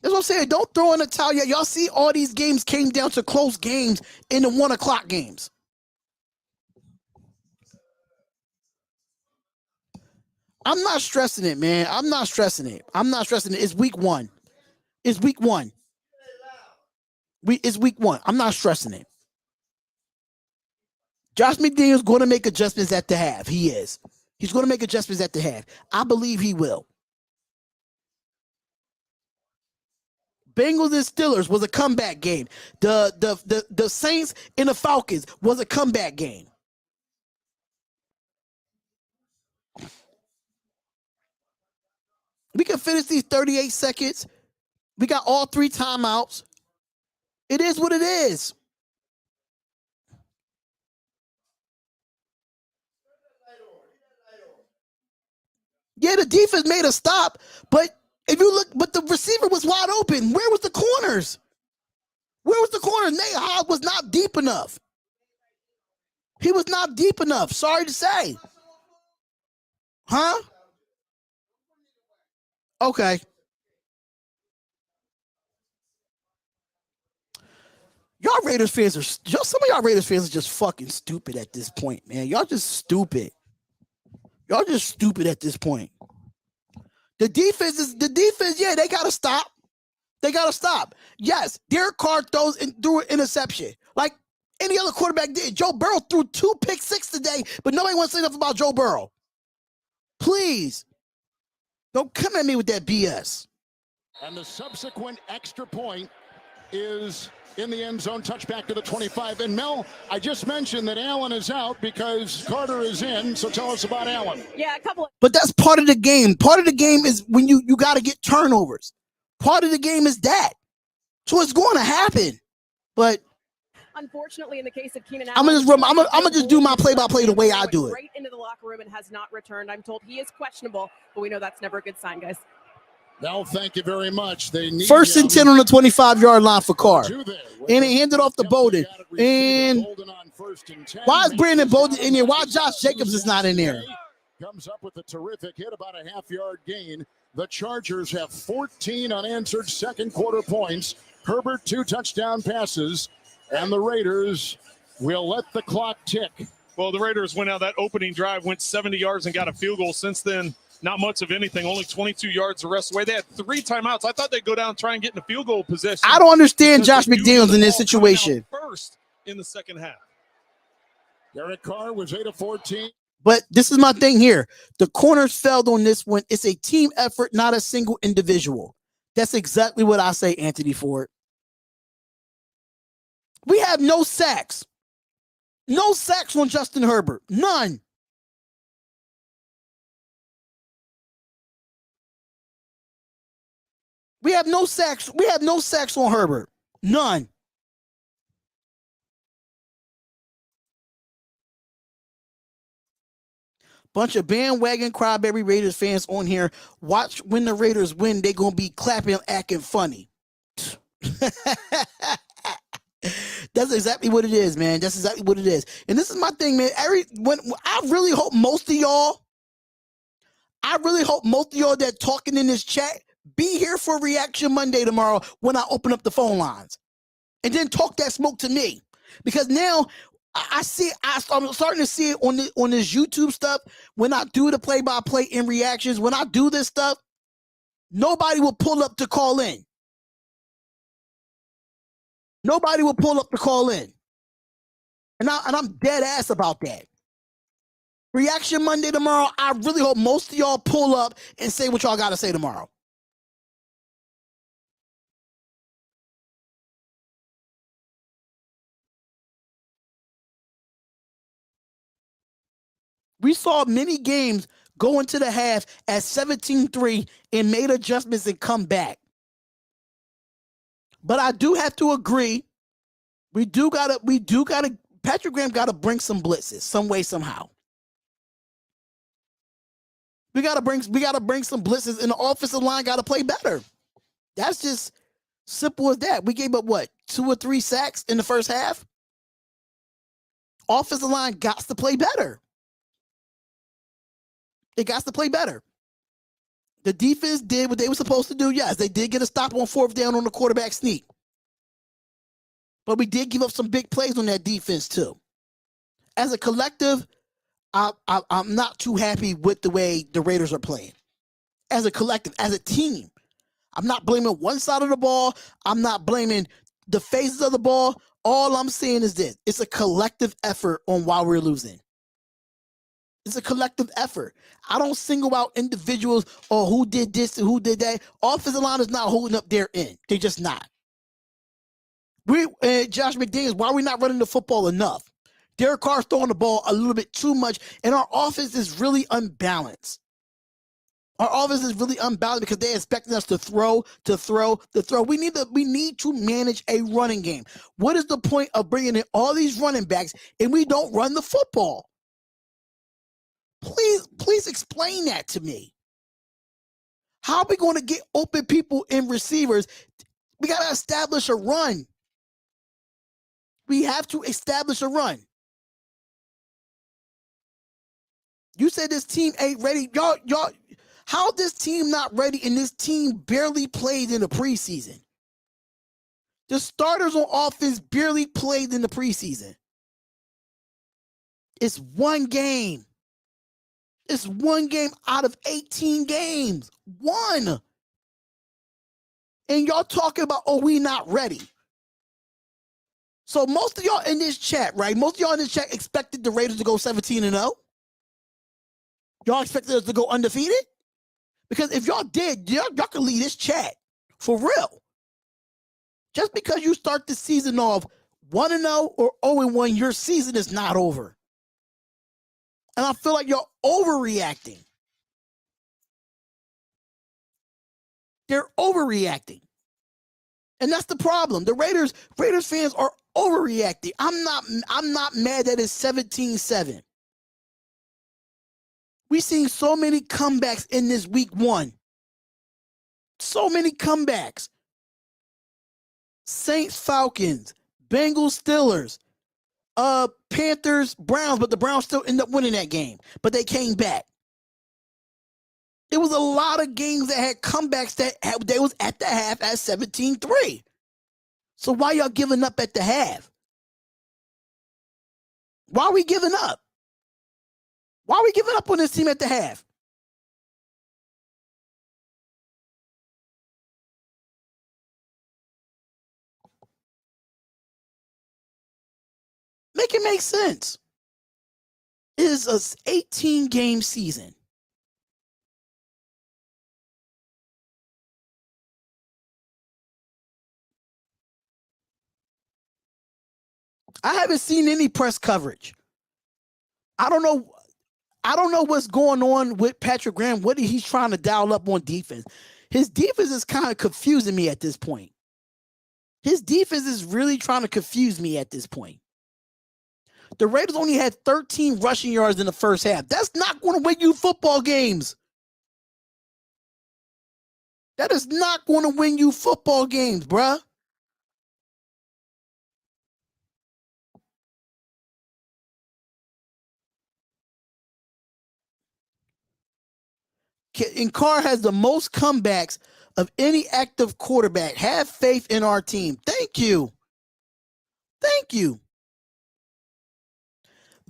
Speaker 1: That's what I'm saying. Don't throw in a towel yet. Y'all see all these games came down to close games in the 1 o'clock games. I'm not stressing it, man. I'm not stressing it. It's week 1. It's week 1. It's week 1. I'm not stressing it. Josh McDaniels going to make adjustments at the half. He is. He's going to make adjustments at the half. I believe he will. Bengals and Steelers was a comeback game. The Saints and the Falcons was a comeback game. We can finish these 38 seconds. We got all 3 timeouts. It is what it is. Yeah, the defense made a stop, but if you look, but the receiver was wide open. Where was the corners? Where was the corner? Nate Hobbs was not deep enough. He was not deep enough. Sorry to say. Huh? Okay. Y'all Raiders fans are some of y'all Raiders fans are just fucking stupid at this point, man. Y'all just stupid. Y'all just stupid at this point. The defense, yeah, they gotta stop. They got to stop. Yes, Derek Carr threw an interception. Like any other quarterback did. Joe Burrow threw 2 pick-6 today, but nobody wants to say nothing about Joe Burrow. Please, don't come at me with that BS.
Speaker 2: And the subsequent extra point is in the end zone, touchback to the 25. And Mel, I just mentioned that Allen is out because Carter is in, so tell us about Allen.
Speaker 5: Yeah, a couple of
Speaker 1: But that's part of the game. Part of the game is when you got to get turnovers. Part of the game is that. So it's going to happen. But
Speaker 5: unfortunately, in the case of Keenan
Speaker 1: I'm
Speaker 5: Allen,
Speaker 1: gonna just do my play-by-play the way I do it.
Speaker 5: Right into the locker room and has not returned. I'm told he is questionable, but we know that's never a good sign, guys.
Speaker 2: Mel, thank you very much. They need
Speaker 1: First and 10 on the 25-yard line for Carr. And he handed off to Bolden. And why is Brandon Bolden in here? Why Josh Jacobs is not in there?
Speaker 2: Comes up with a terrific hit, about a half-yard gain. The Chargers have 14 unanswered second quarter points. Herbert 2 touchdown passes, and the Raiders will let the clock tick.
Speaker 3: Well, the Raiders went out that opening drive, went 70 yards and got a field goal. Since then, not much of anything, only 22 yards the rest of the way. They had 3 timeouts. I thought they'd go down and try and get in the field goal possession.
Speaker 1: I don't understand Josh McDaniels in this situation.
Speaker 3: First in the second half.
Speaker 2: Derek Carr was 8 of 14.
Speaker 1: But this is my thing here. The corners failed on this one. It's a team effort, not a single individual. That's exactly what I say, Anthony Ford. We have no sacks. No sacks on Justin Herbert. None. We have no sacks. We have no sacks on Herbert. None. Bunch of bandwagon crybaby Raiders fans on here. Watch when the Raiders win. They're going to be clapping, acting funny. That's exactly what it is, man. That's exactly what it is. And this is my thing, man. I really hope most of y'all that talking in this chat be here for Reaction Monday tomorrow when I open up the phone lines. And then talk that smoke to me. Because now I'm starting to see it on this YouTube stuff. When I do the play-by-play in reactions, when I do this stuff, nobody will pull up to call in. Nobody will pull up to call in. And I'm dead ass about that. Reaction Monday tomorrow, I really hope most of y'all pull up and say what y'all got to say tomorrow. We saw many games go into the half at 17-3 and made adjustments and come back. But I do have to agree, Patrick Graham gotta bring some blitzes some way, somehow. We gotta bring some blitzes, and the offensive line gotta play better. That's just simple as that. We gave up 2 or 3 sacks in the first half. Offensive line got to play better. It got to play better. The defense did what they were supposed to do. Yes, they did get a stop on 4th down on the quarterback sneak. But we did give up some big plays on that defense too. As a collective, I'm not too happy with the way the Raiders are playing. As a collective, as a team, I'm not blaming one side of the ball. I'm not blaming the phases of the ball. All I'm saying is this. It's a collective effort on why we're losing. It's a collective effort. I don't single out individuals or who did this and who did that. Offensive line is not holding up their end. They're just not. Josh McDaniels, why are we not running the football enough? Derek Carr's throwing the ball a little bit too much, and our offense is really unbalanced. Our offense is really unbalanced because they're expecting us to throw. We need to manage a running game. What is the point of bringing in all these running backs and we don't run the football? Please explain that to me. How are we going to get open people and receivers? We got to establish a run. We have to establish a run. You said this team ain't ready. Y'all, how this team not ready and this team barely played in the preseason? The starters on offense barely played in the preseason. It's one game. It's one game out of 18 games. One. And y'all talking about, oh, we not ready. So most of y'all in this chat, right? Most of y'all in this chat expected the Raiders to go 17-0. Y'all expected us to go undefeated? Because if y'all did, y'all can leave this chat for real. Just because you start the season off 1-0 or 0-1, your season is not over. And I feel like you're overreacting. They're overreacting. And that's the problem. The Raiders fans are overreacting. I'm not mad that it's 17-7. We've seen so many comebacks in this week one. So many comebacks. Saints, Falcons, Bengals, Steelers, Panthers, Browns, but the Browns still end up winning that game. But they came back. It was a lot of games that had comebacks they was at the half at 17-3. So why y'all giving up at the half? Why are we giving up? Why are we giving up on this team at the half? Make it make sense. It is an 18-game season. I haven't seen any press coverage. I don't know what's going on with Patrick Graham. What he's trying to dial up on defense. His defense is kind of confusing me at this point. His defense is really trying to confuse me at this point. The Raiders only had 13 rushing yards in the first half. That's not going to win you football games. That is not going to win you football games, bruh. And Carr has the most comebacks of any active quarterback. Have faith in our team. Thank you. Thank you.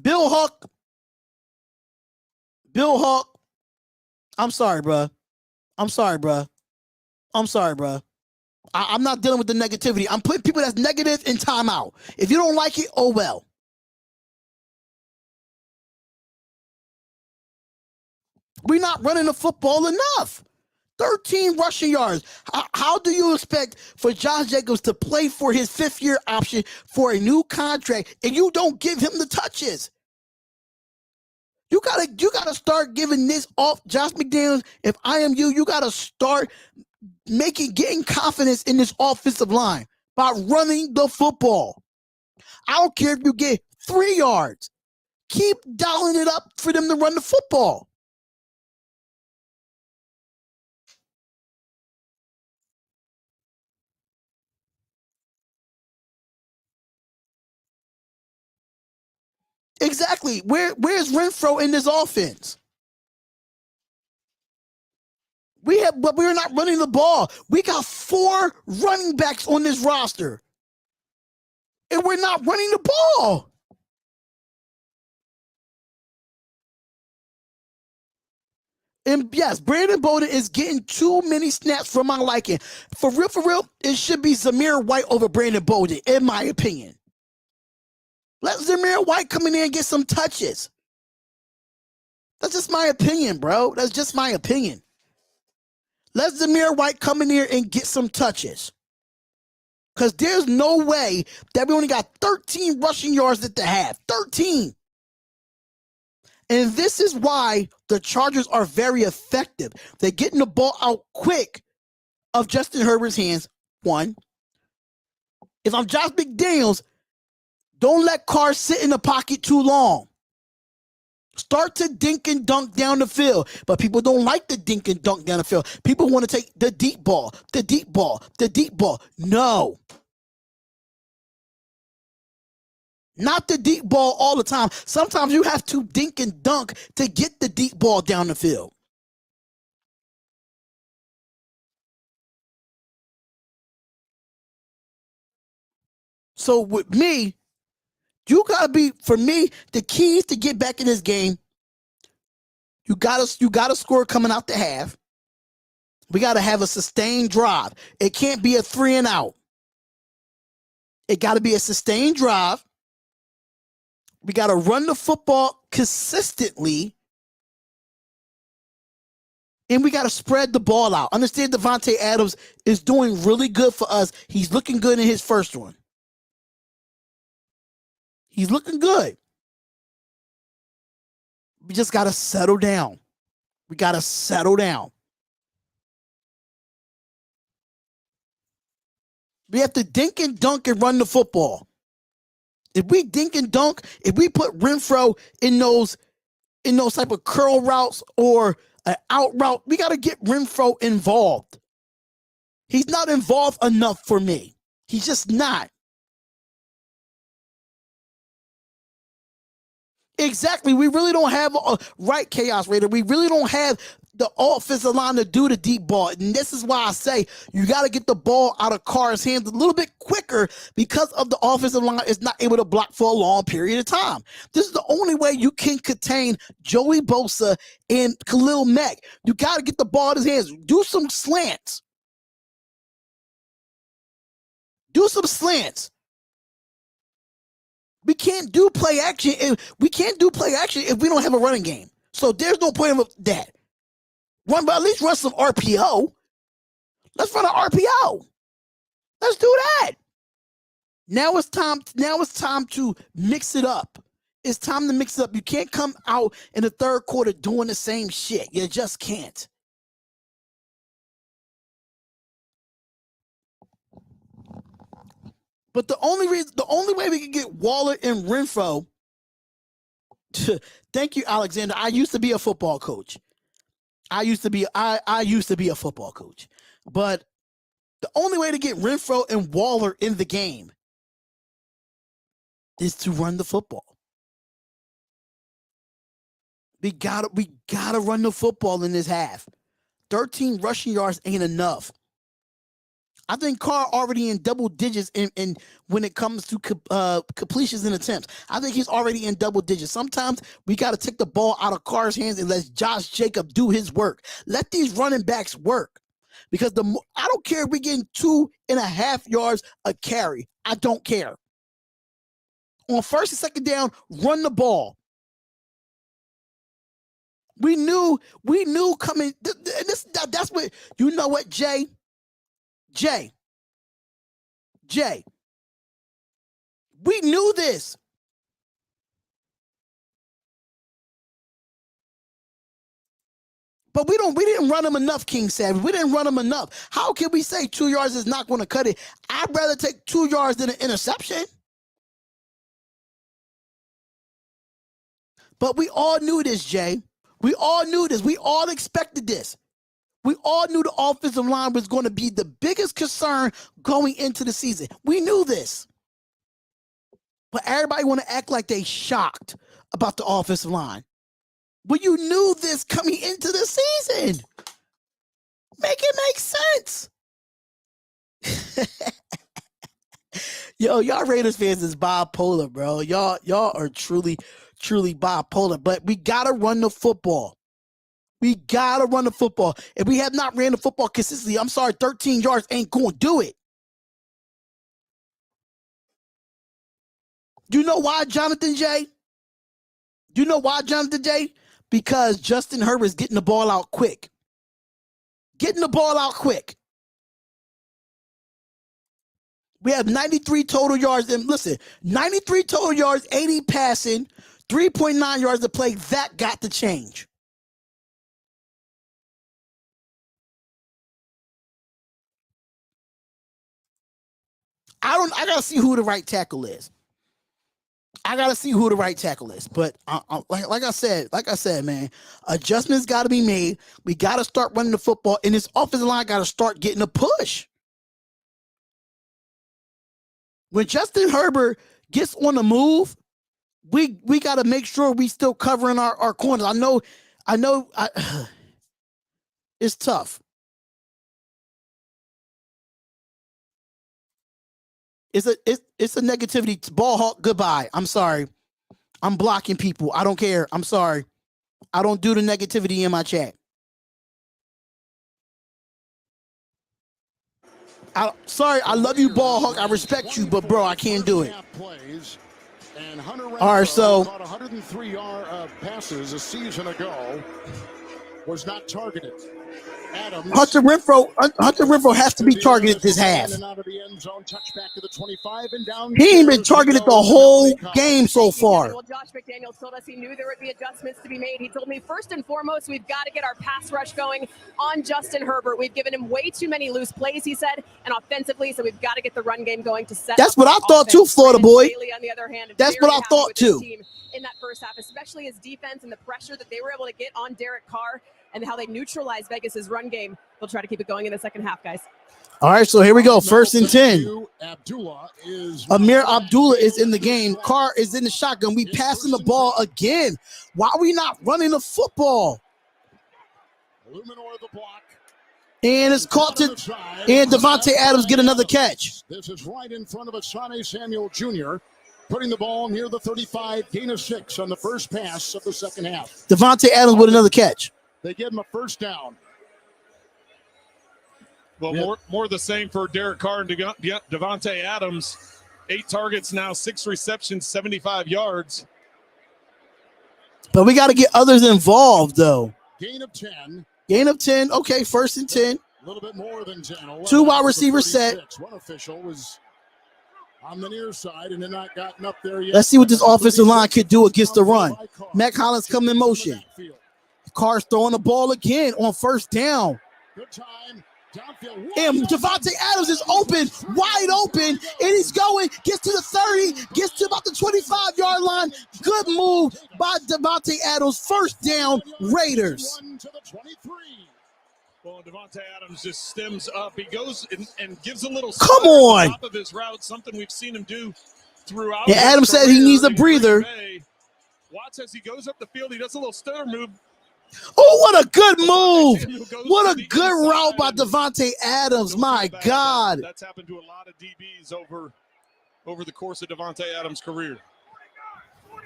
Speaker 1: Bill Huck. I'm sorry, bruh. I'm sorry, bruh. I'm not dealing with the negativity. I'm putting people that's negative in timeout. If you don't like it, oh well. We're not running the football enough. 13 rushing yards. How do you expect for Josh Jacobs to play for his fifth-year option for a new contract and you don't give him the touches? You gotta start giving this off. Josh McDaniels, if I am you gotta start getting confidence in this offensive line by running the football. I don't care if you get 3 yards. Keep dialing it up for them to run the football. Exactly. Where's Renfro in this offense? But we're not running the ball. We got 4 running backs on this roster. And we're not running the ball. And yes, Brandon Bolden is getting too many snaps for my liking. For real, it should be Zamir White over Brandon Bolden, in my opinion. Let Zamir White come in there and get some touches. That's just my opinion, bro. That's just my opinion. Let Zamir White come in here and get some touches. Because there's no way that we only got 13 rushing yards at the half. 13. And this is why the Chargers are very effective. They're getting the ball out quick of Justin Herbert's hands. 1. If I'm Josh McDaniels, don't let Carr sit in the pocket too long. Start to dink and dunk down the field. But people don't like the dink and dunk down the field. People want to take the deep ball. No. Not the deep ball all the time. Sometimes you have to dink and dunk to get the deep ball down the field. So with me, for me, the key is to get back in this game. You gotta score coming out the half. We got to have a sustained drive. It can't be a 3 and out. It got to be a sustained drive. We got to run the football consistently. And we got to spread the ball out. Understand Devontae Adams is doing really good for us. He's looking good in his first one. He's looking good. We just got to settle down. We got to settle down. We have to dink and dunk and run the football. If we dink and dunk, if we put Renfro in those type of curl routes or an out route, we got to get Renfro involved. He's not involved enough for me. He's just not. Exactly. We really don't have a right, Chaos Raider. We really don't have the offensive line to do the deep ball. And this is why I say you got to get the ball out of Carr's hands a little bit quicker because of the offensive line is not able to block for a long period of time. This is the only way you can contain Joey Bosa and Khalil Mack. You got to get the ball out of his hands. Do some slants. Do some slants. We can't do play action. We can't do play action if we don't have a running game. So there's no point of that. But at least run some RPO. Let's run an RPO. Let's do that. Now it's time to mix it up. It's time to mix it up. You can't come out in the third quarter doing the same shit. You just can't. But the only way we can get Waller and Renfro. Thank you, Alexander. I used to be a football coach. I used to be a football coach. But the only way to get Renfro and Waller in the game is to run the football. We gotta run the football in this half. 13 rushing yards ain't enough. I think Carr already in double digits in when it comes to completions and attempts. I think he's already in double digits. Sometimes we got to take the ball out of Carr's hands and let Josh Jacobs do his work. Let these running backs work. Because I don't care if we're getting 2.5 yards a carry. I don't care. On first and second down, run the ball. We knew coming. That's what, you know what, Jay, we knew this. But we didn't run him enough, King Savage. We didn't run him enough. How can we say 2 yards is not going to cut it? I'd rather take 2 yards than an interception. But we all knew this, Jay. We all knew this. We all expected this. We all knew the offensive line was going to be the biggest concern going into the season. We knew this. But everybody want to act like they shocked about the offensive line. But you knew this coming into the season. Make it make sense. Yo, y'all Raiders fans is bipolar, bro. Y'all are truly bipolar. But we got to run the football. We got to run the football. If we have not ran the football consistently, I'm sorry, 13 yards ain't going to do it. Do you know why, Jonathan J? Do you know why, Jonathan J? Because Justin Herbert's getting the ball out quick. Getting the ball out quick. We have 93 total yards. And listen, 93 total yards, 80 passing, 3.9 yards to play. That got to change. I gotta see who the right tackle is. But like I said, man, adjustments got to be made. We got to start running the football, and this offensive line got to start getting a push. When Justin Herbert gets on the move, we got to make sure we still covering our corners. I know, it's tough. It's a negativity. Ball hawk, goodbye. I'm sorry. I'm blocking people. I don't care. I'm sorry. I don't do the negativity in my chat. Sorry, I love you, Ball Hawk. I respect you, but bro, I can't do it. All right, so
Speaker 2: caught 103 passes a season ago, was not targeted. Adams,
Speaker 1: Hunter Renfrow has to be targeted this half.
Speaker 2: and out of the end zone, touchback to the 25 and down.
Speaker 1: He ain't been targeted the whole game so far.
Speaker 5: Well, Josh McDaniels told us he knew there would be adjustments to be made. He told me first and foremost, we've got to get our pass rush going on Justin Herbert. We've given him way too many loose plays, he said, and offensively, so we've got to get the run game going to set.
Speaker 1: That's what I thought too, Florida boy.
Speaker 5: Bailey, on the other hand,
Speaker 1: that's what I thought too.
Speaker 5: In that first half, especially his defense and the pressure that they were able to get on Derek Carr and how they neutralized Vegas's run game. They'll try to keep it going in the second half, guys.
Speaker 1: All right, so here we go. First and 10.
Speaker 2: Is
Speaker 1: Amir Abdullah is in the game. Carr is in the shotgun. We passing the ball again. Why are we not running the football?
Speaker 2: Luminor the block.
Speaker 1: And it's caught to, and Devontae Adams get another catch.
Speaker 2: This is right in front of Asante Samuel Jr., putting the ball near the 35, gain of 6 on the first pass of the second half.
Speaker 1: Devontae Adams with another catch.
Speaker 2: They give him a first down.
Speaker 3: Well, more the same for Derek Carr and Devontae Adams. 8 targets now, 6 receptions, 75 yards.
Speaker 1: But we got to get others involved, though.
Speaker 2: Gain of 10.
Speaker 1: Gain of 10. Okay, first and 10.
Speaker 2: A little bit more than 10.
Speaker 1: 2 wide receivers set.
Speaker 2: One official was on the near side and had not gotten up there yet.
Speaker 1: Let's see what this offensive line could do against the run. Mac Hollins coming in motion. Carr's throwing the ball again on first down.
Speaker 2: Good time.
Speaker 1: And Devontae Adams is open, wide open, and he's going, gets to the 30, gets to about the 25-yard line. Good move by Devontae Adams. First down, Raiders.
Speaker 3: Well, Devontae Adams just stems up. He goes and gives a little
Speaker 1: come on
Speaker 3: top of his route, something we've seen him do throughout.
Speaker 1: Yeah, Adams said he needs a breather.
Speaker 3: Watch as he goes up the field. He does a little stutter move.
Speaker 1: Oh, what a good move. What a good route by Devontae Adams. My God.
Speaker 3: That's happened to a lot of DBs over the course of Devontae Adams' career.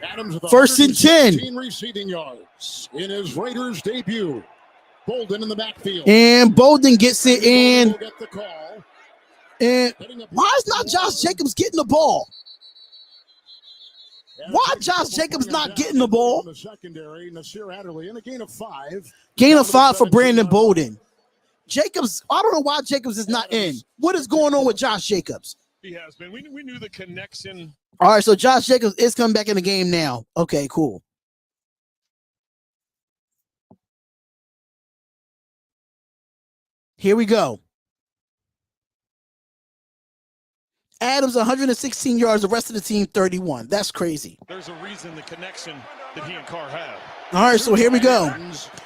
Speaker 2: Adams with
Speaker 1: first and 10.
Speaker 2: Receiving yards in his Raiders debut. Bolden in the backfield.
Speaker 1: And Bolden gets it in.
Speaker 2: Get the call.
Speaker 1: And why is not Josh Jacobs getting the ball? Why Josh Jacobs not getting the ball?
Speaker 2: The secondary, Nasir Adderley, and a gain of 5.
Speaker 1: Gain of 5 for Brandon Bolden. Jacobs, I don't know why Jacobs is not in. What is going on with Josh Jacobs?
Speaker 3: He has been. We knew the connection.
Speaker 1: All right, so Josh Jacobs is coming back in the game now. Okay, cool. Here we go. Adams 116 yards, the rest of the team 31. That's crazy.
Speaker 3: There's a reason the connection that he and Carr have.
Speaker 1: All right, so here we go.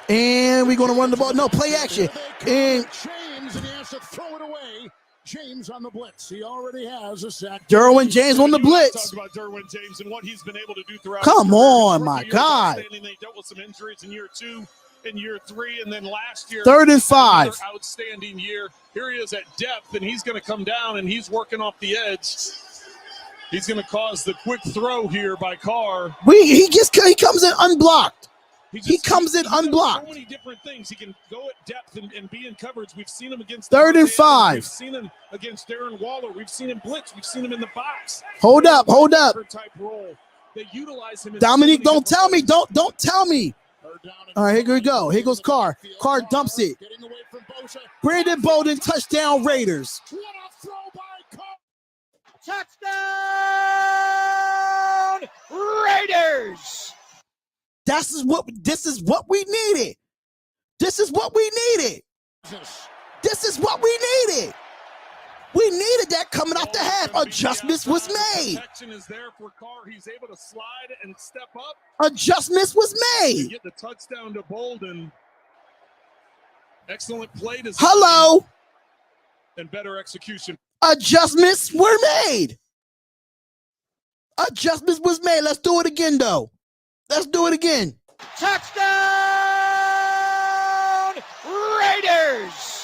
Speaker 1: And we're going to run the ball. No, play action. And
Speaker 2: James, and he has to throw it away. James on the blitz. He already has a sack.
Speaker 1: Derwin James on the blitz.
Speaker 3: Talk about Derwin James and what he's been able to do throughout.
Speaker 1: Come on, my God.
Speaker 3: They dealt with some injuries in year 2, in year 3, and then last year.
Speaker 1: 3rd and 5.
Speaker 3: Outstanding year. Here he is at depth, and he's going to come down, and he's working off the edge. He's going to cause the quick throw here by Carr.
Speaker 1: He comes in unblocked. He comes in unblocked.
Speaker 3: So many different things. He can go at depth and be in coverage. We've seen him against
Speaker 1: 3rd and 5.
Speaker 3: We've seen him against Darren Waller. We've seen him blitz. We've seen him in the box.
Speaker 1: Hold up.
Speaker 3: Type role. They utilize him.
Speaker 1: Dominique, don't tell me. Don't tell me. All right, here we go. Here goes Carr. Carr dumps it. Brandon Bolden, touchdown Raiders.
Speaker 8: Touchdown Raiders.
Speaker 1: This is what we needed. This is what we needed. We needed that coming out the half. Adjustments was made.
Speaker 3: Protection is there for Carr. He's able to slide and step up.
Speaker 1: Adjustments was made.
Speaker 3: Get the touchdown to Bolden. Excellent play design.
Speaker 1: Hello.
Speaker 3: And better execution.
Speaker 1: Adjustments were made. Adjustments was made. Let's do it again, though. Let's do it again.
Speaker 8: Touchdown Raiders.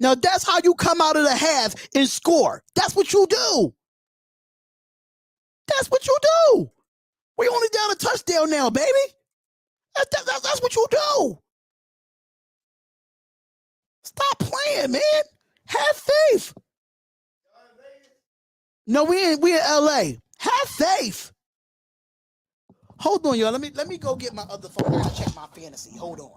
Speaker 1: Now, that's how you come out of the half and score. That's what you do. That's what you do. We only down a touchdown now, baby. That's what you do. Stop playing, man. Have faith. No, we in LA. Have faith. Hold on, y'all. Let me go get my other phone. I gotta check my fantasy. Hold on.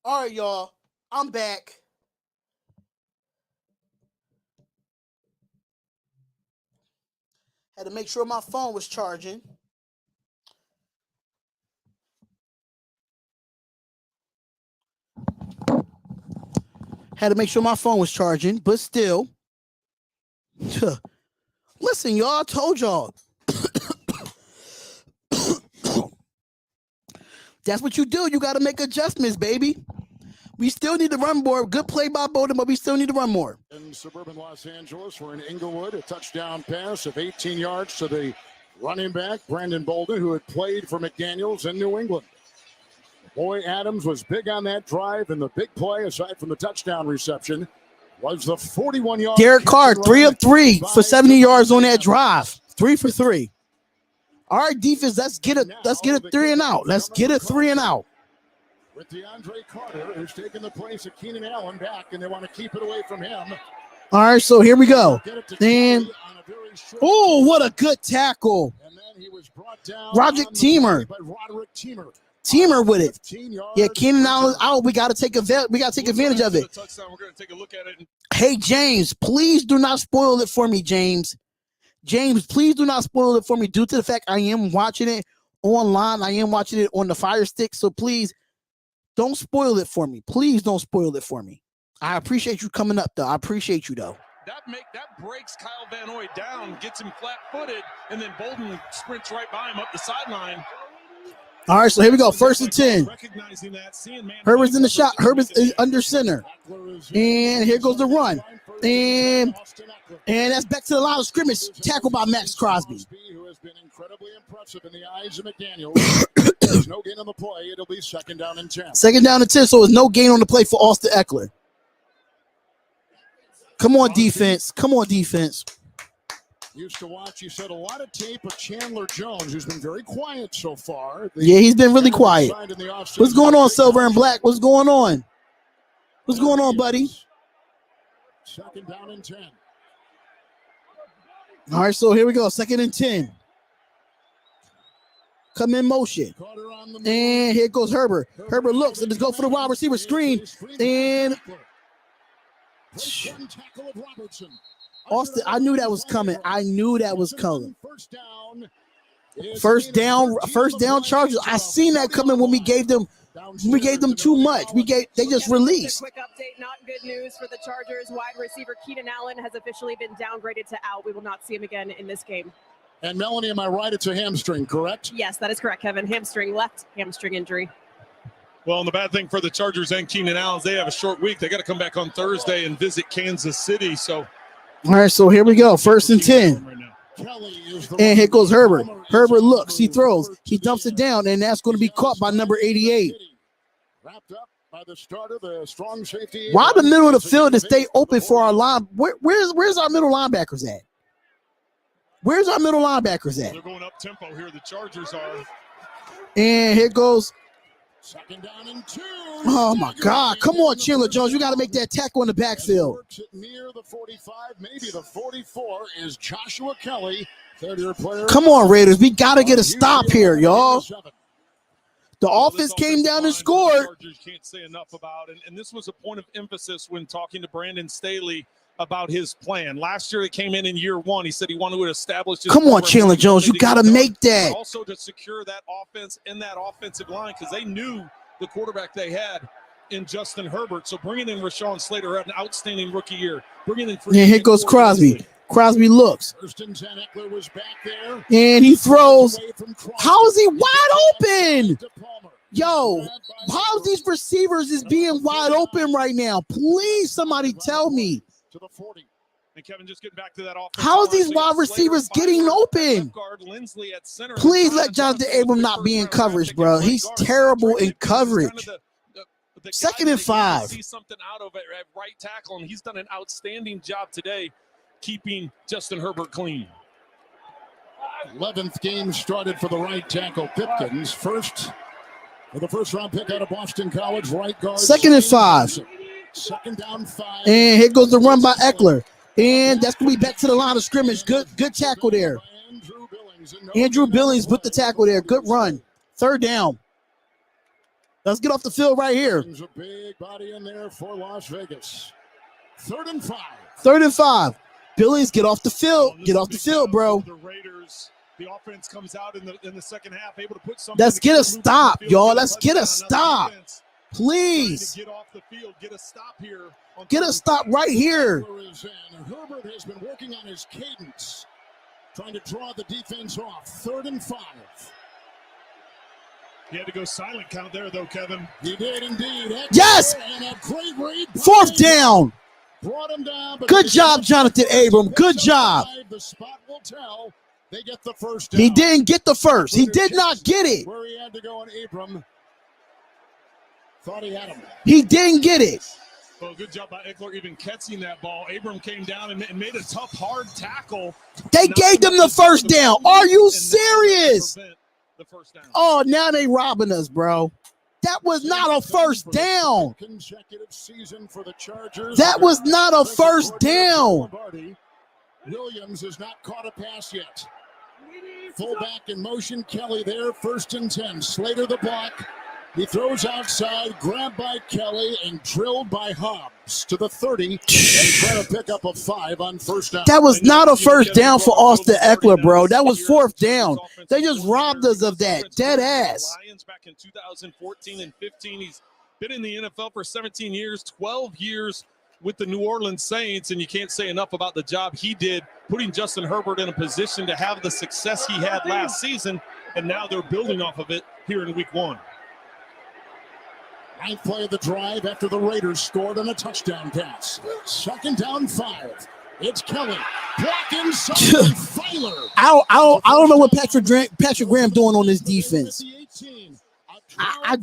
Speaker 1: All right, y'all. I'm back. Had to make sure my phone was charging. Had to make sure my phone was charging, but still. Listen, y'all, I told y'all. That's what you do. You got to make adjustments, baby. We still need to run more. Good play by Bowden, but we still need to run more.
Speaker 2: In suburban Los Angeles, we're in Inglewood. A touchdown pass of 18 yards to the running back, Brandon Bolden, who had played for McDaniels in New England. Boy Adams was big on that drive, and the big play, aside from the touchdown reception, was the 41-yard.
Speaker 1: Derek Carr, 3 of 3 for 70 yards on that drive. 3 for 3. All right, defense, let's get a 3 and out. Let's get a 3 and out.
Speaker 2: With DeAndre Carter, who's taking the place of Keenan Allen back, and they want to keep it away from him.
Speaker 1: All right, so here we go. And oh, what a good tackle.
Speaker 2: And then he was brought down
Speaker 1: Roderick Teamer.
Speaker 2: by Roderick Teamer.
Speaker 1: Teamer with it. Yeah, Keenan Allen out. We got to take advantage of it.
Speaker 3: We're going to take a look at it.
Speaker 1: Hey, James, please do not spoil it for me, James. James, please do not spoil it for me due to the fact I am watching it online. I am watching it on the Fire Stick. So please don't spoil it for me. Please don't spoil it for me. I appreciate you coming up, though. I appreciate you, though.
Speaker 3: That breaks Kyle Van Noy down, gets him flat-footed, and then Bolden sprints right by him up the sideline.
Speaker 1: All right, so here we go. 1st and 10. Herbert's in the shot. Herbert's under center. And here goes the run. And that's back to the line of scrimmage. Tackled by Max Crosby.
Speaker 2: Who has been incredibly impressive in the eyes of McDaniels. There's no gain on the play. It'll be 2nd down and 10.
Speaker 1: 2nd down and 10, so there's no gain on the play for Austin Eckler. Come on, defense. Come on, defense.
Speaker 2: Used to watch, you said, a lot of tape of Chandler Jones, who's been very quiet so far.
Speaker 1: Yeah, he's been really quiet. What's going on, Silver and Black? What's going on? What's going on, buddy?
Speaker 2: 2nd down and 10.
Speaker 1: All right, so here we go. 2nd and 10. Come in motion. And here goes Herbert. Herbert looks and just go for the wide receiver screen. And Austin, I knew that was coming. I knew that was coming. First down Chargers. I seen that coming when we gave them too much. They just released.
Speaker 5: Quick update, not good news for the Chargers. Wide receiver Keenan Allen has officially been downgraded to out. We will not see him again in this game.
Speaker 2: And Melanie, am I right? It's a hamstring, correct?
Speaker 5: Yes, that is correct, Kevin. Left hamstring injury.
Speaker 3: Well, and the bad thing for the Chargers and Keenan Allen is they have a short week. They got to come back on Thursday and visit Kansas City. So,
Speaker 1: all right, so here we go. 1st and 10. And here goes Herbert. Herbert looks, he throws, he dumps it down, and that's going to be caught by number 88.
Speaker 2: Wrapped up By the starter, the strong safety.
Speaker 1: Why the middle of the field to stay open for our line? Where's our middle linebackers at? Where's our middle linebackers at?
Speaker 3: They're going up tempo here. The Chargers are.
Speaker 1: And here goes.
Speaker 2: Second down and 2.
Speaker 1: Oh my God! Come on, Chandler Jones. You got to make that tackle in the backfield.
Speaker 2: Near the 45, maybe the 44 is Joshua Kelly, third-year player.
Speaker 1: Come on, Raiders. We got to get a stop here, y'all. The offense came down and scored.
Speaker 3: Chargers can't say enough about, and this was a point of emphasis when talking to Brandon Staley about his plan. Last year, it came in year 1. He said he wanted to establish.
Speaker 1: Come on, Chandler Jones. You got to make that.
Speaker 3: Also to secure that offense and that offensive line because they knew the quarterback they had in Justin Herbert. So bringing in Rashawn Slater had an outstanding rookie year. Bringing in.
Speaker 1: Yeah, here goes Crosby. Crosby looks.
Speaker 2: First and 10, Eckler was back there.
Speaker 1: And he throws. How is he wide open? Yo, how these receivers is being wide open right now? Please, somebody tell me.
Speaker 2: To the 40.
Speaker 3: And Kevin, just getting back to that offense.
Speaker 1: How is these wide receivers getting open? Please let Jonathan Abram not be in coverage, bro. He's terrible in coverage. Second and 5.
Speaker 3: See something out of it at right tackle, and he's done an outstanding job today keeping Justin Herbert clean.
Speaker 2: 11th game started for the right tackle, Pipkins. First, for the first-round pick out of Boston College, right guard.
Speaker 1: Second and 5.
Speaker 2: Second down 5.
Speaker 1: And here goes the run by Eckler. And that's going to be back to the line of scrimmage. Good tackle there. Andrew Billings put the tackle there. Good run. Third down. Let's get off the field right here.
Speaker 2: There's a big body in there for Las Vegas. 3rd and 5.
Speaker 1: 3rd and 5. Billings, get off the field. Get off the field, bro.
Speaker 3: The Raiders, the offense comes out in the second half, able to put something.
Speaker 1: Let's get a stop, y'all. Let's get a stop. Please.
Speaker 3: Get off the field. Get a stop here.
Speaker 1: Get a stop right here.
Speaker 2: Herbert has been working on his cadence, trying to draw the defense off. 3rd and 5.
Speaker 3: He had to go silent count there, though, Kevin.
Speaker 2: He did indeed.
Speaker 1: Yes.
Speaker 2: And a great read.
Speaker 1: 4th down.
Speaker 2: Brought him down.
Speaker 1: Good job, Jonathan Abram. Good job.
Speaker 2: The spot will tell. They get the first down.
Speaker 1: He didn't get the first. He did not get it.
Speaker 2: Where he had to go on Abram. Thought he had him.
Speaker 1: He didn't get it.
Speaker 3: Well, good job by Eckler even catching that ball. Abram came down and made a tough, hard tackle.
Speaker 1: They gave them the first down. Are you serious? Oh, now they robbing us, bro. That was not a first down.
Speaker 2: Consecutive season for the Chargers.
Speaker 1: That was not a first down.
Speaker 2: Williams has not caught a pass yet. Fullback in motion. Kelly there. 1st and 10. Slater the block. He throws outside, grabbed by Kelly and drilled by Hobbs to the 30 and trying to pick up a 5 on 1st down.
Speaker 1: That was not a first down for Austin Eckler, bro. That was 4th down. They just robbed us of that. Dead ass.
Speaker 3: Lions back in 2014 and 15. He's been in the NFL for 17 years, 12 years with the New Orleans Saints, and you can't say enough about the job he did, putting Justin Herbert in a position to have the success he had last season, and now they're building off of it here in Week 1.
Speaker 2: 9th play of the drive after the Raiders scored on a touchdown pass. 2nd down 5. It's Kelly. Blocking Filer.
Speaker 1: I don't know what Patrick Graham doing on this defense. I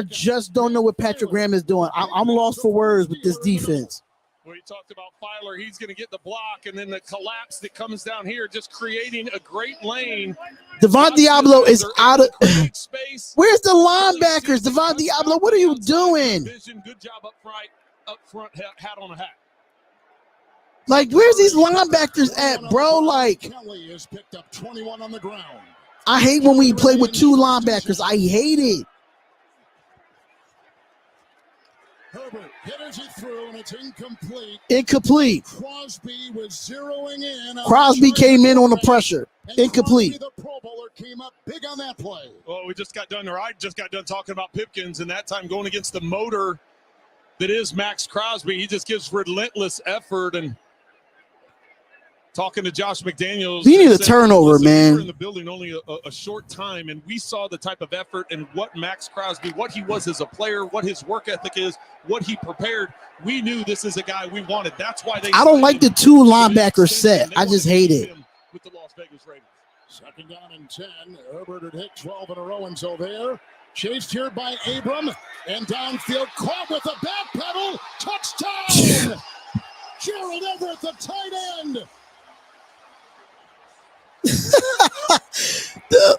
Speaker 1: just don't know what Patrick Graham is doing. I'm lost for words with this defense.
Speaker 3: We talked about Filer. He's going to get the block, and then the collapse that comes down here, just creating a great lane.
Speaker 1: Devon Diablo is out of space. Where's the linebackers? Devon Diablo, what are you doing?
Speaker 3: Good job up front, hat on a hat.
Speaker 1: Like, where's these linebackers at, bro? Like,
Speaker 2: Kelly has picked up 21 on the ground.
Speaker 1: I hate when we play with 2 linebackers. I hate it.
Speaker 2: Herbert hit as he threw, and it's incomplete.
Speaker 1: Incomplete.
Speaker 2: Crosby was zeroing in.
Speaker 1: Crosby came in on the pressure. Incomplete.
Speaker 2: The Pro Bowler came up big on that play.
Speaker 3: Well, I just got done talking about Pipkins, and that time going against the motor that is Max Crosby. He just gives relentless effort. And talking to Josh McDaniels,
Speaker 1: we need a turnover, man.
Speaker 3: We were in the building only a short time, and we saw the type of effort and what Max Crosby, what he was as a player, what his work ethic is, what he prepared. We knew this is a guy we wanted. That's why they.
Speaker 1: I don't like the 2 linebacker set. I just hate it.
Speaker 3: With the Las Vegas Raiders.
Speaker 2: 2nd down and 10. Herbert had hit 12 in a row until there. Chased here by Abram. And downfield, caught with a back pedal. Touchdown! Gerald Everett, the tight end.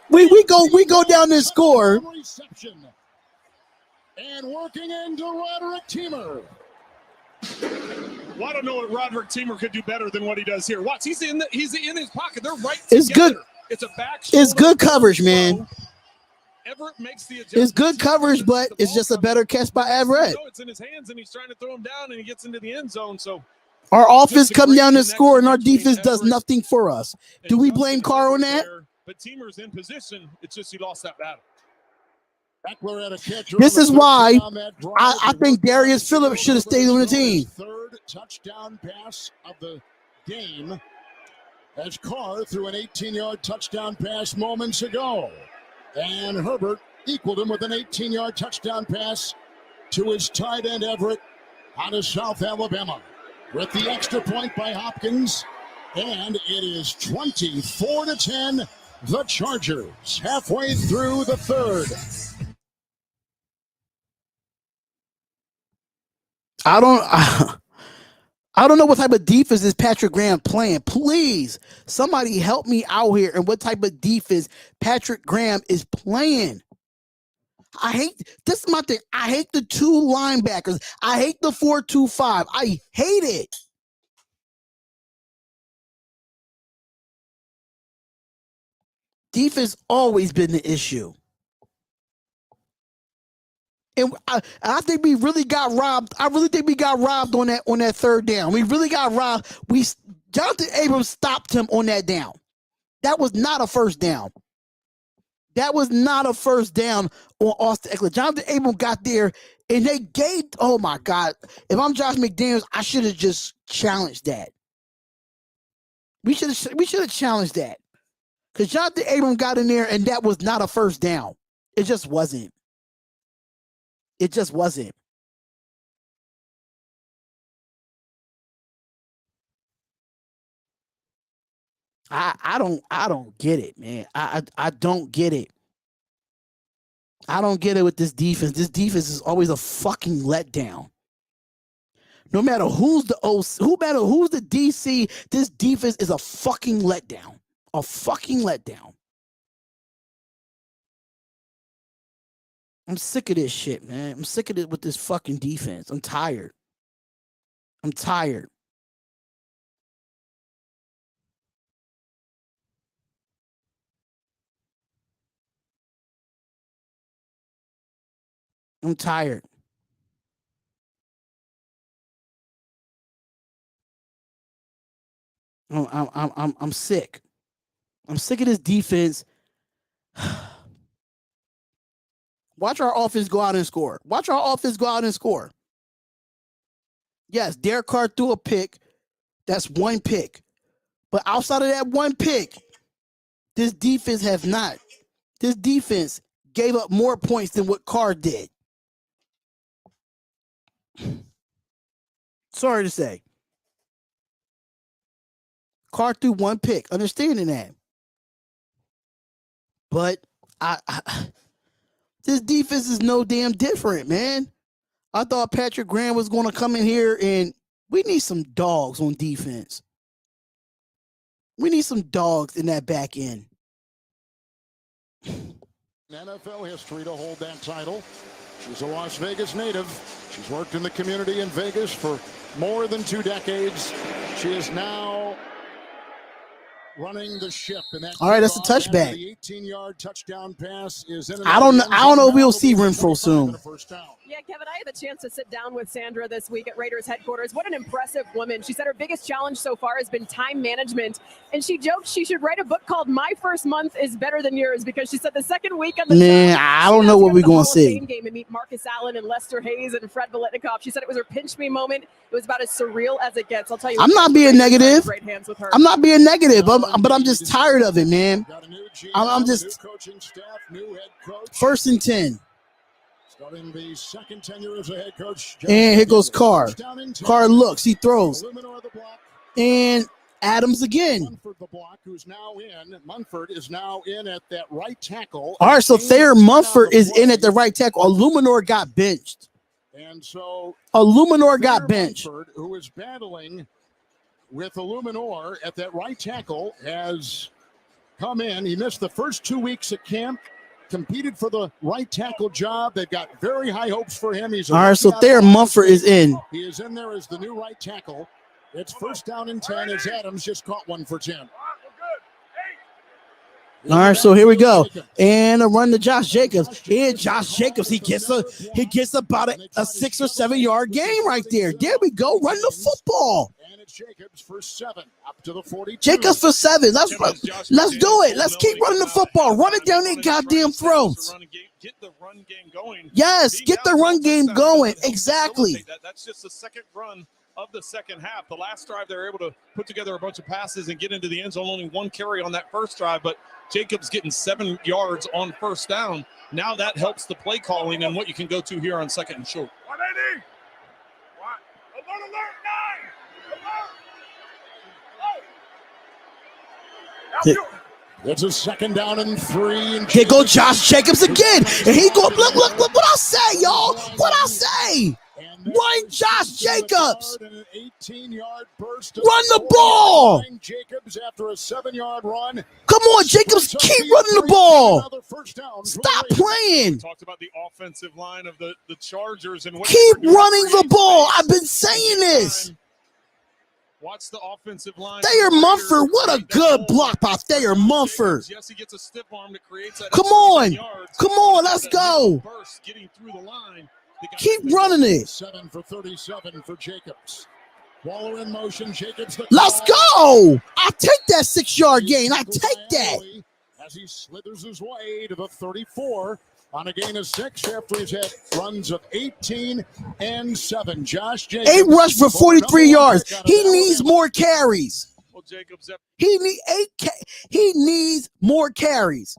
Speaker 1: we go down and score.
Speaker 2: Reception. And working into Roderick Teamer.
Speaker 3: Well, I don't know what Roderick Teamer could do better than what he does here. Watch, he's in his pocket. They're right
Speaker 1: It's
Speaker 3: together.
Speaker 1: good.
Speaker 3: It's a back.
Speaker 1: It's good coverage, man.
Speaker 3: Everett makes the
Speaker 1: It's good coverage, but it's just a better catch by Everett.
Speaker 3: It's in his hands, and he's trying to throw him down, and he gets into the end zone. So
Speaker 1: our offense come down to score, and our defense does nothing for us. Do we blame Carr on that?
Speaker 3: But Teamer's in position. It's just he lost that battle.
Speaker 1: This is why I think Darius Phillips should have stayed on the team.
Speaker 2: Third touchdown pass of the game as Carr threw an 18-yard touchdown pass moments ago. And Herbert equaled him with an 18-yard touchdown pass to his tight end Everett out of South Alabama. With the extra point by Hopkins, and it is 24-10, the Chargers, halfway through the third.
Speaker 1: I don't know what type of defense is Patrick Graham playing. Please, somebody help me out here and what type of defense Patrick Graham is playing. This is my thing. I hate the two linebackers. I hate the 4-2-5. I hate it. Defense always been the issue. And I think we really got robbed. I really think we got robbed on that third down. We really got robbed. Jonathan Abrams stopped him on that down. That was not a first down. That was not a first down on Austin Eckler. Jonathan Abrams got there, and they gave. Oh my God! If I'm Josh McDaniels, I should have just challenged that. We should have challenged that, because Jonathan Abrams got in there, and that was not a first down. It just wasn't. It just wasn't. I don't get it, man. I don't get it. I don't get it with this defense. This defense is always a fucking letdown. No matter who's the OC, no matter who's the DC, this defense is a fucking letdown. A fucking letdown. I'm sick of this shit, man. I'm sick of it with this fucking defense. I'm tired. I'm tired. I'm tired. I'm sick. I'm sick of this defense. Watch our offense go out and score. Watch our offense go out and score. Yes, Derek Carr threw a pick. That's one pick. But outside of that one pick, this defense has not. This defense gave up more points than what Carr did. Sorry to say. Carr threw one pick. Understanding that. But this defense is no damn different, man. I thought Patrick Graham was going to come in here, and we need some dogs on defense. We need some dogs in that back end.
Speaker 2: NFL history to hold that title. She's a Las Vegas native. She's worked in the community in Vegas for more than 2 decades. She is now running the ship. And that
Speaker 1: all right, that's a touchback.
Speaker 2: The 18-yard touchdown pass is in.
Speaker 1: I don't know if we'll see Renfro soon.
Speaker 5: Yeah, Kevin, I had the chance to sit down with Sandra this week at Raiders headquarters. What an impressive woman. She said her biggest challenge so far has been time management. And she joked she should write a book called My First Month is Better Than Yours, because she said the second week on the show,
Speaker 1: I don't know what we're going to see.
Speaker 5: Game and meet Marcus Allen and Lester Hayes and Fred Biletnikoff. She said it was her pinch me moment. It was about as surreal as it gets. I'll tell you.
Speaker 1: I'm not being negative.
Speaker 5: Great hands with her.
Speaker 1: I'm not being negative, but I'm just tired of it, man. I'm just first and 10.
Speaker 2: Starting the second tenure as a head coach.
Speaker 1: And here goes Carr. Carr looks, he throws. And Adams again.
Speaker 2: Munford, the block, who's now in. Munford is now in at that right tackle.
Speaker 1: All right, so Thayer Munford is in at the right tackle. Illuminor got benched.
Speaker 2: And so
Speaker 1: Illuminor got benched.
Speaker 2: Munford, who is battling with Illuminor at that right tackle, has come in. He missed the first 2 weeks at camp, competed for the right tackle job. They've got very high hopes for him. He's
Speaker 1: all right, so Thayer Munford is in.
Speaker 2: He is in there as the new right tackle. It's first down and 10 as Adams just caught one for 10.
Speaker 1: All right, so here we go. And a run to Josh Jacobs. And Josh Jacobs, he gets about a 6 or 7 yard gain right there. There we go. Run the football.
Speaker 2: And it's Jacobs for 7 up to the 42.
Speaker 1: Jacobs for 7. Let's do it. Let's keep running the football. Run it down their goddamn throats.
Speaker 3: Get the run game going.
Speaker 1: Yes, get the run game going. Exactly.
Speaker 3: That's just the second run of the second half. The last drive, they were able to put together a bunch of passes and get into the end zone. Only one carry on that first drive, but Jacobs getting 7 yards on first down. Now that helps the play calling and what you can go to here on second and short.
Speaker 4: 180. Alert, 9.
Speaker 2: It's a second down and 3. And
Speaker 1: here go Josh Jacobs again. And he go, look what I say, y'all. What I say. Run Josh Jacobs.
Speaker 2: An 18-yard burst.
Speaker 1: Run the ball.
Speaker 2: Jacobs after a 7-yard run.
Speaker 1: Come on, Jacobs, keep running the ball. Stop playing.
Speaker 3: We talked about the offensive line of the Chargers and what
Speaker 1: keep running the ball. I've been saying this.
Speaker 3: Watch the offensive line.
Speaker 1: Thayer Munford, what a good block by Thayer Munford.
Speaker 3: Yes, he gets a stiff arm that creates that.
Speaker 1: Come on, let's go.
Speaker 3: Burst getting through the line.
Speaker 1: Keep running it.
Speaker 2: 7 for 37 for Jacobs. Waller in motion. Jacobs.
Speaker 1: Let's go. I take that 6-yard gain. I take that.
Speaker 2: As he slithers his way to the 34 on a gain of 6 after he's had runs of 18 and 7. Josh Jacobs.
Speaker 1: 8 rush for 43 yards. He needs more carries.
Speaker 3: Well, Jacobs.
Speaker 1: He needs more carries.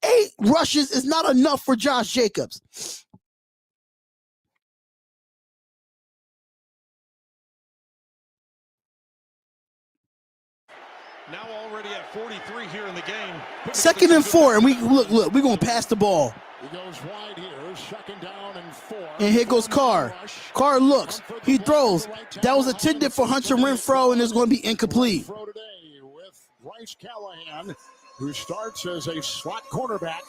Speaker 1: 8 rushes is not enough for Josh Jacobs.
Speaker 3: Now already at 43 here in the game.
Speaker 1: Second and 4, and we're going to pass the ball.
Speaker 2: He goes wide here, second down and 4.
Speaker 1: And here goes Carr. Carr looks. He throws. That was intended for Hunter Renfrow, and it's going to be incomplete.
Speaker 2: Today with Bryce Callahan, who starts as a slot cornerback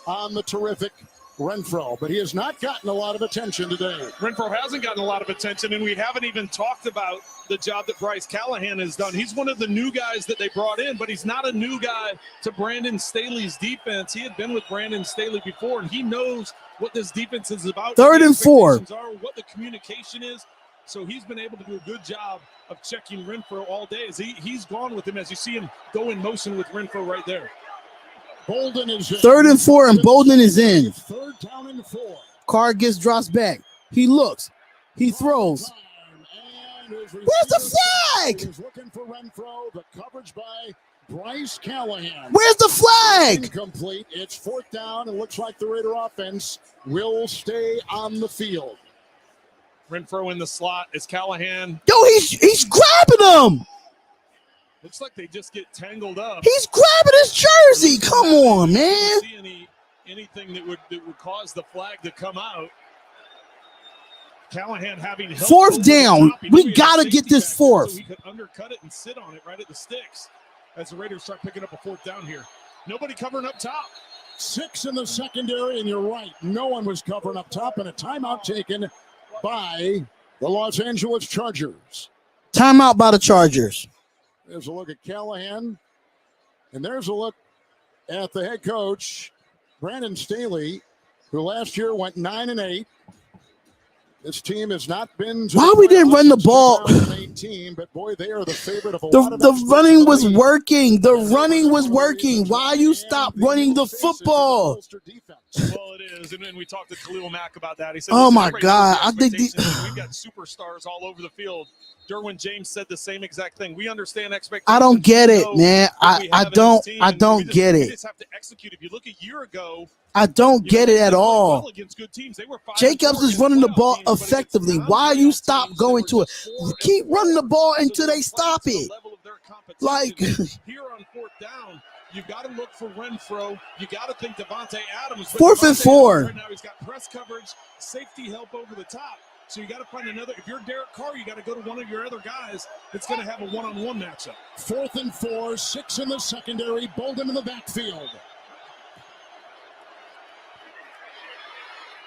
Speaker 2: on the terrific Renfrow, but he has not gotten a lot of attention today.
Speaker 3: Renfrow hasn't gotten a lot of attention, and we haven't even talked about the job that Bryce Callahan has done. He's one of the new guys that they brought in, but he's not a new guy to Brandon Staley's defense. He had been with Brandon Staley before, and he knows what this defense is about.
Speaker 1: Third and 4.
Speaker 3: What the communication is. So he's been able to do a good job of checking Renfrow all day. As he's gone with him, as you see him go in motion with Renfrow right there.
Speaker 2: Bolden is in.
Speaker 1: 3rd and 4, and Bolden is in.
Speaker 2: 3rd down and 4.
Speaker 1: Carr drops back. He looks. He throws. Where's the flag?
Speaker 2: He's looking for Renfrow. The coverage by Bryce Callahan.
Speaker 1: Where's the flag?
Speaker 2: Incomplete. It's 4th down. It looks like the Raider offense will stay on the field.
Speaker 3: Renfrow in the slot. It's Callahan.
Speaker 1: Yo, he's grabbing him.
Speaker 3: Looks like they just get tangled up.
Speaker 1: He's grabbing his jersey. Come on, man.
Speaker 3: I don't see anything that would cause the flag to come out. Callahan having help.
Speaker 1: 4th down. We got to get this 4th.
Speaker 3: So he could undercut it and sit on it right at the sticks as the Raiders start picking up a 4th down here. Nobody covering up top.
Speaker 2: 6 in the secondary, and you're right. No one was covering up top, and a timeout taken by the Los Angeles Chargers.
Speaker 1: Timeout by the Chargers.
Speaker 2: There's a look at Callahan, and there's a look at the head coach, Brandon Staley, who last year went 9-8. This team has not been.
Speaker 1: Why we didn't run the ball?
Speaker 2: 2018, but boy, they are the favorite of a lot of
Speaker 1: the running was working. The running was working. Why you stop running the football?
Speaker 3: Well, it is, and then we talked to Khalil Mack about that. He said,
Speaker 1: "Oh my God, I think
Speaker 3: we've got superstars all over the field." Derwin James said the same exact thing. We understand expectations.
Speaker 1: I don't get it, man. I don't get it.
Speaker 3: We just have to execute. If you look a year ago,
Speaker 1: I don't get it at all.
Speaker 3: Against good teams. They were
Speaker 1: Jacobs is running the ball effectively. Why you stop going to it? Keep running the ball until they stop it.
Speaker 3: The level of their competition.
Speaker 1: Like
Speaker 3: Here on fourth down, you got to look for Renfro. You got to think Devontae Adams. But
Speaker 1: 4th and
Speaker 3: Devontae
Speaker 1: 4.
Speaker 3: Adams right now, he's got press coverage, safety help over the top. So you got to find another. If you're Derek Carr, you got to go to one of your other guys that's going to have a one-on-one matchup.
Speaker 2: 4th and 4, 6 in the secondary, Bolden in the backfield.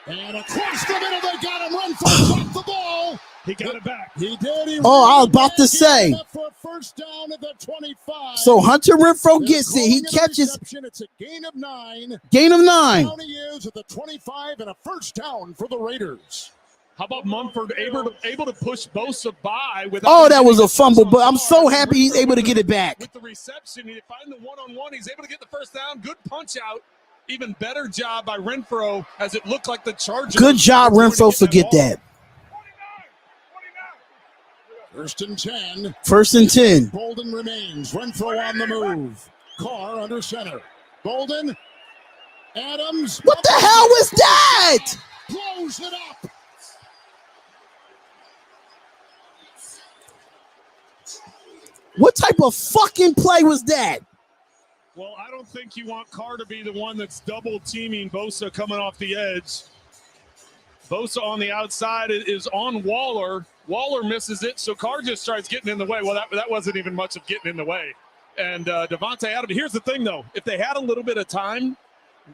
Speaker 2: And across the middle, they got him. Renfro dropped the ball.
Speaker 3: He got it back.
Speaker 2: He did. I
Speaker 1: was about to say.
Speaker 2: For a first down at the 25.
Speaker 1: So Hunter Renfro
Speaker 2: They're
Speaker 1: gets it. He
Speaker 2: calling
Speaker 1: catches.
Speaker 2: It's a gain of 9.
Speaker 1: Gain of 9.
Speaker 2: Down he is at the 25 and a first down for the Raiders.
Speaker 3: How about Mumford able to push Bosa by without?
Speaker 1: Oh, that was a fumble, but I'm so happy he's able to get it back.
Speaker 3: With the reception, he find the one-on-one. He's able to get the first down. Good punch out. Even better job by Renfro, as it looked like the Chargers.
Speaker 1: Good job, Renfro. Forget that.
Speaker 2: 1st and 10.
Speaker 1: 1st and 10.
Speaker 2: Bolden remains. Renfro on the move. Carr under center. Bolden. Adams.
Speaker 1: What the hell was that?
Speaker 2: Blows it up.
Speaker 1: What type of fucking play was that?
Speaker 3: Well, I don't think you want Carr to be the one that's double teaming Bosa coming off the edge. Bosa on the outside is on Waller. Waller misses it, so Carr just starts getting in the way. Well, that wasn't even much of getting in the way. And Devontae Adams, here's the thing, though. If they had a little bit of time,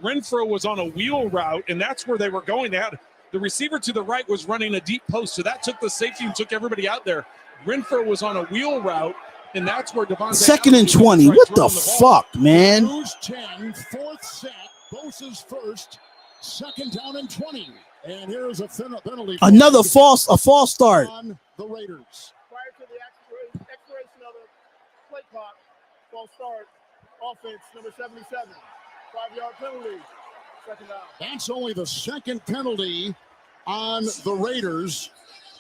Speaker 3: Renfro was on a wheel route, and that's where they were going. They had the receiver to the right was running a deep post, so that took the safety and took everybody out there. Renfro was on a wheel route, and that's where Devontae
Speaker 1: 2nd and 20. What the fuck, man?
Speaker 2: Lose 10, 4th set. Bosa's first. 2nd down and 20. And here's a penalty.
Speaker 1: Another false start.
Speaker 2: On the Raiders.
Speaker 7: Prior to the expiration of the play clock, false start, offense number 77, 5-yard penalty, 2nd down.
Speaker 2: That's only the 2nd penalty on the Raiders,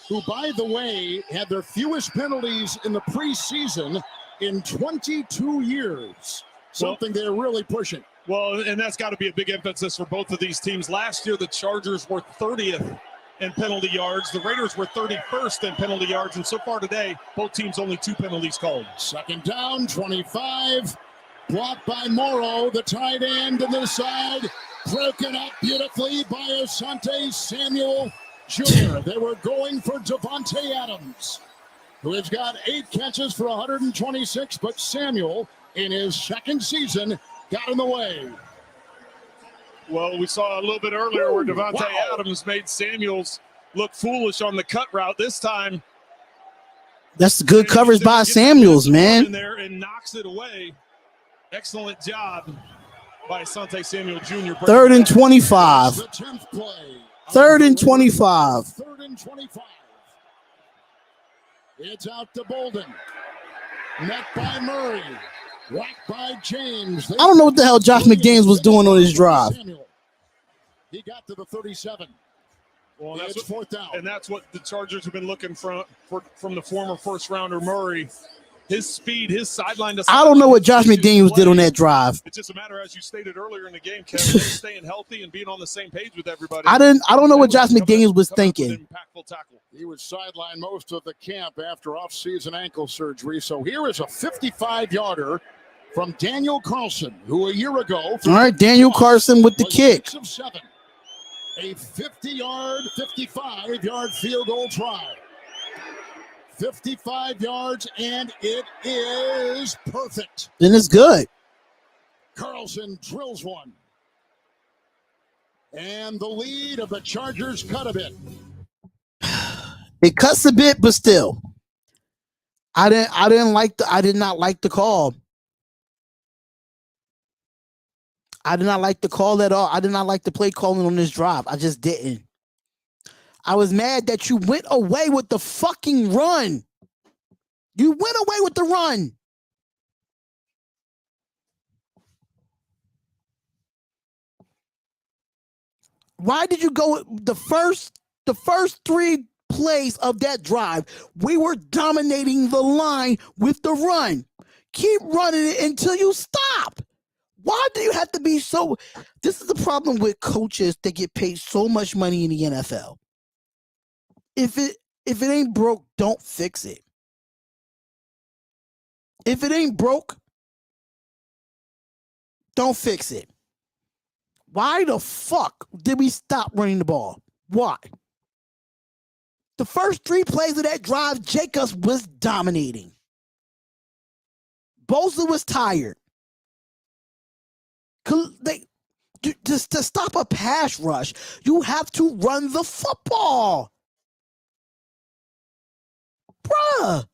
Speaker 2: who, by the way, had their fewest penalties in the preseason in 22 years. Something they're really pushing.
Speaker 3: Well, and that's got to be a big emphasis for both of these teams. Last year, the Chargers were 30th in penalty yards. The Raiders were 31st in penalty yards. And so far today, both teams only 2 penalties called.
Speaker 2: 2nd down, 25. Blocked by Morrow, the tight end to the side. Broken up beautifully by Asante Samuel Jr. They were going for Devontae Adams, who has got 8 catches for 126, but Samuel, in his 2nd season, got in the way.
Speaker 3: Well, we saw a little bit earlier where Devontae Adams made Samuels look foolish on the cut route. This time,
Speaker 1: that's good coverage by Samuels, man.
Speaker 3: In there and knocks it away. Excellent job by Asante Samuel Jr.
Speaker 1: 3rd and 25.
Speaker 2: The 10th play.
Speaker 1: 3rd and 25.
Speaker 2: 3rd and 25. It's out to Bolden. Met by Murray. Whacked by James.
Speaker 1: I don't know what the hell Josh McDaniels was doing on his drive.
Speaker 2: He got to the 37.
Speaker 3: Well,
Speaker 2: that's
Speaker 3: that's
Speaker 2: 4th down.
Speaker 3: And that's what the Chargers have been looking from the former first-rounder Murray. His speed, his sideline to sideline.
Speaker 1: I don't know what Josh McDaniels did on that drive.
Speaker 3: It's just a matter, as you stated earlier in the game, Kevin, staying healthy and being on the same page with everybody.
Speaker 1: I don't know what Josh McDaniels was thinking.
Speaker 3: Impactful tackle.
Speaker 2: He was sidelined most of the camp after off-season ankle surgery. So here is a 55-yarder from Daniel Carlson, who a year ago.
Speaker 1: All right, Daniel Carlson with the kick.
Speaker 2: 6 of 7. A 55-yard field goal try. 55 yards, and it is perfect.
Speaker 1: Then it's good.
Speaker 2: Carlson drills one. And the lead of the Chargers cut a bit.
Speaker 1: It cuts a bit, but still. I did not like the call. I did not like the call at all. I did not like the play calling on this drive. I just didn't. I was mad that you went away with the fucking run. You went away with the run. Why did you go the first 3 plays of that drive? We were dominating the line with the run. Keep running it until you stop. Why do you have to be so? This is the problem with coaches that get paid so much money in the NFL. If it ain't broke, don't fix it. If it ain't broke, don't fix it. Why the fuck did we stop running the ball? Why? The first 3 plays of that drive, Jacobs was dominating. Bosa was tired. Just to stop a pass rush, you have to run the football. Bruh.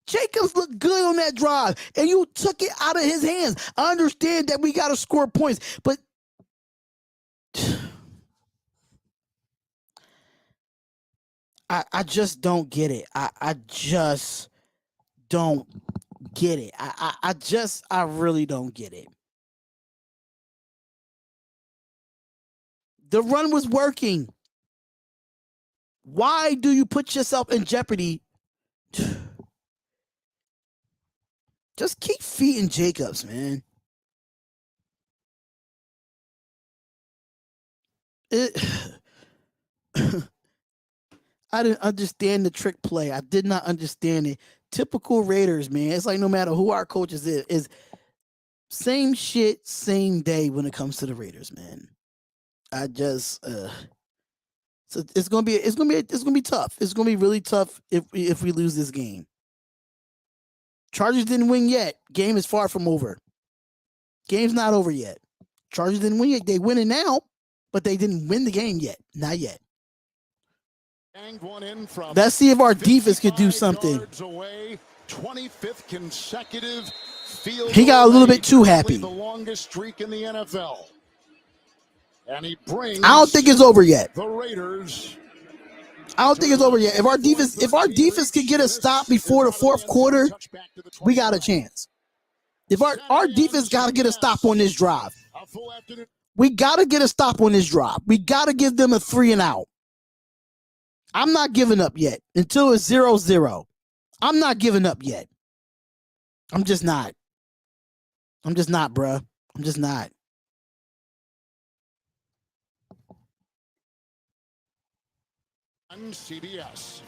Speaker 1: Jacobs looked good on that drive, and you took it out of his hands. I understand that we got to score points, but I just don't get it. I just don't get it. I really don't get it. The run was working. Why do you put yourself in jeopardy? Just keep feeding Jacobs, man. I didn't understand the trick play. I did not understand it. Typical Raiders, man. It's like no matter who our coaches is same shit, same day when it comes to the Raiders, man. I just so it's gonna be tough. It's gonna be really tough if we lose this game. Chargers didn't win yet. Game is far from over. Game's not over yet. Chargers didn't win yet. They winning now, but they didn't win the game yet. Not yet. Let's see if our defense could do something.
Speaker 2: Away, 25th consecutive field
Speaker 1: he got a little bit too happy.
Speaker 2: The longest streak in the NFL. And he brings
Speaker 1: I don't think it's over yet.
Speaker 2: The Raiders.
Speaker 1: I don't think it's over yet. If our defense could get a stop before the 4th quarter, we got a chance. If our defense got to get a stop on this drive. We got to get a stop on this drive. We got to give them a 3 and out. I'm not giving up yet until it's 0-0. I'm not giving up yet. I'm just not, bruh. I'm just not.
Speaker 2: CBS.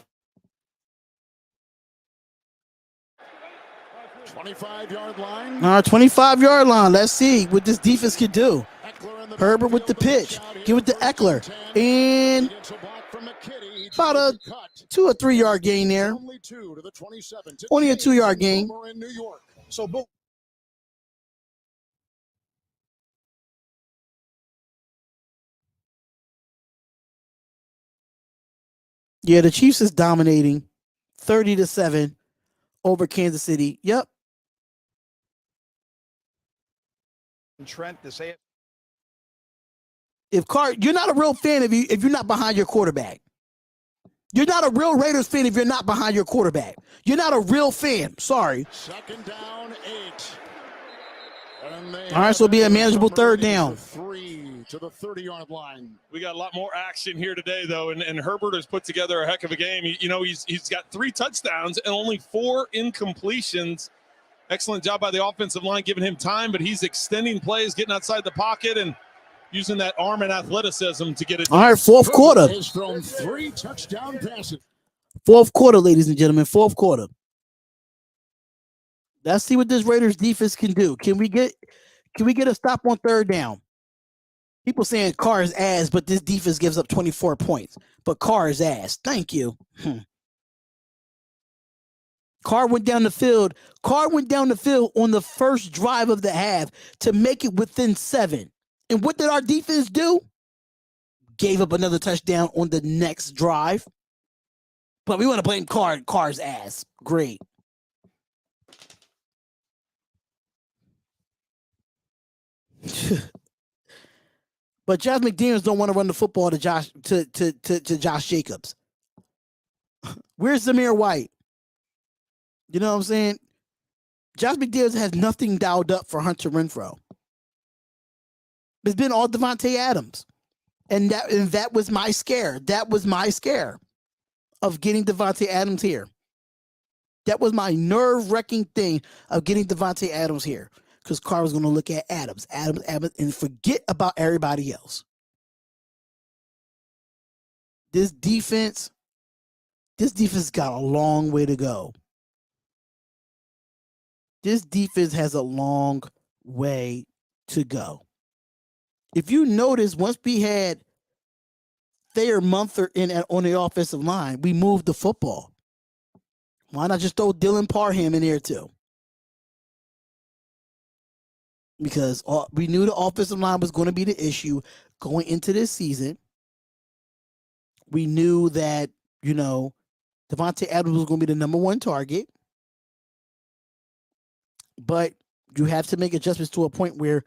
Speaker 2: 25-yard line.
Speaker 1: 25-yard line. Let's see what this defense can do. Herbert with the pitch. Give it to Eckler. And about a 2 or 3 yard gain there. Only a 2-yard gain.
Speaker 6: So boom.
Speaker 1: Yeah, the Chiefs is dominating 30-7 over Kansas City. Yep.
Speaker 8: Trent, to say it.
Speaker 1: You're not a real fan if you're not behind your quarterback. You're not a real Raiders fan if you're not behind your quarterback. You're not a real fan. Sorry.
Speaker 2: 2nd down, 8.
Speaker 1: All right, so it'll be a manageable 3rd down.
Speaker 2: 3 to the 30-yard line.
Speaker 3: We got a lot more action here today, though, and Herbert has put together a heck of a game. He's got 3 touchdowns and only 4 incompletions. Excellent job by the offensive line, giving him time, but he's extending plays, getting outside the pocket, and using that arm and athleticism to get it.
Speaker 1: All right, 4th quarter.
Speaker 2: Has thrown 3 touchdown passes.
Speaker 1: 4th quarter, ladies and gentlemen. 4th quarter. Let's see what this Raiders defense can do. Can we get a stop on 3rd down? People saying Carr is ass, but this defense gives up 24 points. But Carr is ass. Thank you. Carr went down the field. Carr went down the field on the first drive of the half to make it within 7. And what did our defense do? Gave up another touchdown on the next drive. But we want to blame Carr's ass. Great. But Josh McDaniels don't want to run the football to Josh Jacobs. Where's Zamir White? You know what I'm saying? Josh McDaniels has nothing dialed up for Hunter Renfrow. It's been all Devontae Adams. And that was my scare. That was my scare of getting Devontae Adams here. That was my nerve-wracking thing of getting Devontae Adams here. Because Carr was going to look at Adams, and forget about everybody else. This defense, this defense got a long way to go. This defense has a long way to go. If you notice, once we had Thayer Munther on the offensive line, we moved the football. Why not just throw Dylan Parham in there too? Because we knew the offensive line was going to be the issue going into this season. We knew that, Devontae Adams was going to be the number one target. But you have to make adjustments to a point where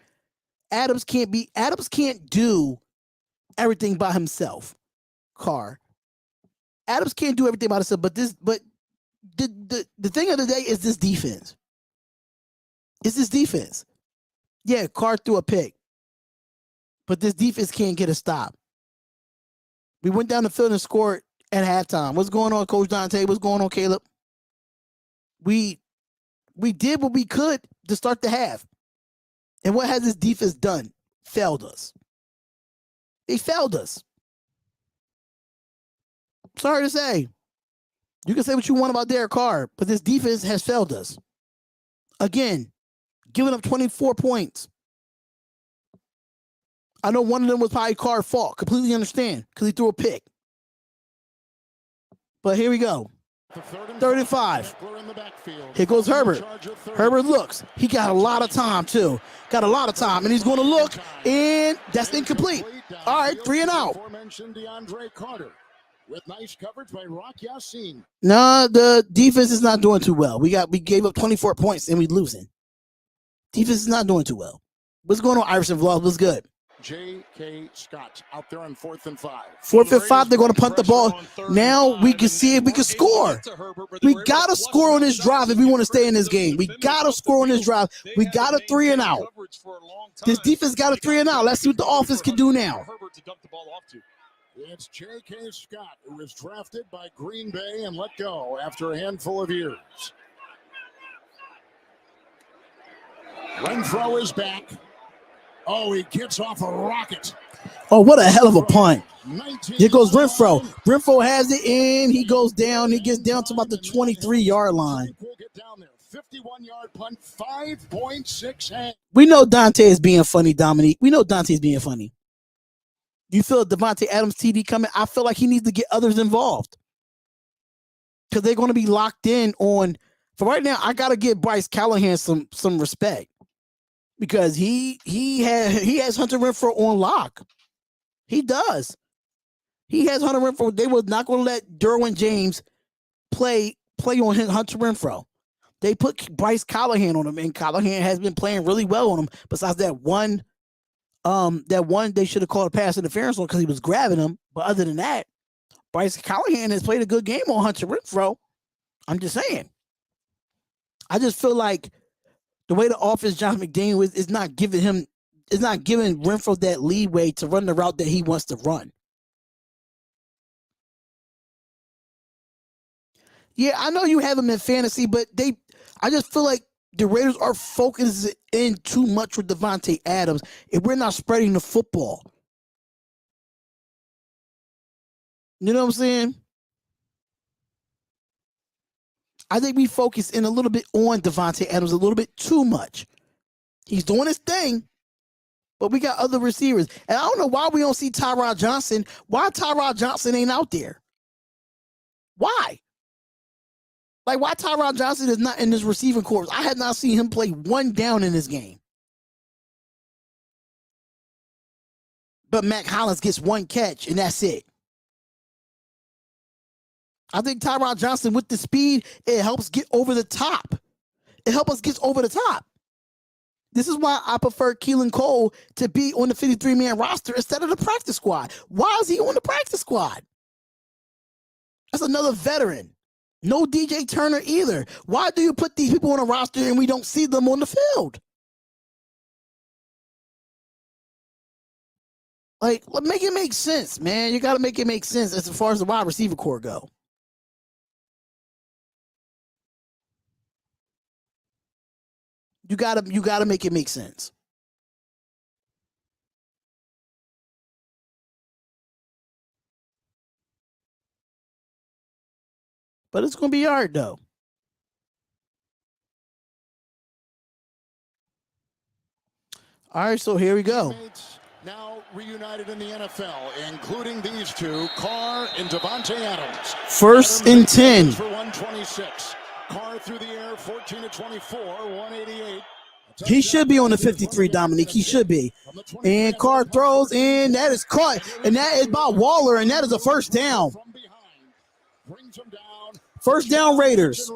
Speaker 1: Adams can't do everything by himself. Adams can't do everything by himself, but the thing of the day is this defense. It's this defense. Yeah, Carr threw a pick, but this defense can't get a stop. We went down the field and scored at halftime. What's going on, Coach Dante? What's going on, Caleb? We did what we could to start the half. And what has this defense done? Failed us. They failed us. Sorry to say. You can say what you want about Derek Carr, but this defense has failed us. Again, giving up 24 points. I know one of them was probably Carr's fault. Completely understand, because he threw a pick. But here we go. 35. Here goes Herbert. Herbert looks. He got a lot of time, too. Got a lot of time, and he's going to look, and that's incomplete. All right, 3 and out.
Speaker 2: With nice coverage by Rock Yassin.
Speaker 1: No, the defense is not doing too well. We gave up 24 points, and we're losing. Defense is not doing too well. What's going on, Iverson Vlog? What's good?
Speaker 2: J.K. Scott out there on 4th and 5.
Speaker 1: 4th and 5, they're going to punt the ball. Now we can see if we can score. We got to score on this drive if we want to stay in this game. We got to score on this drive. We got a 3 and out. This defense got a 3 and out. Let's see what the offense can do now.
Speaker 2: It's J.K. Scott, who was drafted by Green Bay and let go after a handful of years. Renfro is back. Oh, he gets off a rocket.
Speaker 1: Oh, what a hell of a punt. Here goes Renfro. Renfro has it in. He goes down. He gets down to about the 23-yard line.
Speaker 2: 51-yard punt, 5.6.
Speaker 1: We know Dante is being funny, Dominique. We know Dante is being funny. You feel Devontae Adams TD coming? I feel like he needs to get others involved. Because they're going to be locked in on. For right now, I got to give Bryce Callahan some respect. Because he has Hunter Renfrow on lock. He does. He has Hunter Renfrow. They were not going to let Derwin James play on Hunter Renfrow. They put Bryce Callahan on him, and Callahan has been playing really well on him. Besides that one they should have called a pass interference on because he was grabbing him. But other than that, Bryce Callahan has played a good game on Hunter Renfrow. I'm just saying. I just feel like the way the offense Josh McDaniels is not giving Renfrow that leeway to run the route that he wants to run. Yeah, I know you have him in fantasy, but I just feel like the Raiders are focusing in too much with Devontae Adams, and we're not spreading the football. You know what I'm saying? I think we focus in a little bit on Devontae Adams a little bit too much. He's doing his thing, but we got other receivers. And I don't know why we don't see Tyrod Johnson. Why Tyrod Johnson ain't out there? Why? Like, why Tyrod Johnson is not in this receiving corps? I have not seen him play one down in this game. But Mac Hollins gets one catch, and that's it. I think Tyrod Johnson, with the speed, it helps get over the top. It helps us get over the top. This is why I prefer Keelan Cole to be on the 53-man roster instead of the practice squad. Why is he on the practice squad? That's another veteran. No DJ Turner either. Why do you put these people on a roster and we don't see them on the field? Like, make it make sense, man. You got to make it make sense as far as the wide receiver core go. You gotta make it make sense. But it's going to be hard, though. All right, so here we go.
Speaker 2: Now reunited in the NFL, including these two, Carr and Devontae Adams.
Speaker 1: First and 10.
Speaker 2: For 126. Carr through the air, 14 to 24, 188.
Speaker 1: He should be on the 53, Dominique. He should be. And Carr throws, and that is caught. And that is by Waller, and that is a first down. First down, Raiders.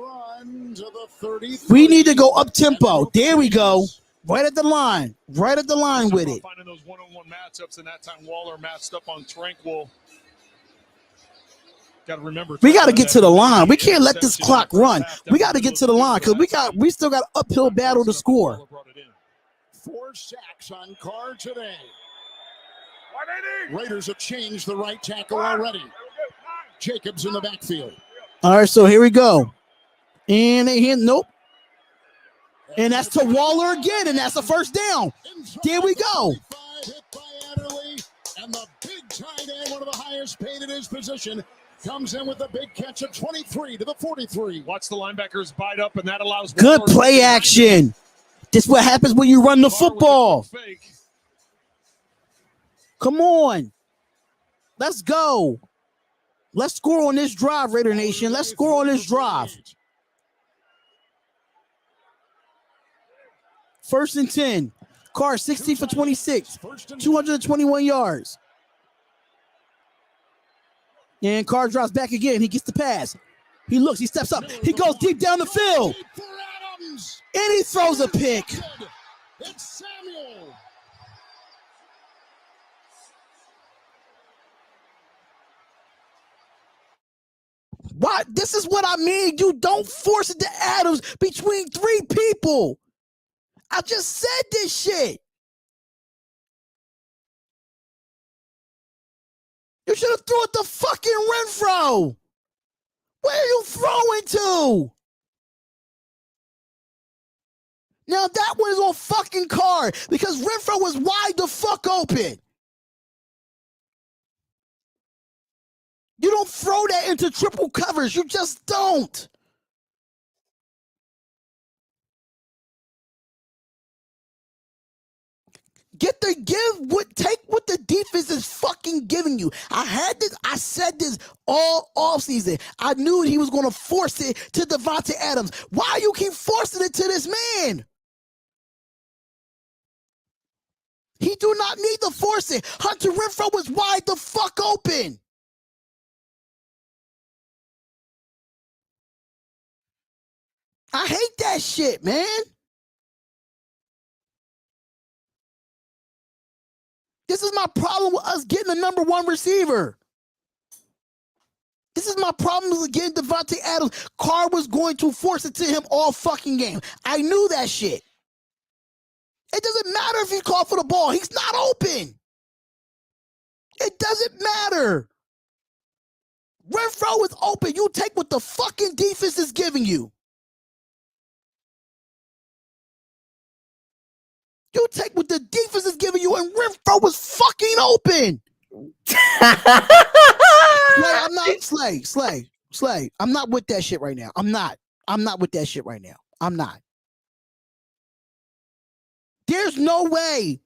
Speaker 1: We need to go up tempo. There we go. Right at the line. Right at the line with it.
Speaker 3: Finding those one-on-one matchups, and that time Waller matched up on Tranquil. Got to remember,
Speaker 1: we got to get to the line. We can't let this clock run. We got to get to the line because we still got an uphill battle to score.
Speaker 2: 4 sacks on Carr today. Raiders have changed the right tackle already. Jacobs in the backfield.
Speaker 1: All right, so here we go. And they hit, nope. And that's to Waller again, and that's a first down. There we go.
Speaker 2: Hit by Adderley, and the big tight end, one of the highest paid in his position, comes in with a big catch of 23 to the 43.
Speaker 3: Watch the linebackers bite up, and that allows
Speaker 1: good play action. This is what happens when you run the football. Come on. Let's go. Let's score on this drive, Raider Nation. Let's score on this drive. First and 10. Carr 60 for 26. 221 yards. And Carr drops back again. He gets the pass. He looks. He steps up. He goes deep down the field. And he throws a pick.
Speaker 2: It's Samuel.
Speaker 1: Why? This is what I mean. You don't force it to Adams between 3 people. I just said this shit. You should have threw it to fucking Renfro. Where are you throwing to? Now that one is on fucking Carr because Renfro was wide the fuck open. You don't throw that into triple covers. You just don't. Take what the defense is fucking giving you. I said this all offseason. I knew he was going to force it to Devontae Adams. Why you keep forcing it to this man? He do not need to force it. Hunter Renfro was wide the fuck open. I hate that shit, man. This is my problem with us getting the number 1 receiver. This is my problem with getting Devontae Adams. Carr was going to force it to him all fucking game. I knew that shit. It doesn't matter if he called for the ball. He's not open. It doesn't matter. Renfro is open. You take what the fucking defense is giving you. You take what the defense is giving you, and Renfro was fucking open. Slay. I'm not with that shit right now. I'm not with that shit right now. I'm not. There's no way.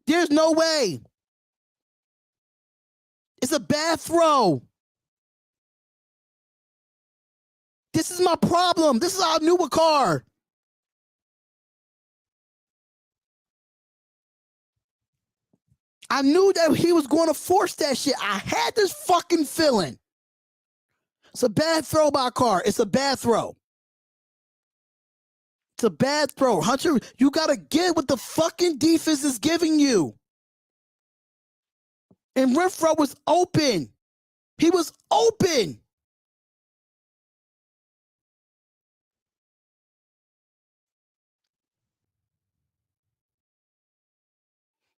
Speaker 1: There's no way. It's a bad throw. This is my problem. This is how I knew a Carr. I knew that he was going to force that shit. I had this fucking feeling. It's a bad throw by Carr. It's a bad throw. It's a bad throw. Hunter, you got to get what the fucking defense is giving you. And Renfro was open. He was open.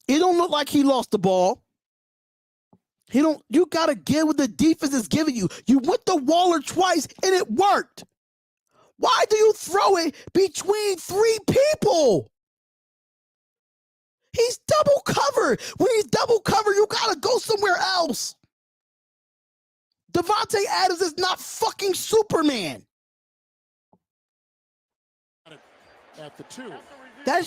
Speaker 1: It don't look like he lost the ball. You got to get what the defense is giving you. You went to Waller twice and it worked. Why do you throw it between 3 people? He's double covered. When he's double covered, you got to go somewhere else. Davante Adams is not fucking Superman.
Speaker 2: At the 2.
Speaker 1: That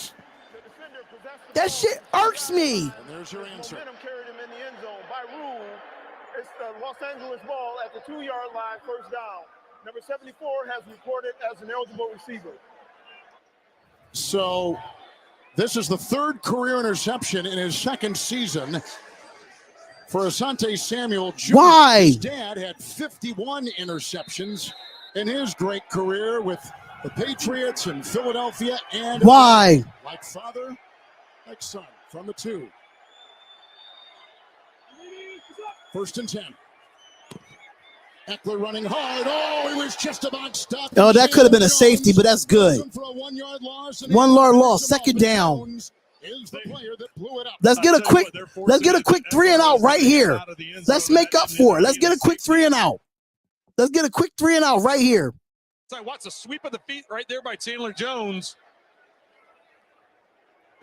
Speaker 1: shit irks me.
Speaker 2: And there's your answer.
Speaker 7: Momentum carried him in the end zone. By rule, it's the Los Angeles ball at the 2-yard line, first down. Number 74 has recorded as an eligible receiver.
Speaker 2: So this is the 3rd career interception in his 2nd season for Asante Samuel Jr.
Speaker 1: Why?
Speaker 2: His dad had 51 interceptions in his great career with the Patriots and Philadelphia. And
Speaker 1: Why?
Speaker 2: like father, like son, from the 2. 1st and 10. Eckler running hard. Oh, he was just about stuck.
Speaker 1: Oh, that could have been a safety, but that's good.
Speaker 2: For a 1-yard loss.
Speaker 1: 1 yard loss, 2nd down.
Speaker 2: Is the player that blew it up.
Speaker 1: Let's get a quick 3 and out right here. Let's make up for it. Let's get a quick 3 and out. Let's get a quick 3 and out right here.
Speaker 3: So watch the sweep of the feet right there by Chandler Jones.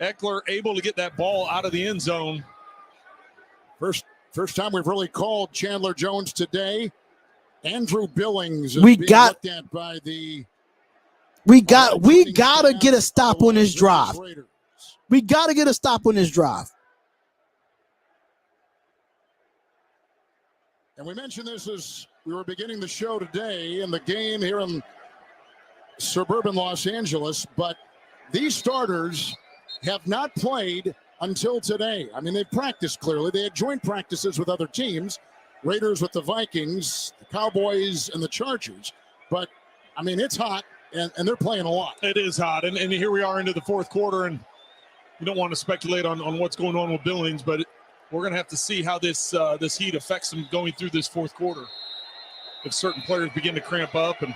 Speaker 3: Eckler able to get that ball out of the end zone.
Speaker 2: First time we've really called Chandler Jones today. Andrew Billings is
Speaker 1: We
Speaker 2: being
Speaker 1: got-
Speaker 2: looked at by the
Speaker 1: We gotta get a stop on this drive.
Speaker 2: Raiders.
Speaker 1: We gotta get a stop on this drive.
Speaker 2: And we mentioned this as we were beginning the show today in the game here in suburban Los Angeles, but these starters have not played until today. I mean, they've practiced clearly. They had joint practices with other teams, Raiders with the Vikings, the Cowboys, and the Chargers. But, I mean, it's hot, and they're playing a lot.
Speaker 3: It is hot, and here we are into the 4th quarter, and you don't want to speculate on what's going on with Billings, but we're going to have to see how this heat affects them going through this 4th quarter. If certain players begin to cramp up and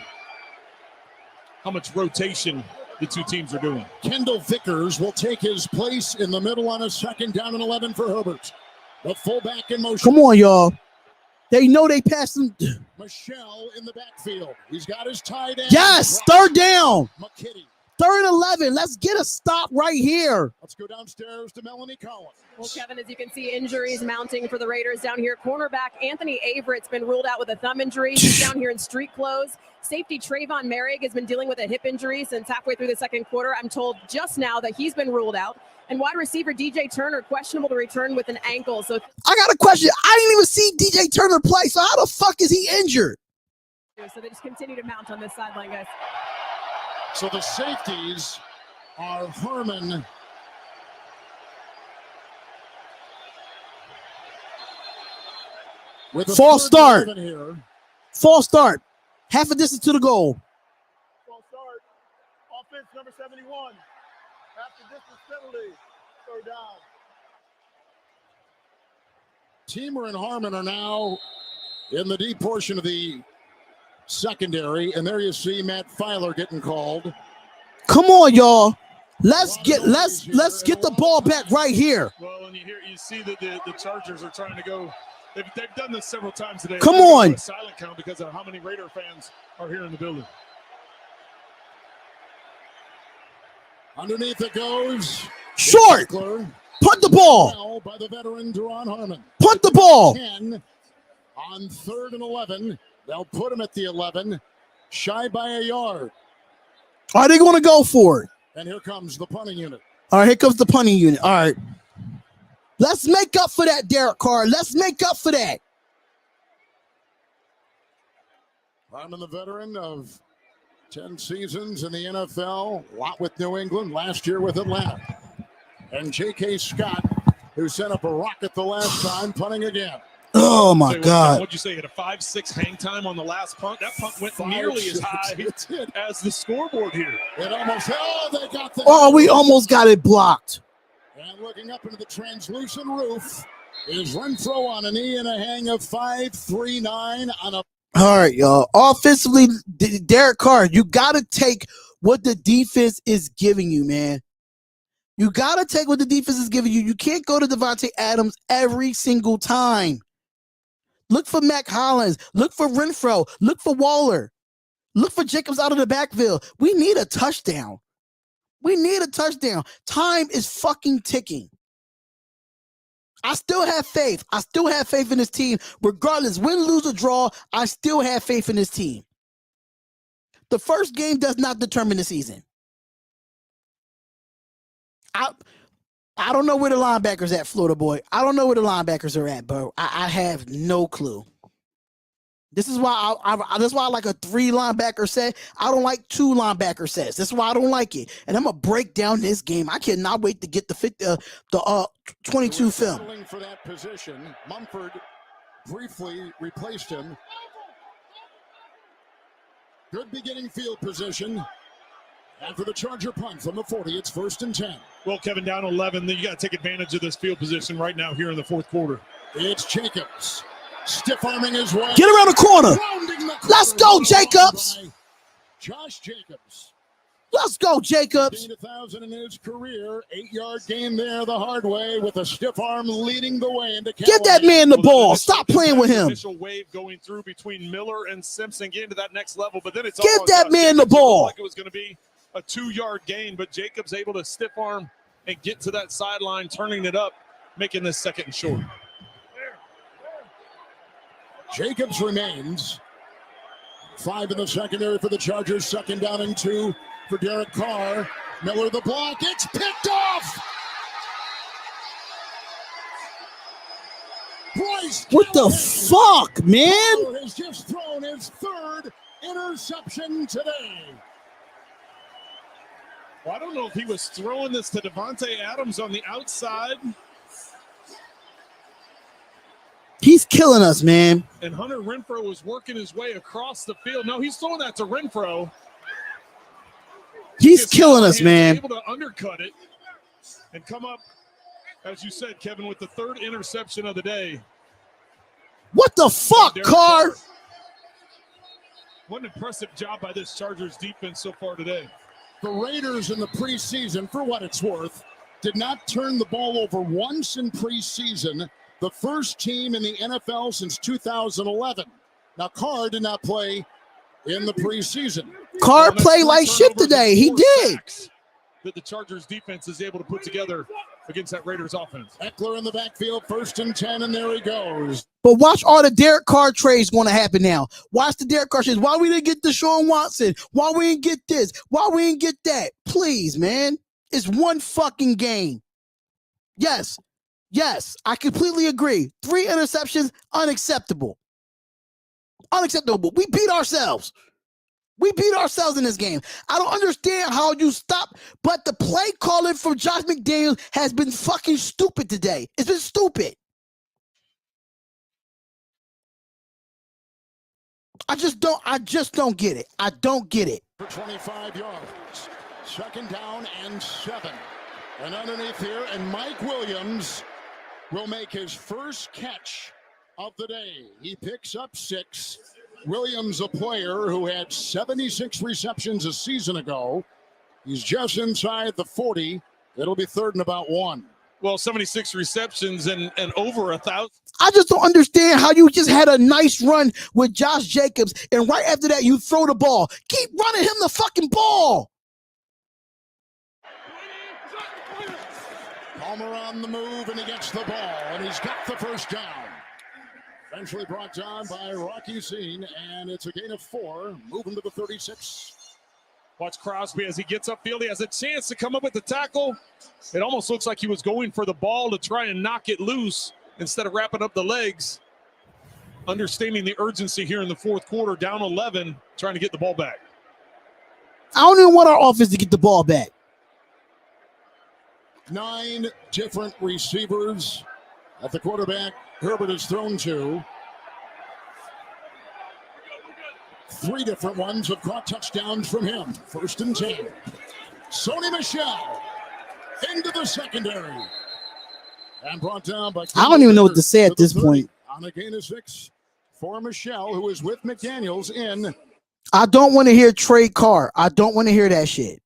Speaker 3: how much rotation the two teams are doing.
Speaker 2: Kendall Vickers will take his place in the middle on a 2nd down and 11 for Herbert. The fullback in motion.
Speaker 1: Come on, y'all. They know they passed him.
Speaker 2: Michelle in the backfield. He's got his tight end.
Speaker 1: Yes, 3rd down.
Speaker 2: McKitty.
Speaker 1: 3rd and 11. Let's get a stop right here.
Speaker 2: Let's go downstairs to Melanie Collins.
Speaker 5: Well, Kevin, as you can see, injuries mounting for the Raiders down here. Cornerback Anthony Averett's been ruled out with a thumb injury. He's down here in street clothes. Safety Trayvon Merrick has been dealing with a hip injury since halfway through the 2nd quarter. I'm told just now that he's been ruled out. And wide receiver DJ Turner questionable to return with an ankle. So
Speaker 1: I got a question. I didn't even see DJ Turner play. So how the fuck is he injured?
Speaker 5: they just continue to mount on this sideline, guys.
Speaker 2: So the safeties are Herman with a
Speaker 1: false
Speaker 2: 3rd
Speaker 1: start.
Speaker 2: and 11 here.
Speaker 1: False start. Half a distance to the goal.
Speaker 7: False start. Offense number 71. After distance penalty. 3rd down.
Speaker 2: Teamer and Harmon are now in the deep portion of the secondary, and there you see Matt Filer getting called.
Speaker 1: Come on, y'all. Let's get the ball back right here.
Speaker 3: Well, and you see that the Chargers are trying to go. They've done this several times today.
Speaker 1: Come
Speaker 3: They're
Speaker 1: on.
Speaker 3: a silent count because of how many Raider fans are here in the building.
Speaker 2: Underneath it goes.
Speaker 1: Short.
Speaker 2: Eckler.
Speaker 1: Punt the ball.
Speaker 2: By the veteran Deron Harmon.
Speaker 1: Punt the ball.
Speaker 2: 10 on 3rd and 11. They'll put him at the 11, shy by a yard.
Speaker 1: Are they going to go for it?
Speaker 2: And here comes the punting unit.
Speaker 1: All right, here comes the punting unit. All right. Let's make up for that, Derek Carr. Let's make up for that.
Speaker 2: Harmon, the veteran of 10 seasons in the NFL, a lot with New England, last year with Atlanta. And J.K. Scott, who sent up a rocket the last time, punting again.
Speaker 1: Oh, my God.
Speaker 3: What'd you say? Had a 5-6 hang time on the last punt. That punt went nearly as high as the scoreboard here.
Speaker 2: It almost, they got the.
Speaker 1: Oh, we almost got it blocked.
Speaker 2: And looking up into the translucent roof is Renfro on a knee and a hang of 5.39 on a.
Speaker 1: All right, y'all. Offensively, Derek Carr, you got to take what the defense is giving you, man. You got to take what the defense is giving you. You can't go to Davante Adams every single time. Look for Mac Hollins. Look for Renfro. Look for Waller. Look for Jacobs out of the backfield. We need a touchdown. We need a touchdown. Time is fucking ticking. I still have faith. I still have faith in this team. Regardless, win, lose, or draw, I still have faith in this team. The first game does not determine the season. I don't know where the linebackers at, Florida boy. I don't know where the linebackers are at, bro. I have no clue. This is why that's why I like a 3 linebacker set. I don't like 2 linebacker sets. That's why I don't like it. And I'm gonna break down this game. I cannot wait to get the 22 film.
Speaker 2: For that position, Mumford briefly replaced him. Good beginning field position. After the Charger punt from the 40, it's 1st and 10.
Speaker 3: Well, Kevin, down 11. Then you got to take advantage of this field position right now here in the fourth quarter.
Speaker 2: It's Jacobs. Stiff arming his way.
Speaker 1: Get around the corner. Let's go, Jacobs.
Speaker 2: Josh Jacobs.
Speaker 1: Let's go, Jacobs.
Speaker 2: Gained 1,000 in his career. 8-yard gain there the hard way with a stiff arm leading the way into Callaway.
Speaker 1: Give that man the ball. Stop playing with him.
Speaker 3: Initial wave going through between Miller and Simpson, getting to that next level, but then it's
Speaker 1: give that man the ball.
Speaker 3: Like it was going to be a 2-yard gain, but Jacobs able to stiff arm and get to that sideline, turning it up, making this 2nd and short.
Speaker 2: Jacobs remains. 5 in the secondary for the Chargers. 2nd down and 2 for Derek Carr. Miller the block. It's picked off. Bryce
Speaker 1: what
Speaker 2: Callaway.
Speaker 1: The fuck, man?
Speaker 2: Carr has just thrown his 3rd interception today.
Speaker 3: Well, I don't know if he was throwing this to Devontae Adams on the outside.
Speaker 1: He's killing us, man.
Speaker 3: And Hunter Renfrow was working his way across the field. No, he's throwing that to Renfrow.
Speaker 1: He's killing us, man.
Speaker 3: Able to undercut it and come up, as you said, Kevin, with the 3rd interception of the day.
Speaker 1: What the fuck, Carr?
Speaker 3: What an impressive job by this Chargers defense so far today.
Speaker 2: The Raiders in the preseason, for what it's worth, did not turn the ball over once in preseason. The first team in the NFL since 2011. Now, Carr did not play in the preseason.
Speaker 1: Carr played like shit today. He did.
Speaker 3: That the Chargers defense is able to put together against that Raiders offense.
Speaker 2: Eckler in the backfield, 1st and 10, and there he goes.
Speaker 1: But watch all the Derek Carr trades going to happen now. Watch the Derek Carr trades. Why we didn't get Deshaun Watson? Why we didn't get this? Why we didn't get that? Please, man. It's one fucking game. Yes, I completely agree. 3 interceptions, unacceptable. Unacceptable. We beat ourselves. We beat ourselves in this game. I don't understand how you stop, but the play calling from Josh McDaniels has been fucking stupid today. It's been stupid. I just don't get it. I don't get it.
Speaker 2: For 25 yards. 2nd down and 7. And underneath here, and Mike Williams will make his first catch of the day. He picks up 6. Williams, a player who had 76 receptions a season ago. He's just inside the 40. It'll be 3rd and about 1.
Speaker 3: Well, 76 receptions and over 1,000.
Speaker 1: I just don't understand how you just had a nice run with Josh Jacobs, and right after that, you throw the ball. Keep running him the fucking ball.
Speaker 2: Palmer on the move, and he gets the ball, and he's got the 1st down. Eventually brought down by Rocky Scene, and it's a gain of 4, moving to the 36.
Speaker 3: Watch Crosby as he gets upfield. He has a chance to come up with the tackle. It almost looks like he was going for the ball to try and knock it loose instead of wrapping up the legs. Understanding the urgency here in the 4th quarter, down 11, trying to get the ball back.
Speaker 1: I don't even want our offense to get the ball back.
Speaker 2: 9 different receivers at the quarterback Herbert is thrown to. 3 different ones have caught touchdowns from him. 1st and 10. Sony Michel into the secondary. And brought down by...
Speaker 1: I don't even know what to say at this point.
Speaker 2: On a gain of 6 for Michel, who is with McDaniels in.
Speaker 1: I don't want to hear Trey Carr. I don't want to hear that shit.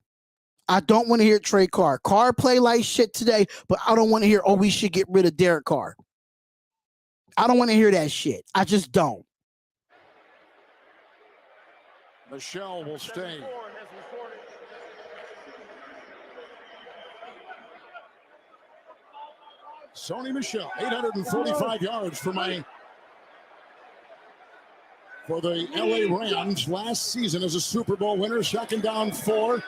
Speaker 1: I don't want to hear Trey Carr. Carr play like shit today, but I don't want to hear, oh, we should get rid of Derek Carr. I don't want to hear that shit. I just don't.
Speaker 2: Michel will stay. Sony Michel, 845 yards for the LA Rams last season as a Super Bowl winner. 2nd down 4.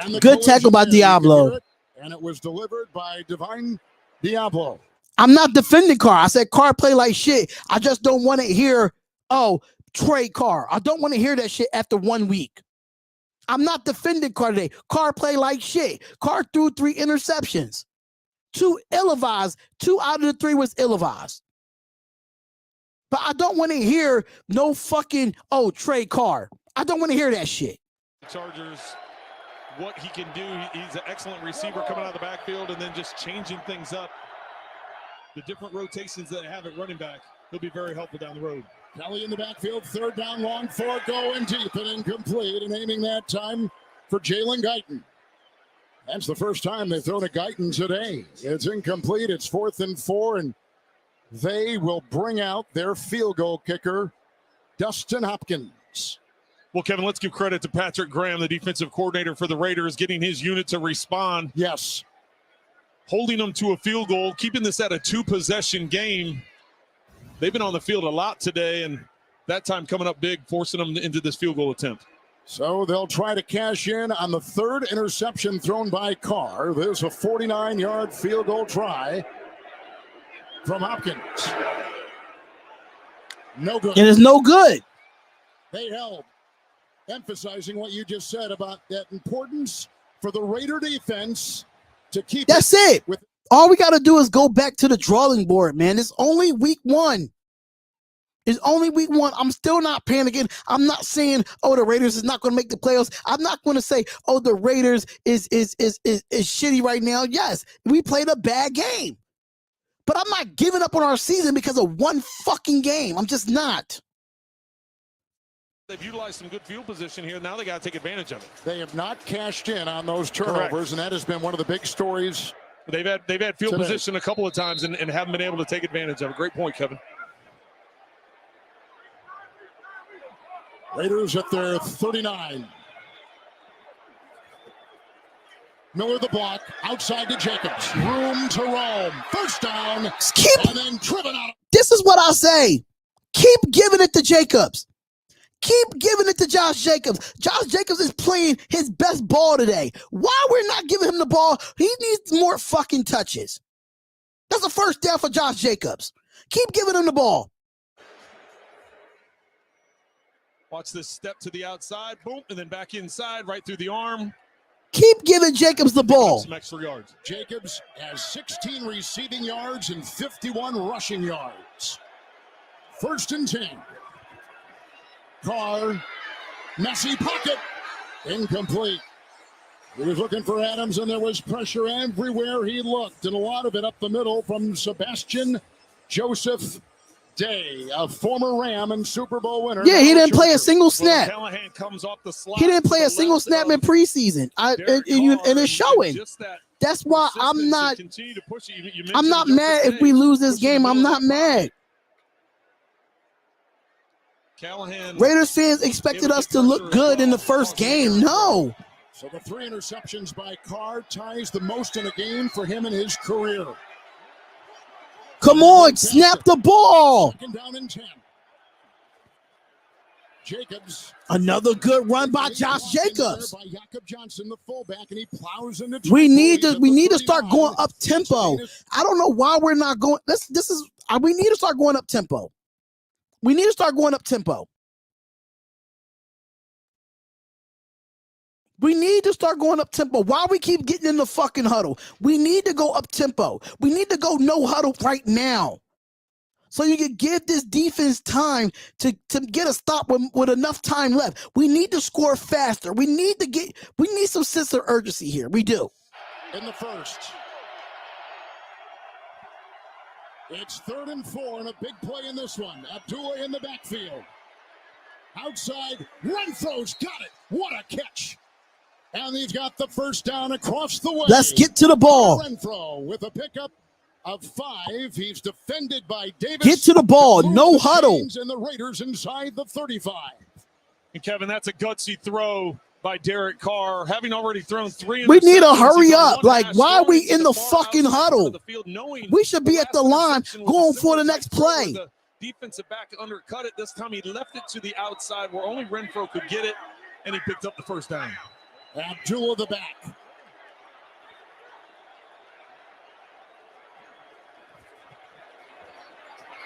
Speaker 2: And the
Speaker 1: Good tackle by
Speaker 2: collision there, you can
Speaker 1: Diablo.
Speaker 2: hear it, and it was delivered by Divine Diablo.
Speaker 1: I'm not defending Carr. I said Carr play like shit. I just don't want to hear, oh, trade Carr. I don't want to hear that shit after 1 week. I'm not defending Carr today. Carr play like shit. Carr threw 3 interceptions. 2 ill-advised. 2 out of the 3 was ill-advised. But I don't want to hear no fucking, oh, trade Carr. I don't want to hear that shit.
Speaker 3: Chargers, what he can do. He's an excellent receiver coming out of the backfield and then just changing things up. The different rotations that have at running back, he'll be very helpful down the road.
Speaker 2: Kelly in the backfield, 3rd down long, 4 going deep and incomplete, and aiming that time for Jalen Guyton. That's the first time they've thrown a Guyton today. It's incomplete. It's 4th and 4, and they will bring out their field goal kicker, Dustin Hopkins.
Speaker 3: Well, Kevin, let's give credit to Patrick Graham, the defensive coordinator for the Raiders, getting his unit to respond.
Speaker 2: Yes.
Speaker 3: Holding them to a field goal, keeping this at a 2-possession game. They've been on the field a lot today, and that time coming up big, forcing them into this field goal attempt.
Speaker 2: So they'll try to cash in on the 3rd interception thrown by Carr. There's a 49-yard field goal try from Hopkins. No good.
Speaker 1: It is no good.
Speaker 2: They held, emphasizing what you just said about that importance for the Raider defense to keep.
Speaker 1: That's it.
Speaker 2: With
Speaker 1: all we got to do is go back to the drawing board, man. It's only week 1. It's only week 1. I'm still not panicking. I'm not saying, oh, the Raiders is not going to make the playoffs. I'm not going to say, oh, the Raiders is shitty right now. Yes, we played a bad game. But I'm not giving up on our season because of 1 fucking game. I'm just not.
Speaker 3: They've utilized some good field position here. Now they got to take advantage of it.
Speaker 2: They have not cashed in on those turnovers,
Speaker 3: Correct.
Speaker 2: and that has been one of the big stories.
Speaker 3: They've had field
Speaker 2: today.
Speaker 3: position a couple of times and haven't been able to take advantage of it. Great point, Kevin.
Speaker 2: Raiders at their 39. Miller the block, outside to Jacobs. Room to roam. 1st down, and then driven out.
Speaker 1: This is what I say. Keep giving it to Jacobs. Keep giving it to Josh Jacobs. Josh Jacobs is playing his best ball today. Why we're not giving him the ball? He needs more fucking touches. That's a 1st down for Josh Jacobs. Keep giving him the ball.
Speaker 3: Watch this step to the outside, boom, and then back inside, right through the arm.
Speaker 1: Keep giving Jacobs the ball.
Speaker 3: Some extra yards.
Speaker 2: Jacobs has 16 receiving yards and 51 rushing yards. 1st and 10. Carr, messy pocket, incomplete. He was looking for Adams, and there was pressure everywhere he looked, and a lot of it up the middle from Sebastian Joseph Day, a former Ram and Super Bowl winner.
Speaker 1: Yeah, he didn't play a single snap.
Speaker 3: Callahan comes off the slot.
Speaker 1: He didn't play a single snap in preseason. And it's showing. That's why I'm not. I'm not mad if we lose this game. I'm not mad.
Speaker 3: Callahan.
Speaker 1: Raiders fans expected us to look good in the first game. No.
Speaker 2: So the 3 interceptions by Carr ties the most in a game for him in his career.
Speaker 1: Come on, snap the ball.
Speaker 2: 2nd down and 10. Jacobs.
Speaker 1: Another good run by Josh Jacobs.
Speaker 2: By Jakob Johnson, the fullback, and he plows into.
Speaker 1: We need to start going up tempo. I don't know why we're not going. We need to start going up tempo. We need to start going up tempo. We need to start going up tempo. Why we keep getting in the fucking huddle? We need to go up tempo. We need to go no huddle right now. So you can give this defense time to get a stop with enough time left. We need to score faster. We need some sense of urgency here. We do.
Speaker 2: In the 1st. It's 3rd and 4 and a big play in this one. Abdullah in the backfield. Outside, Renfro's got it. What a catch. And he's got the 1st down across the way.
Speaker 1: Let's get to the ball.
Speaker 2: Renfro with a pickup of 5. He's defended by Davis.
Speaker 1: Get to the ball. No huddle.
Speaker 2: And the Raiders inside the 35.
Speaker 3: And Kevin, that's a gutsy throw by Derek Carr, having already thrown 3.
Speaker 1: We need to hurry up. Like, why are we in the fucking huddle? We should be at the line going for the next play.
Speaker 3: The defensive back undercut it. This time he left it to the outside where only Renfro could get it, and he picked up the first down.
Speaker 2: Abdullah the back.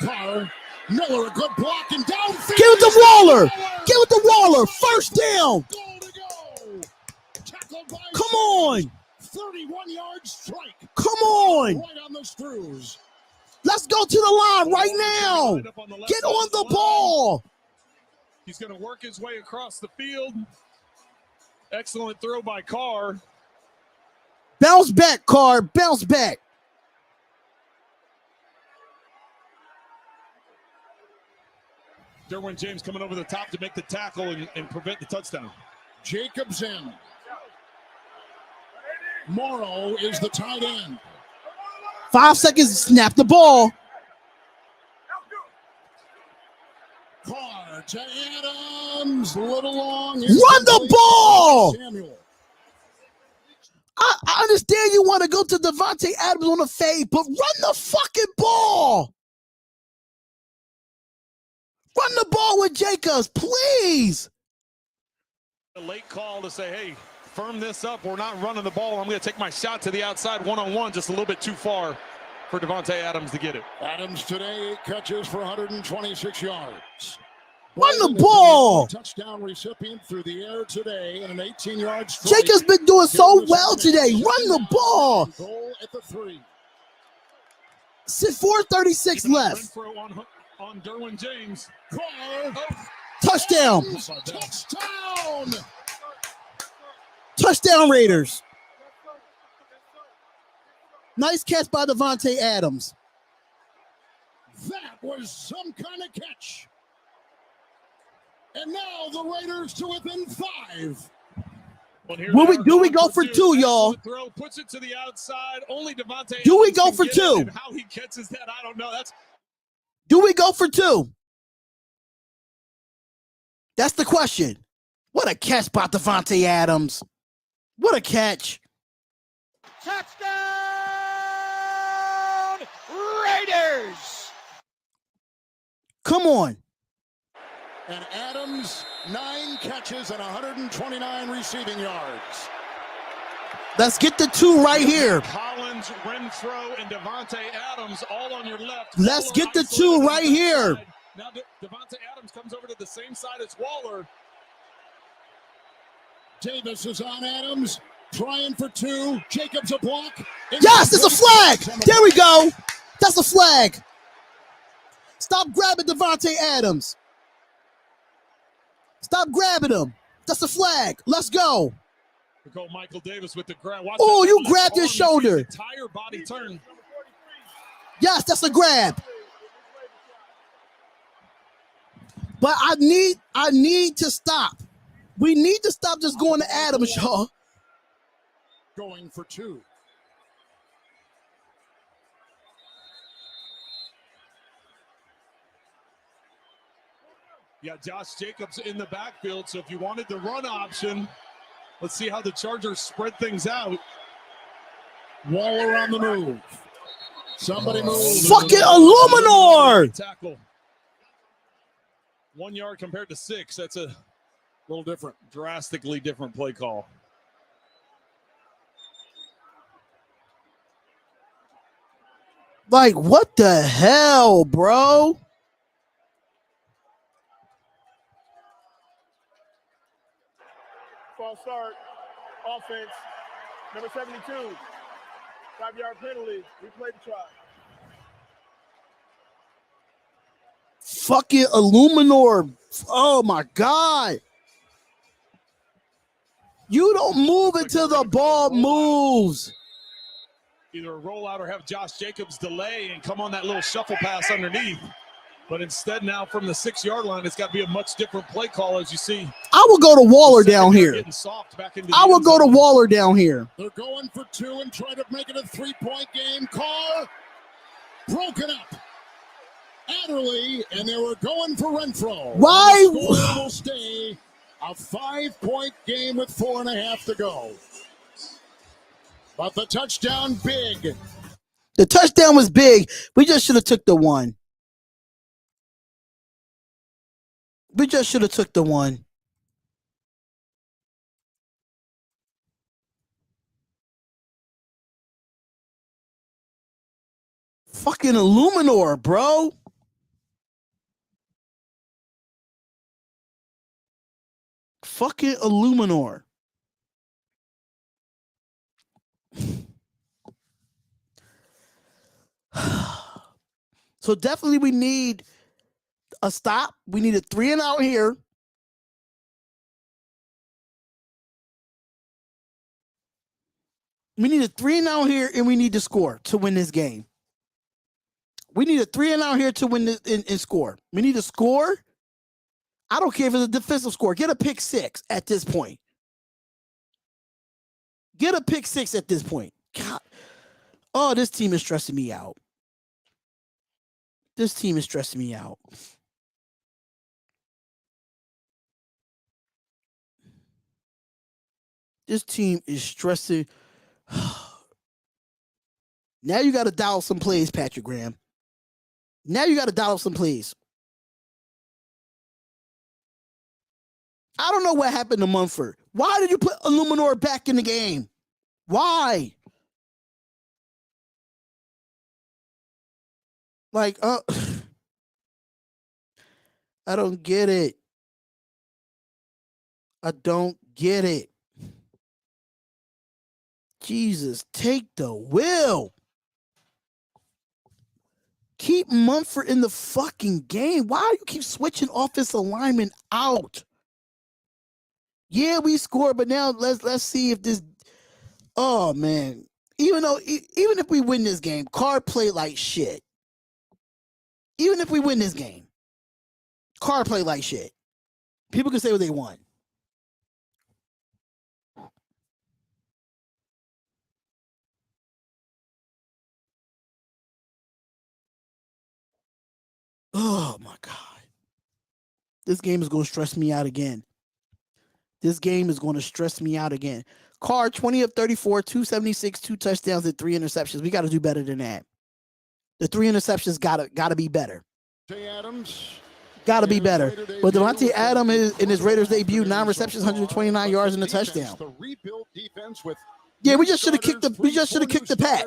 Speaker 2: Carr, Miller, a good block and downfield.
Speaker 1: Give it to Waller. Give it to Waller. First down.
Speaker 2: Goal to go. Tackled by
Speaker 1: Come on.
Speaker 2: 31-yard strike.
Speaker 1: Come on.
Speaker 2: Right on the screws.
Speaker 1: Let's go to the line right now. Get on the ball.
Speaker 3: He's going to work his way across the field. Excellent throw by Carr.
Speaker 1: Bounce back, Carr. Bounce back.
Speaker 3: Derwin James coming over the top to make the tackle and prevent the touchdown.
Speaker 2: Jacobs in. Morrow is the tight end.
Speaker 1: 5 seconds, snap the ball.
Speaker 2: Carr to Adams. Little long.
Speaker 1: Run the ball.
Speaker 2: Samuel.
Speaker 1: I understand you want to go to Devontae Adams on the fade, but run the fucking ball. Run the ball with Jacobs, please.
Speaker 3: A late call to say, hey, firm this up. We're not running the ball. I'm going to take my shot to the outside one-on-one, just a little bit too far for Devontae Adams to get it.
Speaker 2: Adams today, 8 catches for 126 yards.
Speaker 1: Run the ball.
Speaker 2: Touchdown recipient through the air today and an 18-yard strike.
Speaker 1: Jacobs been doing so well today. Run the ball.
Speaker 2: Goal at the 3.
Speaker 1: 4:36 left.
Speaker 3: On Derwin James.
Speaker 2: Carr.
Speaker 1: Touchdown.
Speaker 2: Touchdown.
Speaker 1: Touchdown Raiders. Nice catch by Devontae Adams.
Speaker 2: That was some kind of catch. And now the Raiders to within 5.
Speaker 3: Well,
Speaker 1: do we go for 2, y'all?
Speaker 3: Throw puts it to the outside. Only Devontae.
Speaker 1: Do we
Speaker 3: Adams
Speaker 1: go
Speaker 3: can
Speaker 1: for
Speaker 3: get
Speaker 1: 2?
Speaker 3: it, and how he catches that, I don't know.
Speaker 1: Do we go for 2? That's the question. What a catch by Devontae Adams. What a catch.
Speaker 8: Touchdown, Raiders!
Speaker 1: Come on.
Speaker 2: And Adams, 9 catches and 129 receiving yards.
Speaker 1: Let's get the 2 right here.
Speaker 3: Collins, Renfro, and Devontae Adams all on your left.
Speaker 1: Let's
Speaker 3: Waller
Speaker 1: get the 2
Speaker 3: isolated
Speaker 1: right
Speaker 3: on the
Speaker 1: here.
Speaker 3: side. Now Devontae Adams comes over to the same side as Waller.
Speaker 2: Davis is on Adams, trying for 2. Jacobs a block.
Speaker 1: Yes, it's a flag. There we go. That's a flag. Stop grabbing Devontae Adams. Stop grabbing him. That's a flag. Let's go.
Speaker 3: We go Michael Davis with the grab.
Speaker 1: Oh, you grabbed his shoulder.
Speaker 3: Entire body turn.
Speaker 1: Yes, that's a grab. But I need to stop. We need to stop just going to Adams, y'all.
Speaker 2: Going for 2.
Speaker 3: Yeah, Josh Jacobs in the backfield. So if you wanted the run option, let's see how the Chargers spread things out.
Speaker 2: Waller on the move. Somebody move.
Speaker 1: Fucking Illuminor.
Speaker 3: Tackle. 1 yard compared to 6. That's a
Speaker 2: little different.
Speaker 3: Drastically different play call.
Speaker 1: Like, what the hell, bro?
Speaker 7: False start. Offense. Number 72. 5-yard penalty. Replay the try.
Speaker 1: Fucking Illuminor. Oh, my God. You don't move until the ball moves.
Speaker 3: Either a rollout or have Josh Jacobs delay and come on that little shuffle pass underneath. But instead now from the 6-yard line, it's got to be a much different play call as you see.
Speaker 1: I will go to Waller down here. I will go to Waller down here.
Speaker 2: They're going for 2 and try to make it a 3-point game. Carr broken up. Adderley, and they were going for Renfro.
Speaker 1: Why?
Speaker 2: The score will stay A 5-point game with 4.5 to go. But the touchdown big.
Speaker 1: The touchdown was big. We just should have took the one. We just should have took the one. Fucking Illuminor, bro. Fucking Illuminor. So definitely we need a stop. We need a 3-and-out here. We need a 3-and-out here, and we need to score to win this game. We need a 3-and-out here to win this and score. We need to score. I don't care if it's a defensive score. Get a pick 6 at this point. Get a pick 6 at this point. God. Oh, this team is stressing me out. This team is stressing me out. This team is stressing. Now you got to dial some plays, Patrick Graham. Now you got to dial some plays. I don't know what happened to Munford. Why did you put Illuminor back in the game? Why? Like, I don't get it. I don't get it. Jesus, take the wheel. Keep Munford in the fucking game. Why do you keep switching offensive linemen out? Yeah, we scored, but now let's see if this. Oh man, even if we win this game, Carr played like shit. Even if we win this game, Carr played like shit. People can say what they want. Oh my God. This game is going to stress me out again. This game is going to stress me out again. Carr, 20 of 34, 276, 2 touchdowns, and 3 interceptions. We got to do better than that. The 3 interceptions gotta be better. Got to be better. But Devontae Adams in his Raiders debut, 9 receptions, 129 yards, and a touchdown. Yeah, we just should have kicked the pack.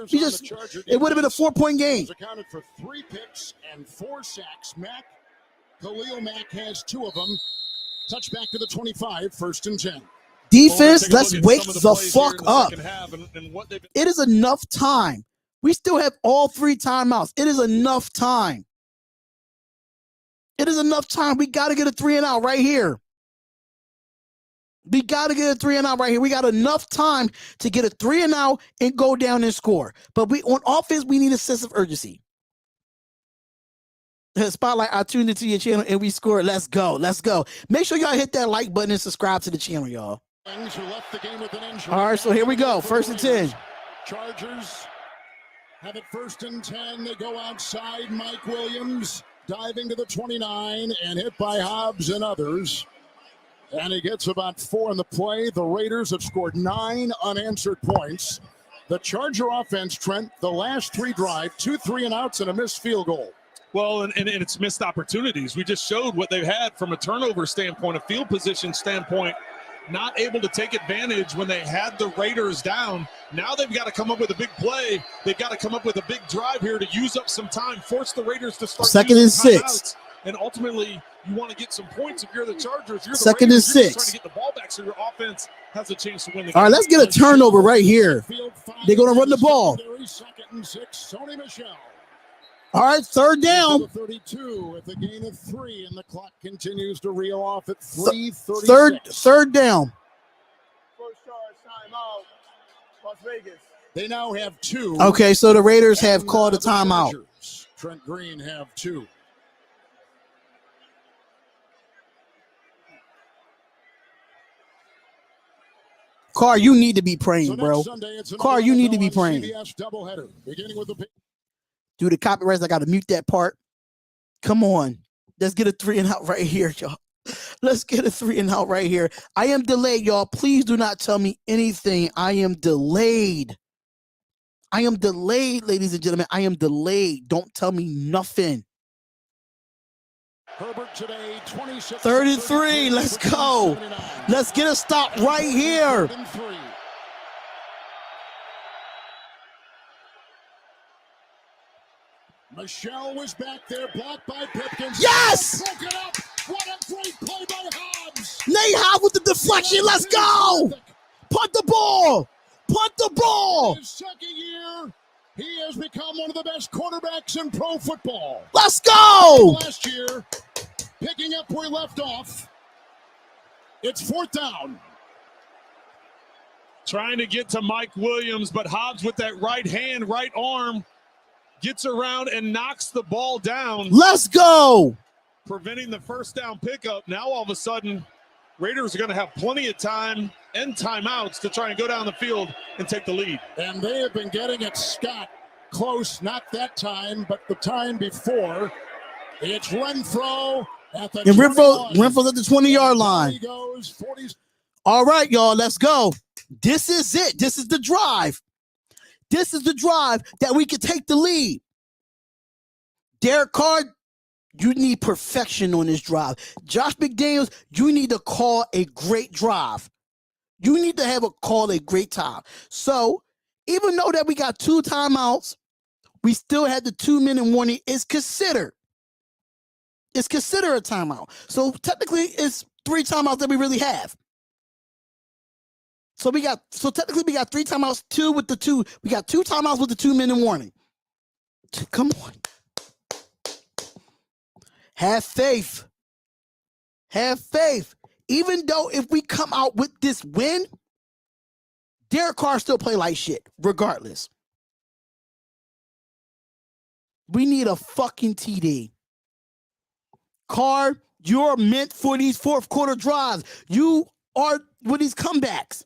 Speaker 1: It would have been a 4-point game.
Speaker 2: Accounted for 3 picks and 4 sacks. Khalil Mack has 2 of them. Touch back to the 25, 1st and 10.
Speaker 1: Defense, let's wake the fuck up. It is enough time. We still have all 3 timeouts. It is enough time. It is enough time. We got to get a 3-and-out right here. We got to get a 3-and-out right here. We got enough time to get a 3-and-out and go down and score. But on offense, we need a sense of urgency. Spotlight, I tuned into your channel and we scored. Let's go. Let's go. Make sure y'all hit that like button and subscribe to the channel, y'all. All right, so here we go. 1st and 10.
Speaker 2: Chargers have it 1st and 10. They go outside. Mike Williams diving to the 29 and hit by Hobbs and others. And he gets about 4 in the play. The Raiders have scored 9 unanswered points. The Charger offense, Trent, the last 3 drives, 2 3-and-outs and a missed field goal.
Speaker 3: Well, and it's missed opportunities. We just showed what they've had from a turnover standpoint, a field position standpoint, not able to take advantage when they had the Raiders down. Now they've got to come up with a big play. They've got to come up with a big drive here to use up some time, force the Raiders to start
Speaker 1: 2nd and 6.
Speaker 3: And ultimately, you want to get some points if you're the Chargers. You're the
Speaker 1: 2nd and
Speaker 3: Raiders. You're just
Speaker 1: 6.
Speaker 3: trying to get the ball back so your offense has a chance to win the game.
Speaker 1: All right, let's get a turnover right here. They're going to run the ball.
Speaker 2: 2nd and 6, Sony Michel.
Speaker 1: All right, 3rd down.
Speaker 2: 32 with a gain of 3, and the clock continues to reel off at 3:36.
Speaker 1: Third down.
Speaker 7: First charge, timeout. Las Vegas.
Speaker 2: They now have 2.
Speaker 1: Okay, so the Raiders have called a timeout.
Speaker 2: Trent Green have 2.
Speaker 1: Carr, you need to be praying, bro. Carr, you need to be praying. Dude, the copyrights, I got to mute that part. Come on. Let's get a 3-and-out right here, y'all. Let's get a 3-and-out right here. I am delayed, y'all. Please do not tell me anything. I am delayed. I am delayed, ladies and gentlemen. I am delayed. Don't tell me nothing.
Speaker 2: Herbert today, 26,
Speaker 1: 33. Let's go. Let's get a stop right here.
Speaker 2: Michelle was back there, blocked by Pipkins.
Speaker 1: Yes!
Speaker 2: Broken up. What a great play by Hobbs.
Speaker 1: Nate Hobbs with the deflection. Let's go. Punt the ball. Punt the ball.
Speaker 2: In his second year, he has become one of the best quarterbacks in pro football.
Speaker 1: Let's go.
Speaker 2: Last year, picking up where he left off. It's 4th down.
Speaker 3: Trying to get to Mike Williams, but Hobbs with that right hand, right arm, gets around and knocks the ball down.
Speaker 1: Let's go.
Speaker 3: Preventing the first down pickup. Now all of a sudden, Raiders are going to have plenty of time and timeouts to try and go down the field and take the lead.
Speaker 2: And they have been getting it, Scott, close, not that time, but the time before. It's Renfro at the 20
Speaker 1: Renfro's at the 20-yard line.
Speaker 2: He goes 40.
Speaker 1: All right, y'all, let's go. This is it. This is the drive. This is the drive that we can take the lead. Derek Carr, you need perfection on this drive. Josh McDaniels, you need to call a great drive. You need to call a great time. So even though that we got 2 timeouts, we still had the 2-minute warning. It's considered a timeout. So technically it's 3 timeouts that we really have. So technically we got 3 timeouts, 2 with the 2. We got 2 timeouts with the 2-minute warning. Come on. Have faith. Have faith. Even though if we come out with this win, Derek Carr still play like shit, regardless. We need a fucking TD. Carr, you're meant for these 4th quarter drives. You are with these comebacks.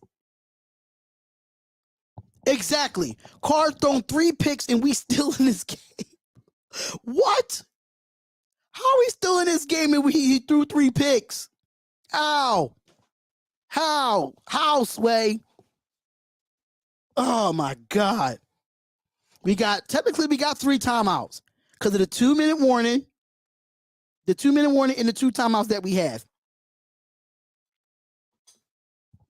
Speaker 1: Exactly. Carr thrown 3 picks and we still in this game. What? How are we still in this game and he threw 3 picks? How? How, Sway? Oh my God. Technically we got 3 timeouts because of the 2-minute warning. The 2-minute warning and the 2 timeouts that we have.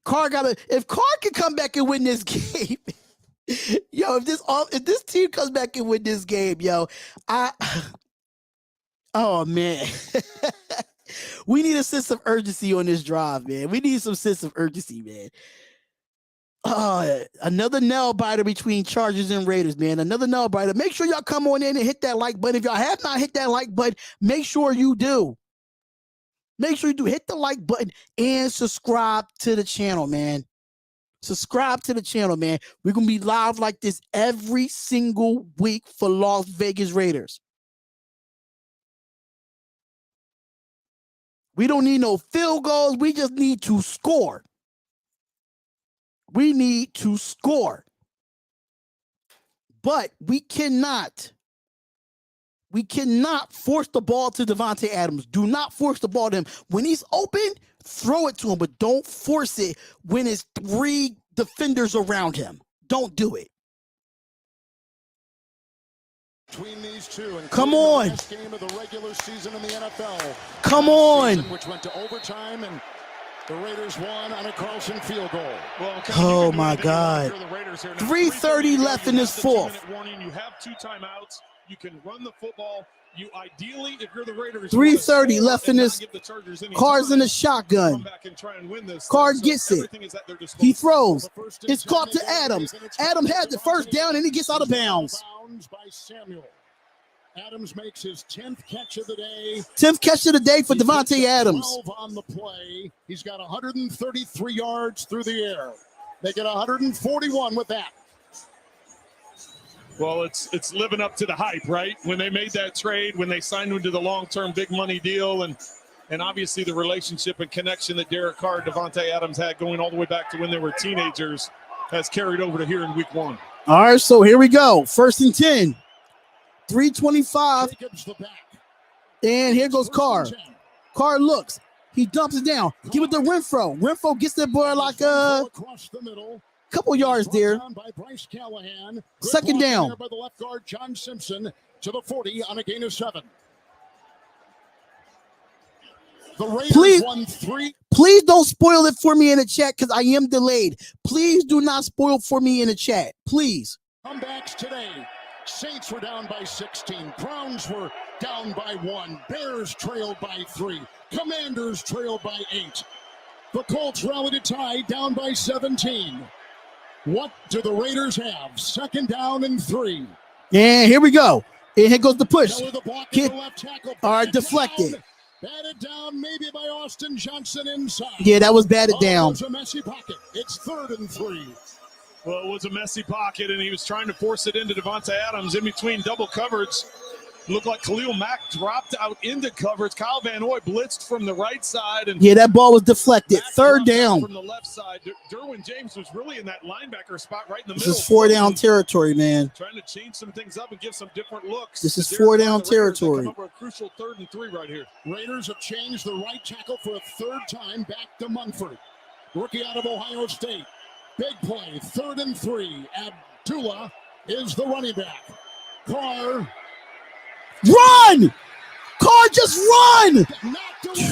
Speaker 1: If Carr can come back and win this game, yo, if this team comes back and win this game, yo, oh man. We need a sense of urgency on this drive, man. We need some sense of urgency, man. Another nail biter between Chargers and Raiders, man. Another nail biter. Make sure y'all come on in and hit that like button. If y'all have not hit that like button, make sure you do. Make sure you do. Hit the like button and subscribe to the channel, man. Subscribe to the channel, man. We're going to be live like this every single week for Las Vegas Raiders. We don't need no field goals. We just need to score. We need to score. But we cannot force the ball to Davante Adams. Do not force the ball to him. When he's open, throw it to him, but don't force it when it's 3 defenders around him. Don't do it.
Speaker 2: Between these two,
Speaker 1: come on.
Speaker 2: The best game of the regular season in the NFL.
Speaker 1: Come on.
Speaker 2: Which went to overtime, and the Raiders won on a Carlson field goal.
Speaker 3: Well,
Speaker 1: oh my God. 3:30 left in this 4th.
Speaker 3: You have 2 timeouts. You can run the football. You ideally, if you're the Raiders,
Speaker 1: 3:30 left in this. Carr's in the shotgun. Carr gets it. He throws. It's caught to Adams. Adams had the first down and he gets out of bounds.
Speaker 2: By Samuel. Adams makes his 10th catch of the day.
Speaker 1: 10th catch of the day for Davante Adams.
Speaker 2: 12 on the play. He's got 133 yards through the air. They get 141 with that.
Speaker 3: Well, it's living up to the hype, right? When they made that trade, when they signed him to the long-term big money deal, and obviously the relationship and connection that Derek Carr and Davante Adams had going all the way back to when they were teenagers has carried over to here in week 1.
Speaker 1: All right, so here we go. 1st and 10. 3:25. And here goes Carr. Carr looks. He dumps it down. Give it to Renfro. Renfro gets that boy like
Speaker 2: across the middle.
Speaker 1: Couple yards there.
Speaker 2: By Bryce Callahan.
Speaker 1: Second down.
Speaker 2: By the left guard, John Simpson, to the 40 on a gain of 7. The Raiders won 3.
Speaker 1: Please don't spoil it for me in the chat because I am delayed. Please do not spoil for me in the chat. Please.
Speaker 2: Comebacks today. Saints were down by 16. Browns were down by 1. Bears trailed by 3. Commanders trailed by 8. The Colts rallied a tie, down by 17. What do the Raiders have? Second down and 3.
Speaker 1: And here we go. And here goes the push.
Speaker 2: Kid. Left tackle.
Speaker 1: All right, deflected.
Speaker 2: Batted down maybe by Austin Johnson inside.
Speaker 1: Yeah, that was batted down.
Speaker 2: It's a messy pocket. It's 3rd and 3.
Speaker 3: Well, it was a messy pocket, and he was trying to force it into Devontae Adams in between double coverage. Looked like Khalil Mack dropped out into coverage. Kyle Van Noy blitzed from the right side. And
Speaker 1: yeah, that ball was deflected. 3rd down.
Speaker 3: From the left side. Derwin James was really in that linebacker spot right in the middle.
Speaker 1: This is 4 down territory, man.
Speaker 3: Trying to change some things up and give some different looks.
Speaker 1: This is 4 down territory.
Speaker 3: Come up with a crucial 3rd and 3 right here.
Speaker 2: Raiders have changed the right tackle for a 3rd time back to Munford. Rookie out of Ohio State. Big play, 3rd and 3. Abdullah is the running back. Carr.
Speaker 1: Run! Carr, just run!
Speaker 2: Knocked away,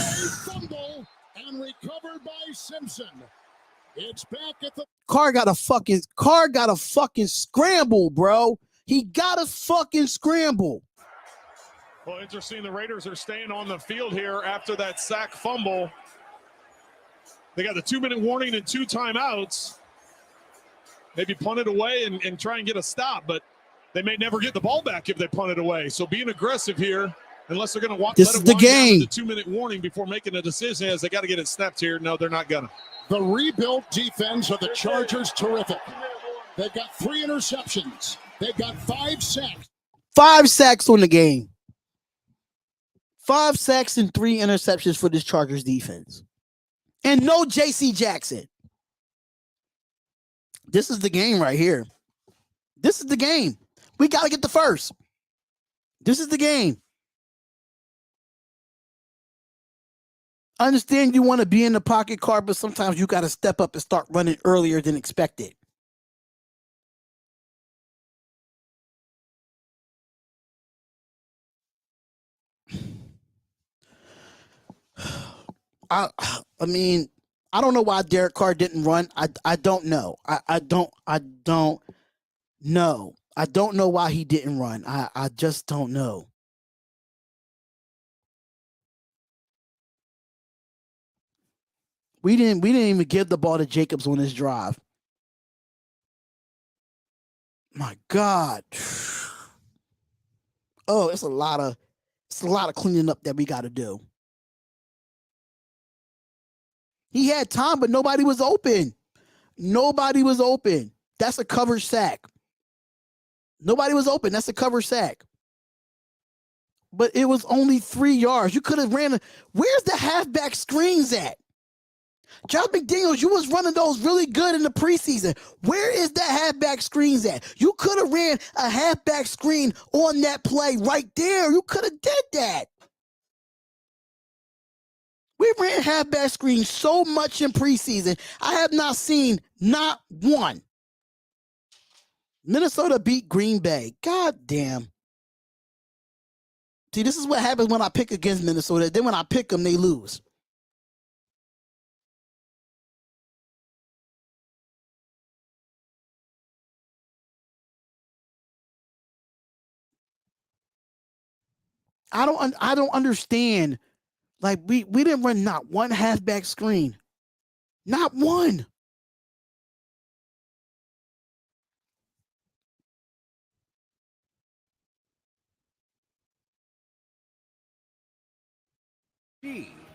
Speaker 2: fumble, and recovered by Simpson. It's back at the...
Speaker 1: Carr got a fucking scramble, bro. He got a fucking scramble.
Speaker 3: Well, interesting. The Raiders are staying on the field here after that sack fumble. They got the 2-minute warning and 2 timeouts. Maybe punt it away and try and get a stop, but they may never get the ball back if they punt it away. So being aggressive here, unless they're going to walk.
Speaker 1: This is the game.
Speaker 3: The 2-minute warning before making a decision, as they got to get it snapped here. No, they're not gonna.
Speaker 2: The rebuilt defense of the Chargers, terrific. They've got 3 interceptions. They've got 5 sacks.
Speaker 1: 5 sacks on the game. 5 sacks and 3 interceptions for this Chargers defense, and no J.C. Jackson. This is the game right here. This is the game. We got to get the first. This is the game. I understand you want to be in the pocket, Carr, but sometimes you got to step up and start running earlier than expected. I mean, I don't know why Derek Carr didn't run. I don't know. I don't know. I don't know why he didn't run. I just don't know. We didn't even give the ball to Jacobs on this drive. My God. Oh, it's a lot of cleaning up that we got to do. He had time, but nobody was open. Nobody was open. That's a cover sack. Nobody was open. That's a cover sack. But it was only 3 yards. You could have ran. Where's the halfback screens at? Josh McDaniels, you was running those really good in the preseason. Where is that halfback screens at? You could have ran a halfback screen on that play right there. You could have did that. We ran halfback screens so much in preseason. I have not seen not one. Minnesota beat Green Bay. God damn. See, this is what happens when I pick against Minnesota. Then when I pick them, they lose. I don't understand. Like, we didn't run not one halfback screen. Not one.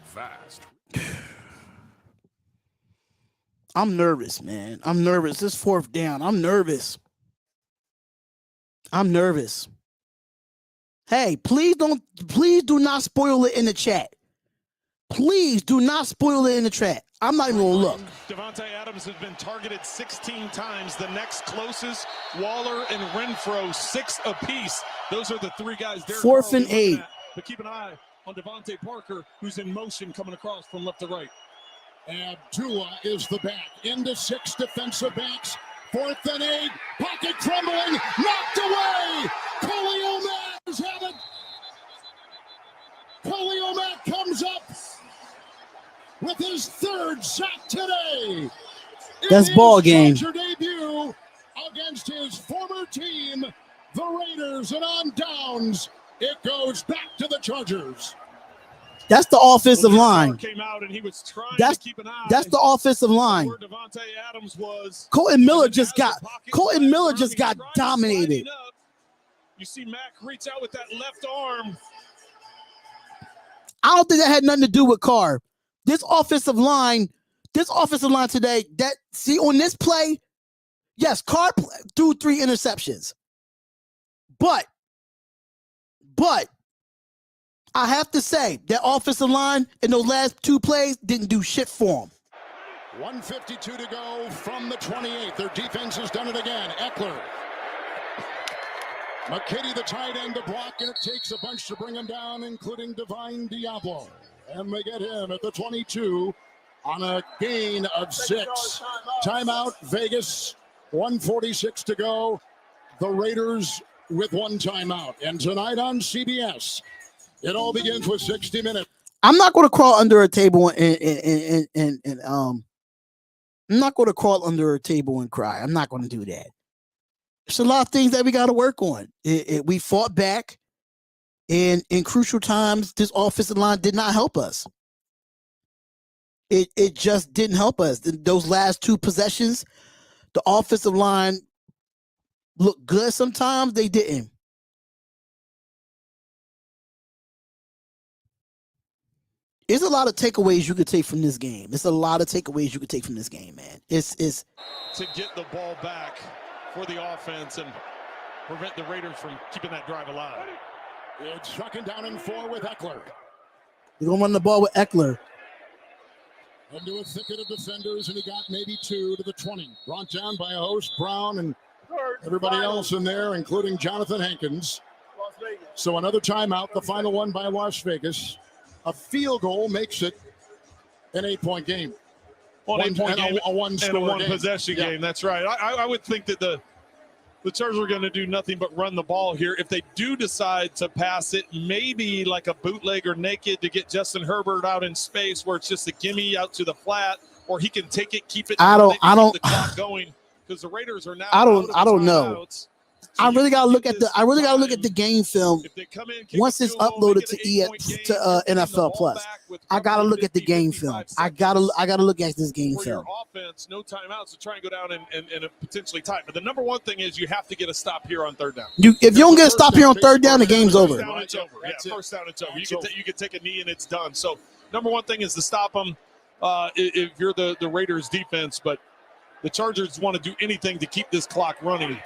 Speaker 2: Fast.
Speaker 1: I'm nervous, man. I'm nervous. This 4th down. I'm nervous. I'm nervous. Hey, please do not spoil it in the chat. Please do not spoil it in the chat. I'm not even going to look.
Speaker 3: Devontae Adams has been targeted 16 times. The next closest, Waller and Renfro, 6 apiece. Those are the 3 guys.
Speaker 1: 4th and 8.
Speaker 3: But keep an eye on Devontae Parker, who's in motion coming across from left to right.
Speaker 2: Abdullah is the back. Into 6 defensive backs. 4th and 8. Pocket crumbling. Knocked away. Coley-Omat has had it. Coley-Omat comes up with his 3rd sack today.
Speaker 1: That's ball game.
Speaker 2: Charger debut against his former team, the Raiders, and on downs, it goes back to the Chargers.
Speaker 1: That's the offensive line.
Speaker 3: Came out and he was trying
Speaker 1: That's
Speaker 3: to keep an eye.
Speaker 1: That's the offensive line.
Speaker 3: Where Devontae Adams was.
Speaker 1: Colton Miller just got dominated.
Speaker 3: You see Mack reach out with that left arm.
Speaker 1: I don't think that had nothing to do with Carr. This offensive line today, on this play, yes, Carr threw 3 interceptions. But I have to say that offensive line in those last 2 plays didn't do shit for him.
Speaker 2: 1:52 to go from the 28. Their defense has done it again. Eckler. McKitty, the tight end, to block, and it takes a bunch to bring him down, including Divine Diablo. And they get him at the 22 on a gain of 6. Timeout, Vegas. 1:46 to go. The Raiders with 1 timeout. And tonight on CBS, it all begins with 60 minutes.
Speaker 1: I'm not going to crawl under a table and I'm not going to crawl under a table and cry. I'm not going to do that. There's a lot of things that we got to work on. We fought back, and in crucial times, this offensive line did not help us. It just didn't help us. Those last 2 possessions, the offensive line looked good. Sometimes they didn't. There's a lot of takeaways you could take from this game. It's a lot of takeaways you could take from this game, man. It's
Speaker 3: to get the ball back for the offense and prevent the Raiders from keeping that drive alive.
Speaker 2: It's second down and 4 with Eckler.
Speaker 1: They're going to run the ball with Eckler.
Speaker 2: Into a thicket of defenders, and he got maybe 2 to the 20. Brought down by a host, Brown, and everybody else in there, including Jonathan Hankins. So another timeout, the final one by Las Vegas. A field goal makes it an 8-point game.
Speaker 3: Well, an 8-point game,
Speaker 2: a one-score game.
Speaker 3: Possession game. That's right. I would think that the Chargers are going to do nothing but run the ball here. If they do decide to pass it, maybe like a bootleg or naked to get Justin Herbert out in space where it's just a gimme out to the flat, or he can take it, keep it.
Speaker 1: I don't
Speaker 3: the clock going because the Raiders are now.
Speaker 1: I don't know. So I really gotta look at the game film once it's uploaded to NFL Plus. I gotta look at the game film. I gotta look at this game film.
Speaker 3: Offense, no timeouts to try and go down and potentially tie. But the number one thing is you have to get a stop here on 3rd down.
Speaker 1: If you don't get a stop here on 3rd down, the game's over.
Speaker 3: First down, it's over. Yeah, first down, it's over. You can take a knee and it's done. So number one thing is to stop them if you're the Raiders defense. But the Chargers want to do anything to keep this clock running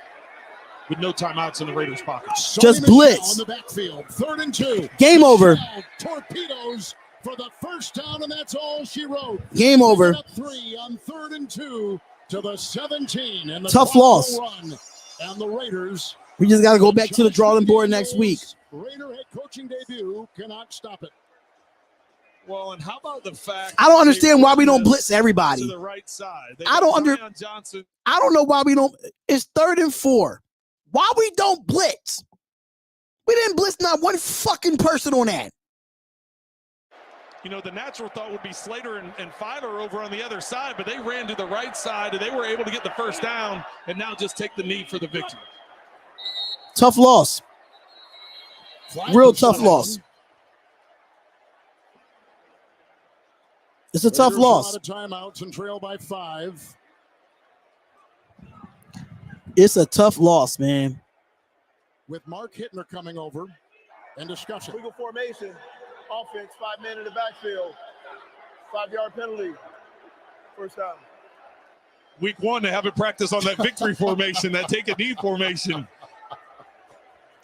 Speaker 3: with no timeouts in the Raiders' pockets.
Speaker 1: Just blitz.
Speaker 2: On the backfield, 3rd and 2.
Speaker 1: Game over.
Speaker 2: Torpedoes for the first down, and that's all she wrote.
Speaker 1: Game over.
Speaker 2: 3 on 3rd and 2 to the 17. And the
Speaker 1: tough loss.
Speaker 2: Run. And the Raiders.
Speaker 1: We just got to go back to the drawing board next week.
Speaker 2: Raider head coaching debut cannot stop it.
Speaker 3: Well, and how about the fact
Speaker 1: I don't understand why we don't blitz everybody.
Speaker 3: To the right side.
Speaker 1: I don't know why we don't. It's 3rd and 4. Why we don't blitz? We didn't blitz not one fucking person on that.
Speaker 3: You know, the natural thought would be Slater and Filer over on the other side, but they ran to the right side and they were able to get the first down and now just take the knee for the victory.
Speaker 1: Tough loss. Real tough loss. It's a tough loss.
Speaker 2: A lot of timeouts and trail by 5.
Speaker 1: It's a tough loss, man.
Speaker 2: With Mark Hittner coming over and discussing.
Speaker 7: Legal formation, offense, 5 men in the backfield, 5-yard penalty, first down.
Speaker 3: Week 1, they haven't practiced on that victory formation, that take a knee formation.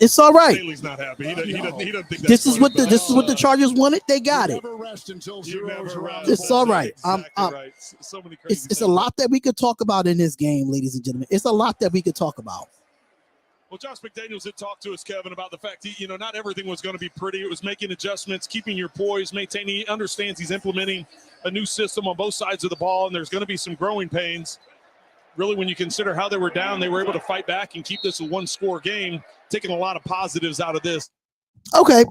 Speaker 1: It's all right.
Speaker 3: Staley's not happy. He doesn't think that's
Speaker 1: this is what the Chargers wanted. They got it.
Speaker 2: Never rest until
Speaker 1: it's all right.
Speaker 3: Right. So many crazy
Speaker 1: it's a lot that we could talk about in this game, ladies and gentlemen. It's a lot that we could talk about.
Speaker 3: Well, Josh McDaniels had talked to us, Kevin, about the fact he, not everything was going to be pretty. It was making adjustments, keeping your poise, maintaining. He understands he's implementing a new system on both sides of the ball, and there's going to be some growing pains. Really, when you consider how they were down, they were able to fight back and keep this a one-score game, taking a lot of positives out of this.
Speaker 1: Okay.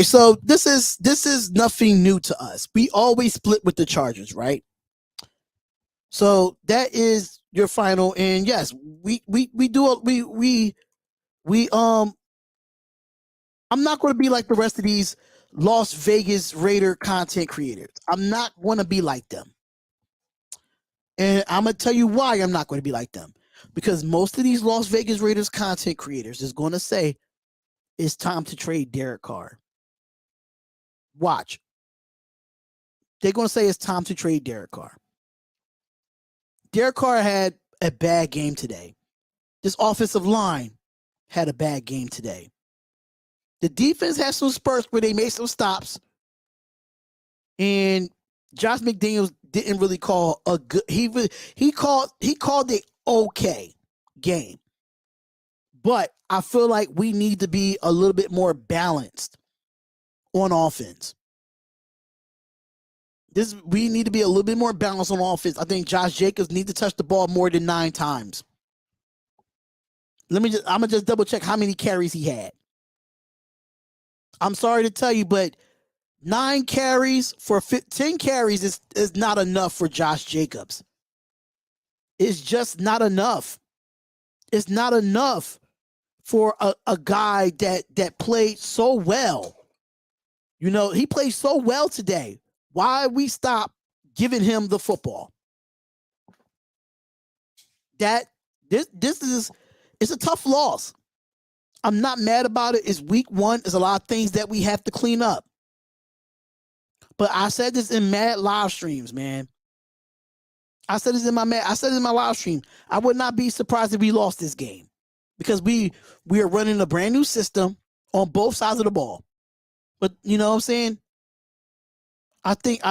Speaker 1: So this is nothing new to us. We always split with the Chargers, right? So that is your final, and yes, I'm not going to be like the rest of these Las Vegas Raider content creators. I'm not going to be like them. And I'm going to tell you why I'm not going to be like them. Because most of these Las Vegas Raiders content creators is going to say it's time to trade Derek Carr. Watch. They're going to say it's time to trade Derek Carr. Derek Carr had a bad game today. This offensive line had a bad game today. The defense had some spurts where they made some stops. And Josh McDaniels didn't really call a good. He called the okay game. But I feel like we need to be a little bit more balanced on offense. We need to be a little bit more balanced on offense. I think Josh Jacobs needs to touch the ball more than 9 times. I'm gonna just double check how many carries he had. I'm sorry to tell you, but 9 carries for 10 carries is not enough for Josh Jacobs. It's just not enough. It's not enough for a guy that played so well. He played so well today. Why we stop giving him the football? It's a tough loss. I'm not mad about it. It's week 1. There's a lot of things that we have to clean up. But I said this in mad live streams, man. I said it in my live stream. I would not be surprised if we lost this game because we are running a brand new system on both sides of the ball. But you know what I'm saying? I think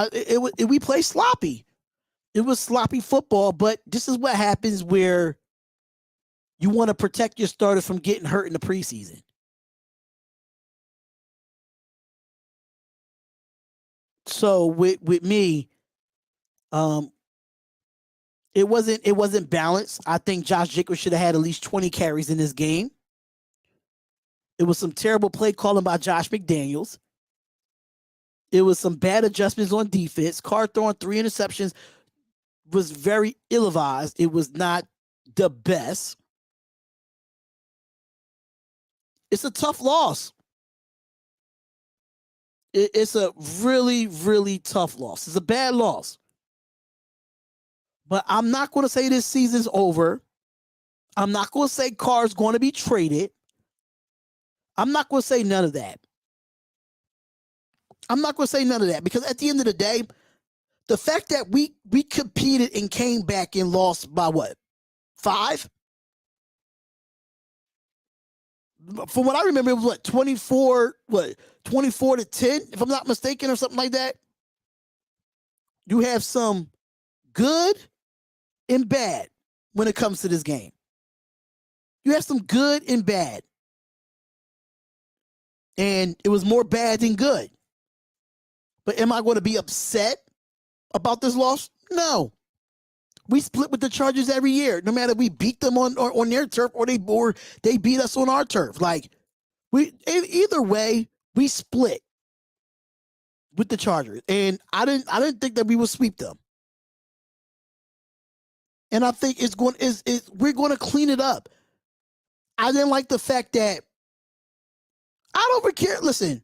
Speaker 1: we play sloppy. It was sloppy football, but this is what happens where you want to protect your starters from getting hurt in the preseason. So with me, it wasn't balanced. I think Josh Jacobs should have had at least 20 carries in this game. It was some terrible play calling by Josh McDaniels. It was some bad adjustments on defense. Carr throwing 3 interceptions was very ill-advised. It was not the best. It's a tough loss. It's a really, really tough loss. It's a bad loss. But I'm not going to say this season's over. I'm not going to say Carr's going to be traded. I'm not going to say none of that. Because at the end of the day, the fact that we competed and came back and lost by what? 5? From what I remember, it was 24 to 10, if I'm not mistaken, or something like that. You have some good and bad when it comes to this game. You have some good and bad. And it was more bad than good. But am I going to be upset about this loss? No. We split with the Chargers every year, no matter we beat them on their turf or they beat us on our turf. Like either way, we split with the Chargers, and I didn't think that we would sweep them. And I think we're going to clean it up. I didn't like the fact that I don't care. Listen,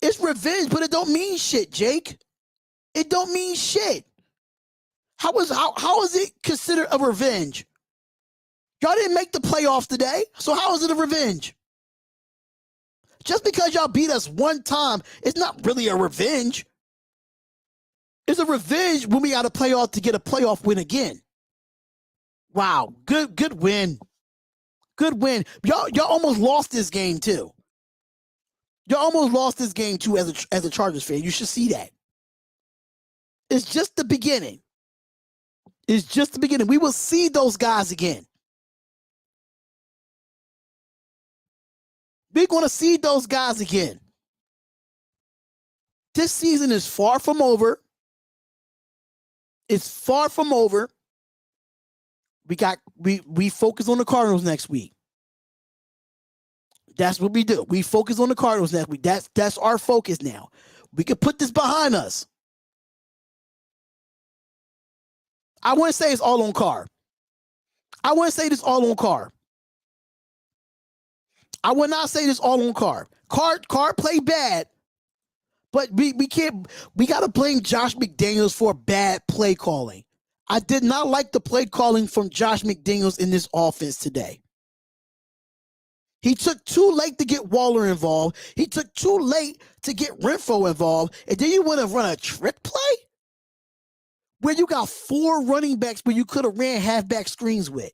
Speaker 1: it's revenge, but it don't mean shit, Jake. It don't mean shit. How is it considered a revenge? Y'all didn't make the playoffs today, so how is it a revenge? Just because y'all beat us one time, it's not really a revenge. It's a revenge when we got to playoff to get a playoff win again. Wow, good win. Good win. Y'all almost lost this game too. Y'all almost lost this game too as a Chargers fan. You should see that. It's just the beginning. It's just the beginning. We will see those guys again. We're going to see those guys again. This season is far from over. It's far from over. We focus on the Cardinals next week. That's what we do. We focus on the Cardinals next week. That's our focus now. We can put this behind us. I wouldn't say it's all on Carr. I wouldn't say this all on Carr. I would not say this all on Carr. Carr played bad, but we got to blame Josh McDaniels for bad play calling. I did not like the play calling from Josh McDaniels in this offense today. He took too late to get Waller involved. He took too late to get Renfro involved. And then you want to run a trick play where you got 4 running backs where you could have ran halfback screens with.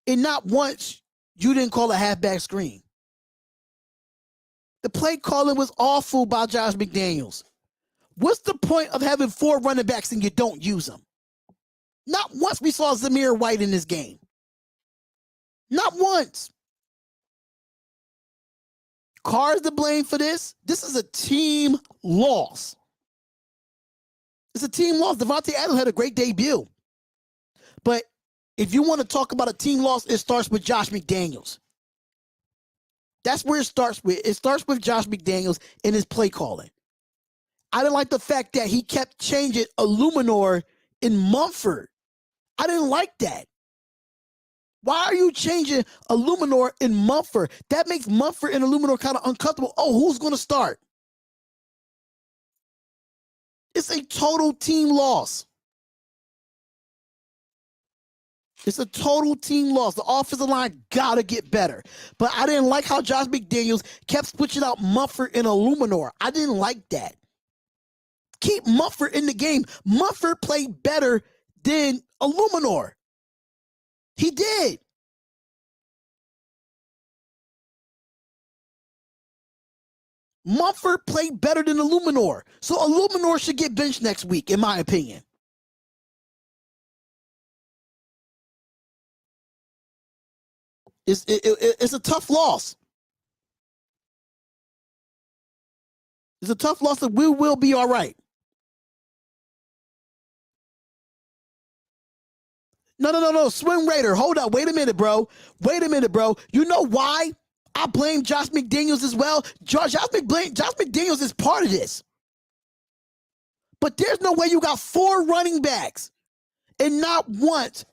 Speaker 1: And not once you didn't call a halfback screen. The play calling was awful by Josh McDaniels. What's the point of having 4 running backs and you don't use them? Not once we saw Zamir White in this game. Not once. Carr's to blame for this. This is a team loss. It's a team loss. Devontae Adams had a great debut. But if you want to talk about a team loss, it starts with Josh McDaniels. That's where it starts with. It starts with Josh McDaniels and his play calling. I didn't like the fact that he kept changing Illuminor in Mumford. I didn't like that. Why are you changing Illuminor in Mumford? That makes Mumford and Illuminor kind of uncomfortable. Oh, who's going to start? It's a total team loss. It's a total team loss. The offensive line got to get better. But I didn't like how Josh McDaniels kept switching out Mumford and Illuminor. I didn't like that. Keep Mumford in the game. Mumford played better than Illuminor. He did. Mumford played better than Illuminor. So Illuminor should get benched next week, in my opinion. It's a tough loss. It's a tough loss, and we will be all right. No. Swing Raider. Hold up. Wait a minute, bro. You know why I blame Josh McDaniels as well? Josh McDaniels is part of this. But there's no way you got 4 running backs and not once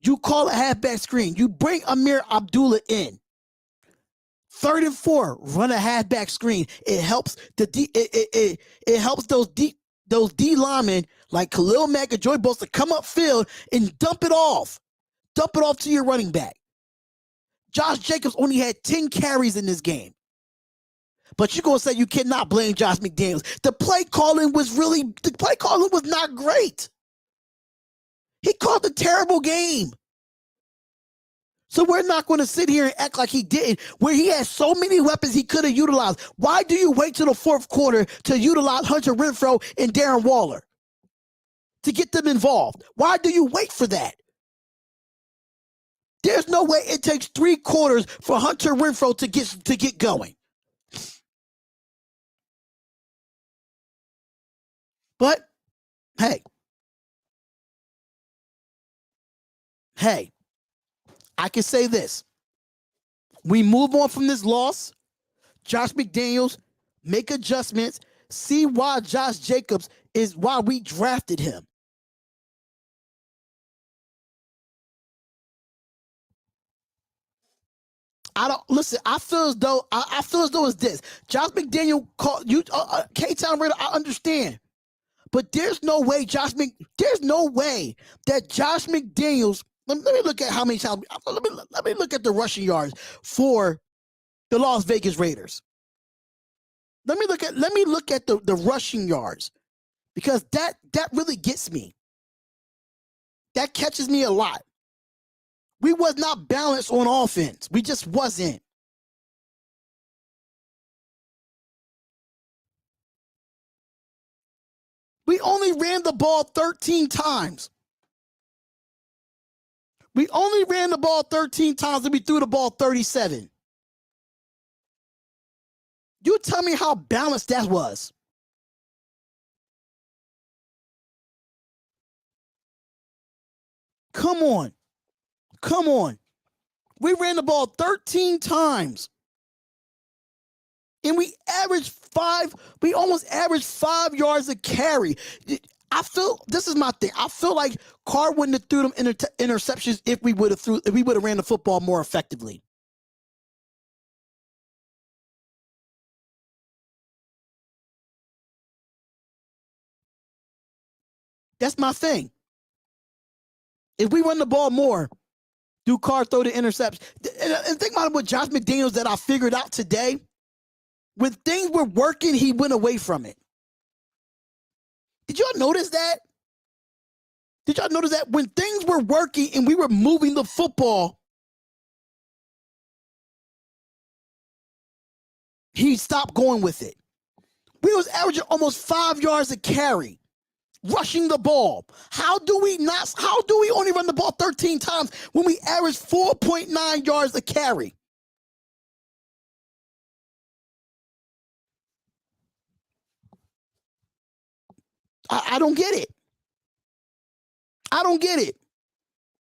Speaker 1: you call a halfback screen. You bring Amir Abdullah in. 3rd and 4, run a halfback screen. It helps it helps those D linemen like Khalil Mack and Joey Bosa to come upfield and dump it off. Dump it off to your running back. Josh Jacobs only had 10 carries in this game. But you're going to say you cannot blame Josh McDaniels. The play calling was not great. He called a terrible game. So we're not going to sit here and act like he didn't, where he had so many weapons he could have utilized. Why do you wait till the 4th quarter to utilize Hunter Renfrow and Darren Waller to get them involved? Why do you wait for that? There's no way it takes 3 quarters for Hunter Renfrow to get going. But, hey, I can say this. We move on from this loss. Josh McDaniels, make adjustments, see why Josh Jacobs is why we drafted him. I feel as though it's this. Josh McDaniel called you K-Town Raider, I understand. But there's no way that Josh McDaniels. Let me look at how many times. Let me look at the rushing yards for the Las Vegas Raiders. Let me look at the rushing yards, because that really gets me. That catches me a lot. We was not balanced on offense. We just wasn't. We only ran the ball 13 times. We only ran the ball 13 times and we threw the ball 37. You tell me how balanced that was. Come on. Come on. We ran the ball 13 times. And we almost averaged 5 yards a carry. I feel, this is my thing. I feel like Carr wouldn't have threw them interceptions if we would have ran the football more effectively. That's my thing. If we run the ball more, do Carr throw the interception? And think about it with Josh McDaniels that I figured out today. When things were working, he went away from it. Did y'all notice that? Did y'all notice that when things were working and we were moving the football, he stopped going with it? We was averaging almost 5 yards a carry, rushing the ball. How do we only run the ball 13 times when we average 4.9 yards a carry? I don't get it. I don't get it.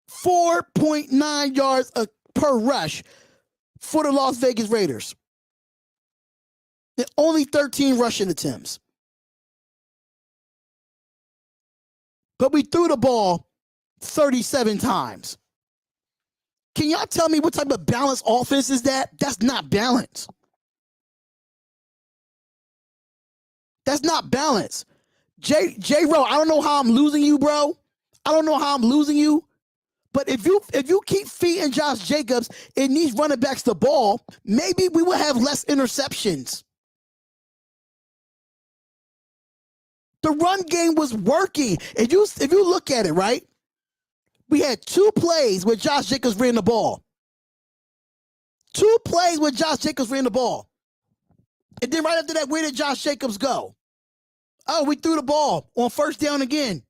Speaker 1: 4.9 yards per rush for the Las Vegas Raiders. And only 13 rushing attempts. But we threw the ball 37 times. Can y'all tell me what type of balanced offense is that? That's not balance. That's not balance. J-Ro, I don't know how I'm losing you, bro. I don't know how I'm losing you. But if you keep feeding Josh Jacobs and these running backs the ball, maybe we will have less interceptions. The run game was working. If you look at it, right? We had 2 plays where Josh Jacobs ran the ball. 2 plays where Josh Jacobs ran the ball. And then right after that, where did Josh Jacobs go? Oh, we threw the ball on first down again.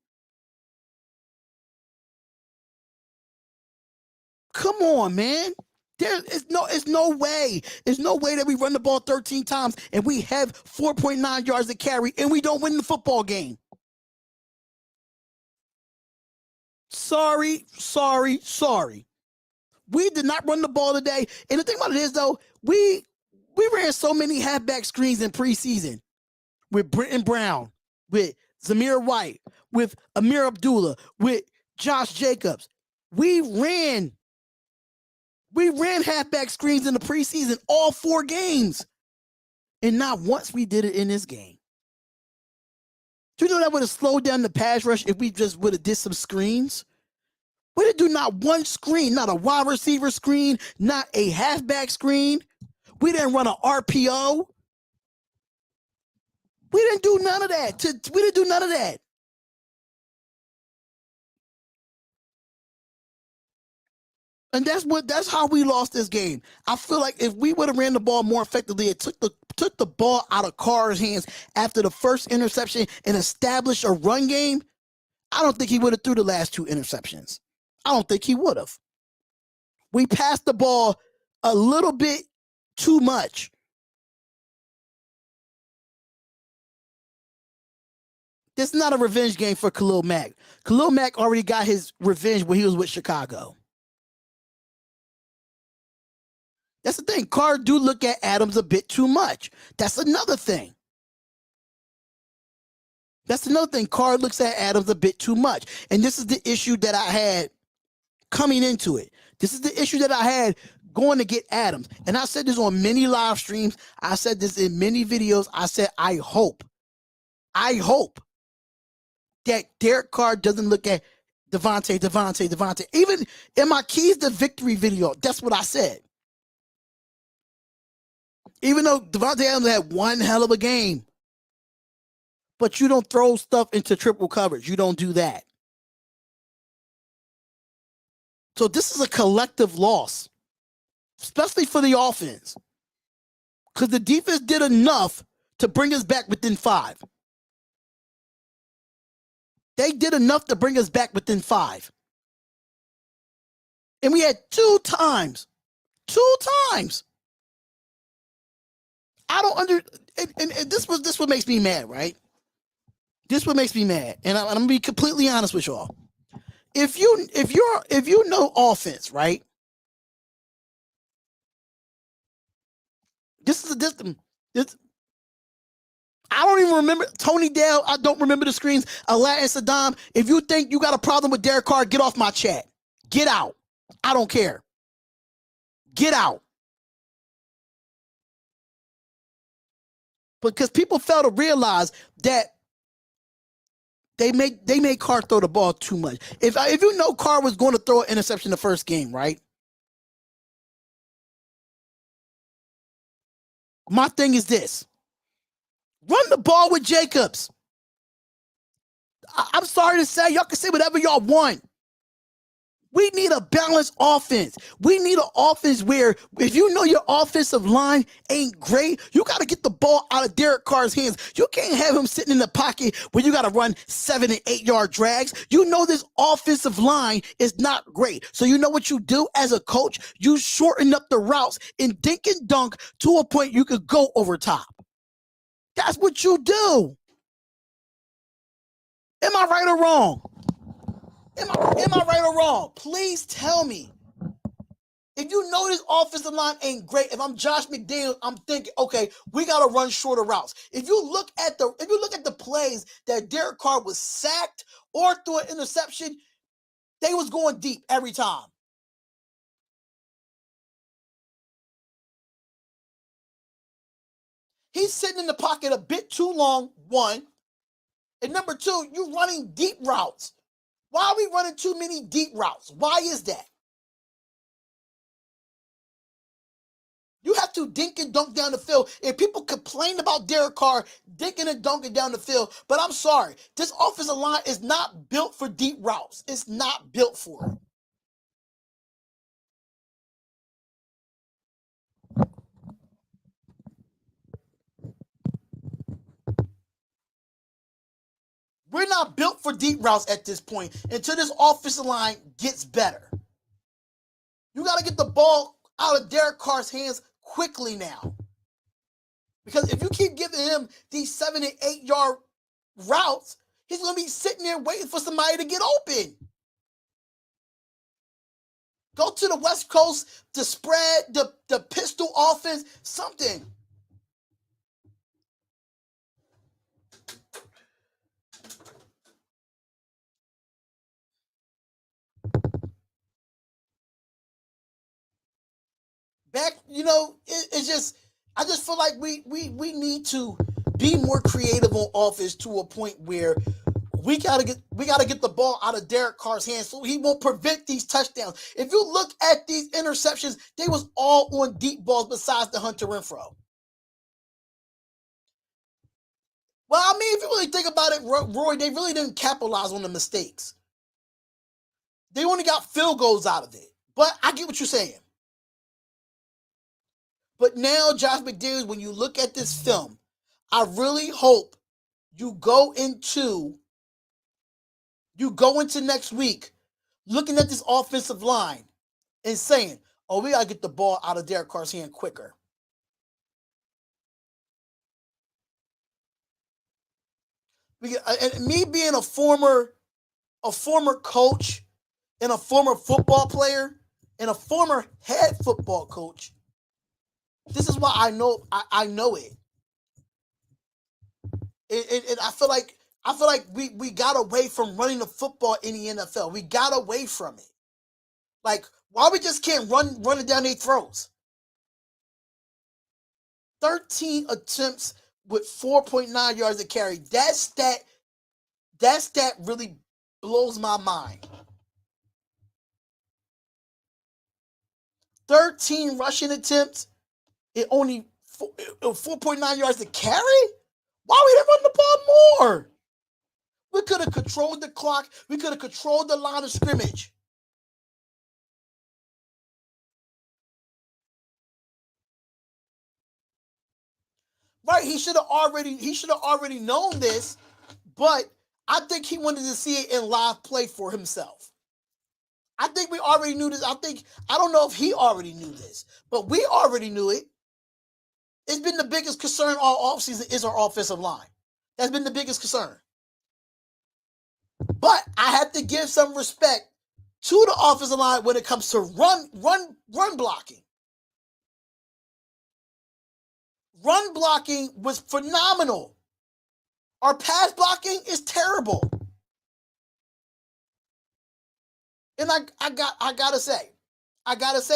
Speaker 1: Come on, man. It's no way. There's no way that we run the ball 13 times and we have 4.9 yards to carry and we don't win the football game. Sorry. We did not run the ball today. And the thing about it is, though, we ran so many halfback screens in preseason with Brenton Brown, with Zamir White, with Amir Abdullah, with Josh Jacobs. We ran halfback screens in the preseason all 4 games. And not once we did it in this game. Do you know that would have slowed down the pass rush if we just would have did some screens? We didn't do not one screen, not a wide receiver screen, not a halfback screen. We didn't run an RPO. We didn't do none of that. And that's how we lost this game. I feel like if we would have ran the ball more effectively, it took the ball out of Carr's hands after the first interception and established a run game, I don't think he would have threw the last 2 interceptions. I don't think he would have. We passed the ball a little bit too much. This is not a revenge game for Khalil Mack. Khalil Mack already got his revenge when he was with Chicago. That's the thing. Carr do look at Adams a bit too much. That's another thing. Carr looks at Adams a bit too much. And this is the issue that I had coming into it. This is the issue that I had going to get Adams. And I said this on many live streams. I said this in many videos. I said, I hope that Derek Carr doesn't look at Devontae. Even in my Keys to Victory video, that's what I said. Even though Devontae Adams had one hell of a game. But you don't throw stuff into triple coverage. You don't do that. So this is a collective loss, especially for the offense. Because the defense did enough to bring us back within 5. They did enough to bring us back within 5. And we had 2 times. I don't and this what makes me mad, right? This what makes me mad, and I'm gonna be completely honest with y'all. If you know offense, right? This I don't even remember Tony Dale. I don't remember the screens. Alain Saddam. If you think you got a problem with Derek Carr, get off my chat. Get out. I don't care. Get out. Because people fail to realize that they made Carr throw the ball too much. If you know Carr was going to throw an interception the first game, right? My thing is this. Run the ball with Jacobs. I'm sorry to say, y'all can say whatever y'all want. We need a balanced offense. We need an offense where if you know your offensive line ain't great, you got to get the ball out of Derek Carr's hands. You can't have him sitting in the pocket where you got to run 7 and 8 yard drags. You know this offensive line is not great. So you know what you do as a coach? You shorten up the routes and dink and dunk to a point you could go over top. That's what you do. Am I right or wrong? Am I right or wrong? Please tell me. If you know this offensive line ain't great, if I'm Josh McDaniels, I'm thinking, okay, we got to run shorter routes. If you look at the plays that Derek Carr was sacked or threw an interception, they was going deep every time. He's sitting in the pocket a bit too long, one. And number two, you running deep routes. Why are we running too many deep routes? Why is that? You have to dink and dunk down the field. And people complain about Derek Carr dinking and dunking down the field. But I'm sorry. This offensive line is not built for deep routes. It's not built for it. We're not built for deep routes at this point until this offensive line gets better. You got to get the ball out of Derek Carr's hands quickly now. Because if you keep giving him these 7 and 8 yard routes, he's going to be sitting there waiting for somebody to get open. Go to the West Coast to spread the pistol offense, something. Back, it's just, I just feel like we need to be more creative on offense to a point where we gotta get the ball out of Derek Carr's hands so he won't prevent these touchdowns. If you look at these interceptions, they was all on deep balls besides the Hunter Renfrow. Well, I mean, if you really think about it, Roy, they really didn't capitalize on the mistakes. They only got field goals out of it. But I get what you're saying. But now, Josh McDaniels, when you look at this film, I really hope you go into next week looking at this offensive line and saying, oh, we got to get the ball out of Derek Carr's hand quicker. And me being a former coach and a former football player and a former head football coach, this is why I know it. And I feel like we got away from running the football in the NFL. We got away from it. Like, why we just can't run it down their throats? 13 attempts with 4.9 yards to carry. That stat really blows my mind. 13 rushing attempts, it only 4.9 yards to carry? Why we didn't run the ball more? We could have controlled the clock. We could have controlled the line of scrimmage. Right, he should have already known this, but I think he wanted to see it in live play for himself. I think we already knew this. I don't know if he already knew this, but we already knew it. It's been the biggest concern all offseason is our offensive line. That's been the biggest concern. But I have to give some respect to the offensive line when it comes to run blocking. Run blocking was phenomenal. Our pass blocking is terrible. And I gotta say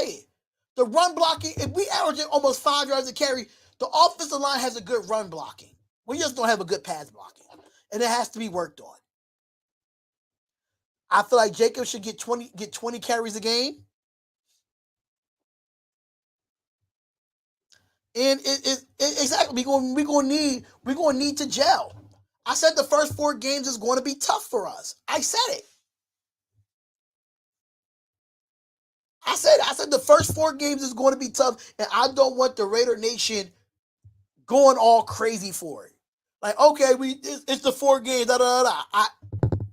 Speaker 1: it. The run blocking, if we average almost 5 yards a carry, the offensive line has a good run blocking. We just don't have a good pass blocking. And it has to be worked on. I feel like Jacob should get 20 carries a game. And exactly we're gonna need to gel. I said the first 4 games is going to be tough for us. I said it. I said the first 4 games is going to be tough, and I don't want the Raider Nation going all crazy for it. Like, okay, it's the 4 games.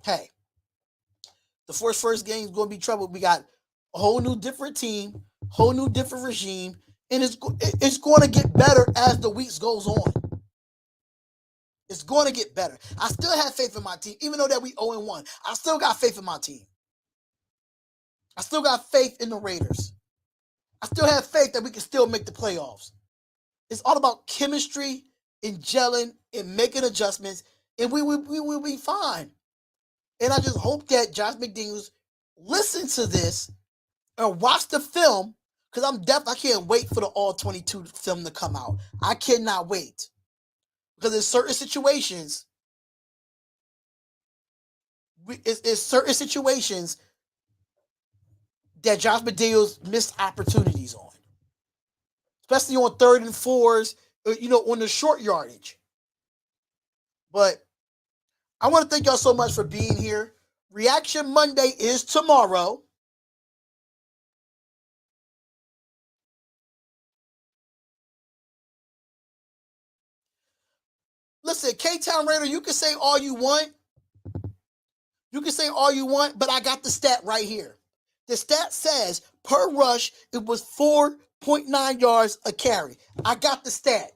Speaker 1: Hey, the first game is going to be trouble. We got a whole new different team, whole new different regime, and it's going to get better as the weeks goes on. It's going to get better. I still have faith in my team, even though that we 0-1. I still got faith in my team. I still got faith in the Raiders. I still have faith that we can still make the playoffs. It's all about chemistry and gelling and making adjustments, and we will be fine. And I just hope that Josh McDaniels listens to this and watch the film, because I can't wait for the All-22 film to come out. I cannot wait. Because in certain situations, it's certain situations that Josh McDaniels missed opportunities on, especially on 3rd and 4s, on the short yardage. But I want to thank y'all so much for being here. Reaction Monday is tomorrow. Listen, K-Town Raider, you can say all you want. But I got the stat right here. The stat says per rush, it was 4.9 yards a carry. I got the stat.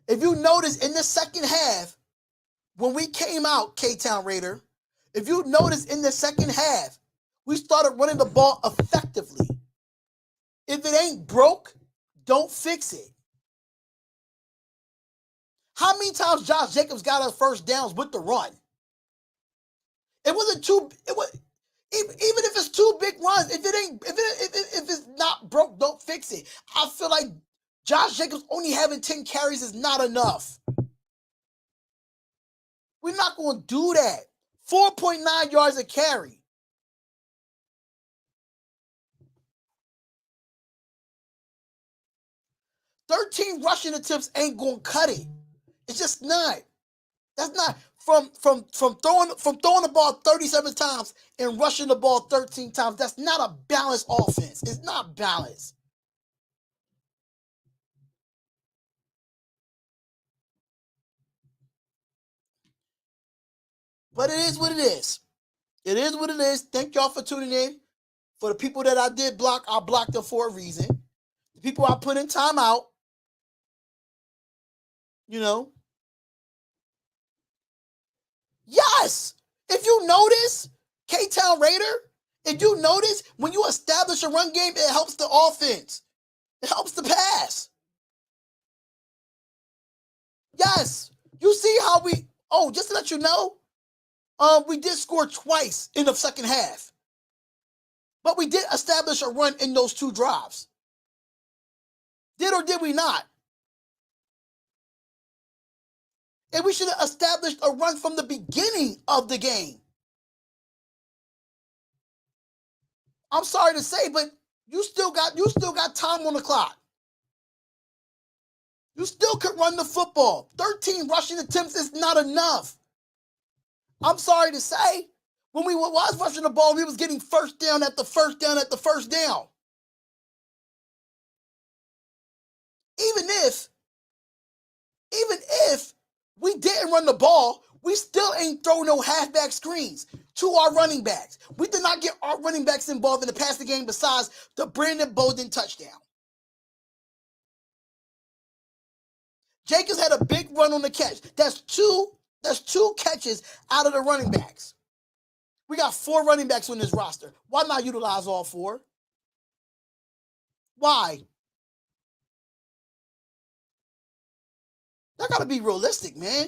Speaker 1: If you notice in the second half, when we came out, K-Town Raider, if you notice in the second half, we started running the ball effectively. If it ain't broke, don't fix it. How many times Josh Jacobs got us first downs with the run? It wasn't too. It was even if it's 2 big runs. If it's not broke, don't fix it. I feel like Josh Jacobs only having 10 carries is not enough. We're not going to do that. 4.9 yards a carry. "13 rushing attempts ain't going to cut it. It's just not. That's not from throwing the ball 37 times and rushing the ball 13 times. That's not a balanced offense. It's not balanced. But it is what it is. It is what it is. Thank y'all for tuning in. For the people that I did block, I blocked them for a reason. The people I put in timeout, Yes. If you notice, K-Town Raider, if you notice, when you establish a run game, it helps the offense. It helps the pass. Yes. You see how just to let you know, we did score twice in the second half. But we did establish a run in those 2 drives. Did or did we not? And we should have established a run from the beginning of the game. I'm sorry to say, but you still got time on the clock. You still could run the football. 13 rushing attempts is not enough. I'm sorry to say, when we was rushing the ball, we was getting first down at the first down at the first down. Even if we didn't run the ball, We still ain't throw no halfback screens to our running backs. We did not get our running backs involved in the passing game besides the Brandon Bolden touchdown. Jacobs had a big run on the catch. That's two catches out of the running backs. We got 4 running backs on this roster. Why not utilize all 4? Why? That got to be realistic, man.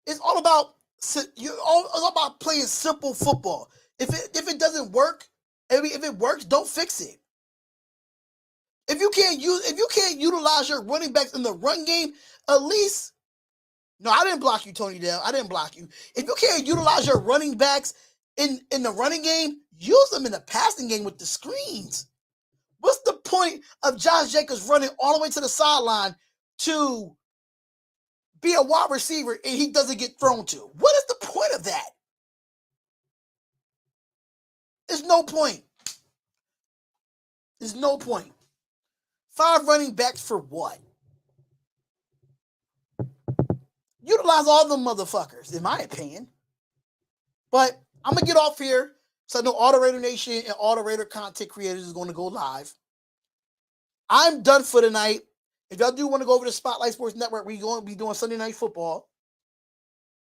Speaker 1: It's all about playing simple football. If it doesn't work, if it works, don't fix it. If you can't utilize your running backs in the run game, at least. No, I didn't block you, Tony Dale. I didn't block you. If you can't utilize your running backs in the running game, use them in the passing game with the screens. What's the point of Josh Jacobs running all the way to the sideline to be a wide receiver and he doesn't get thrown to? What is the point of that? There's no point. There's no point. 5 running backs for what? Utilize all them motherfuckers, in my opinion. But I'm going to get off here. So I know all the Raider Nation and all the Raider content creators is going to go live. I'm done for tonight. If y'all do want to go over to Spotlight Sports Network, we're going to be doing Sunday Night Football.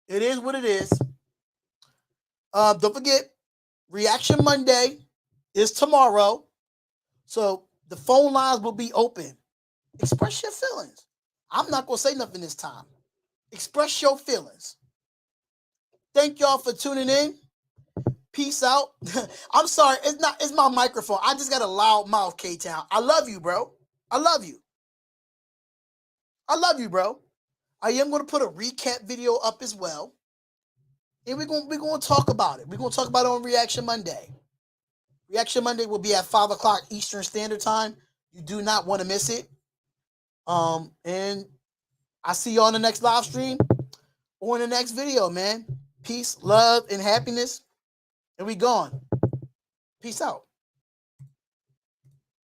Speaker 1: It is what it is. Don't forget, Reaction Monday is tomorrow. So the phone lines will be open. Express your feelings. I'm not going to say nothing this time. Express your feelings. Thank y'all for tuning in. Peace out. I'm sorry. It's my microphone. I just got a loud mouth, K-Town. I love you, bro. I love you. I love you, bro. I am going to put a recap video up as well. And we're going to talk about it. We're going to talk about it on Reaction Monday. Reaction Monday will be at 5 o'clock Eastern Standard Time. You do not want to miss it. And I see you on the next live stream or in the next video, man. Peace, love, and happiness. And we gone. Peace out.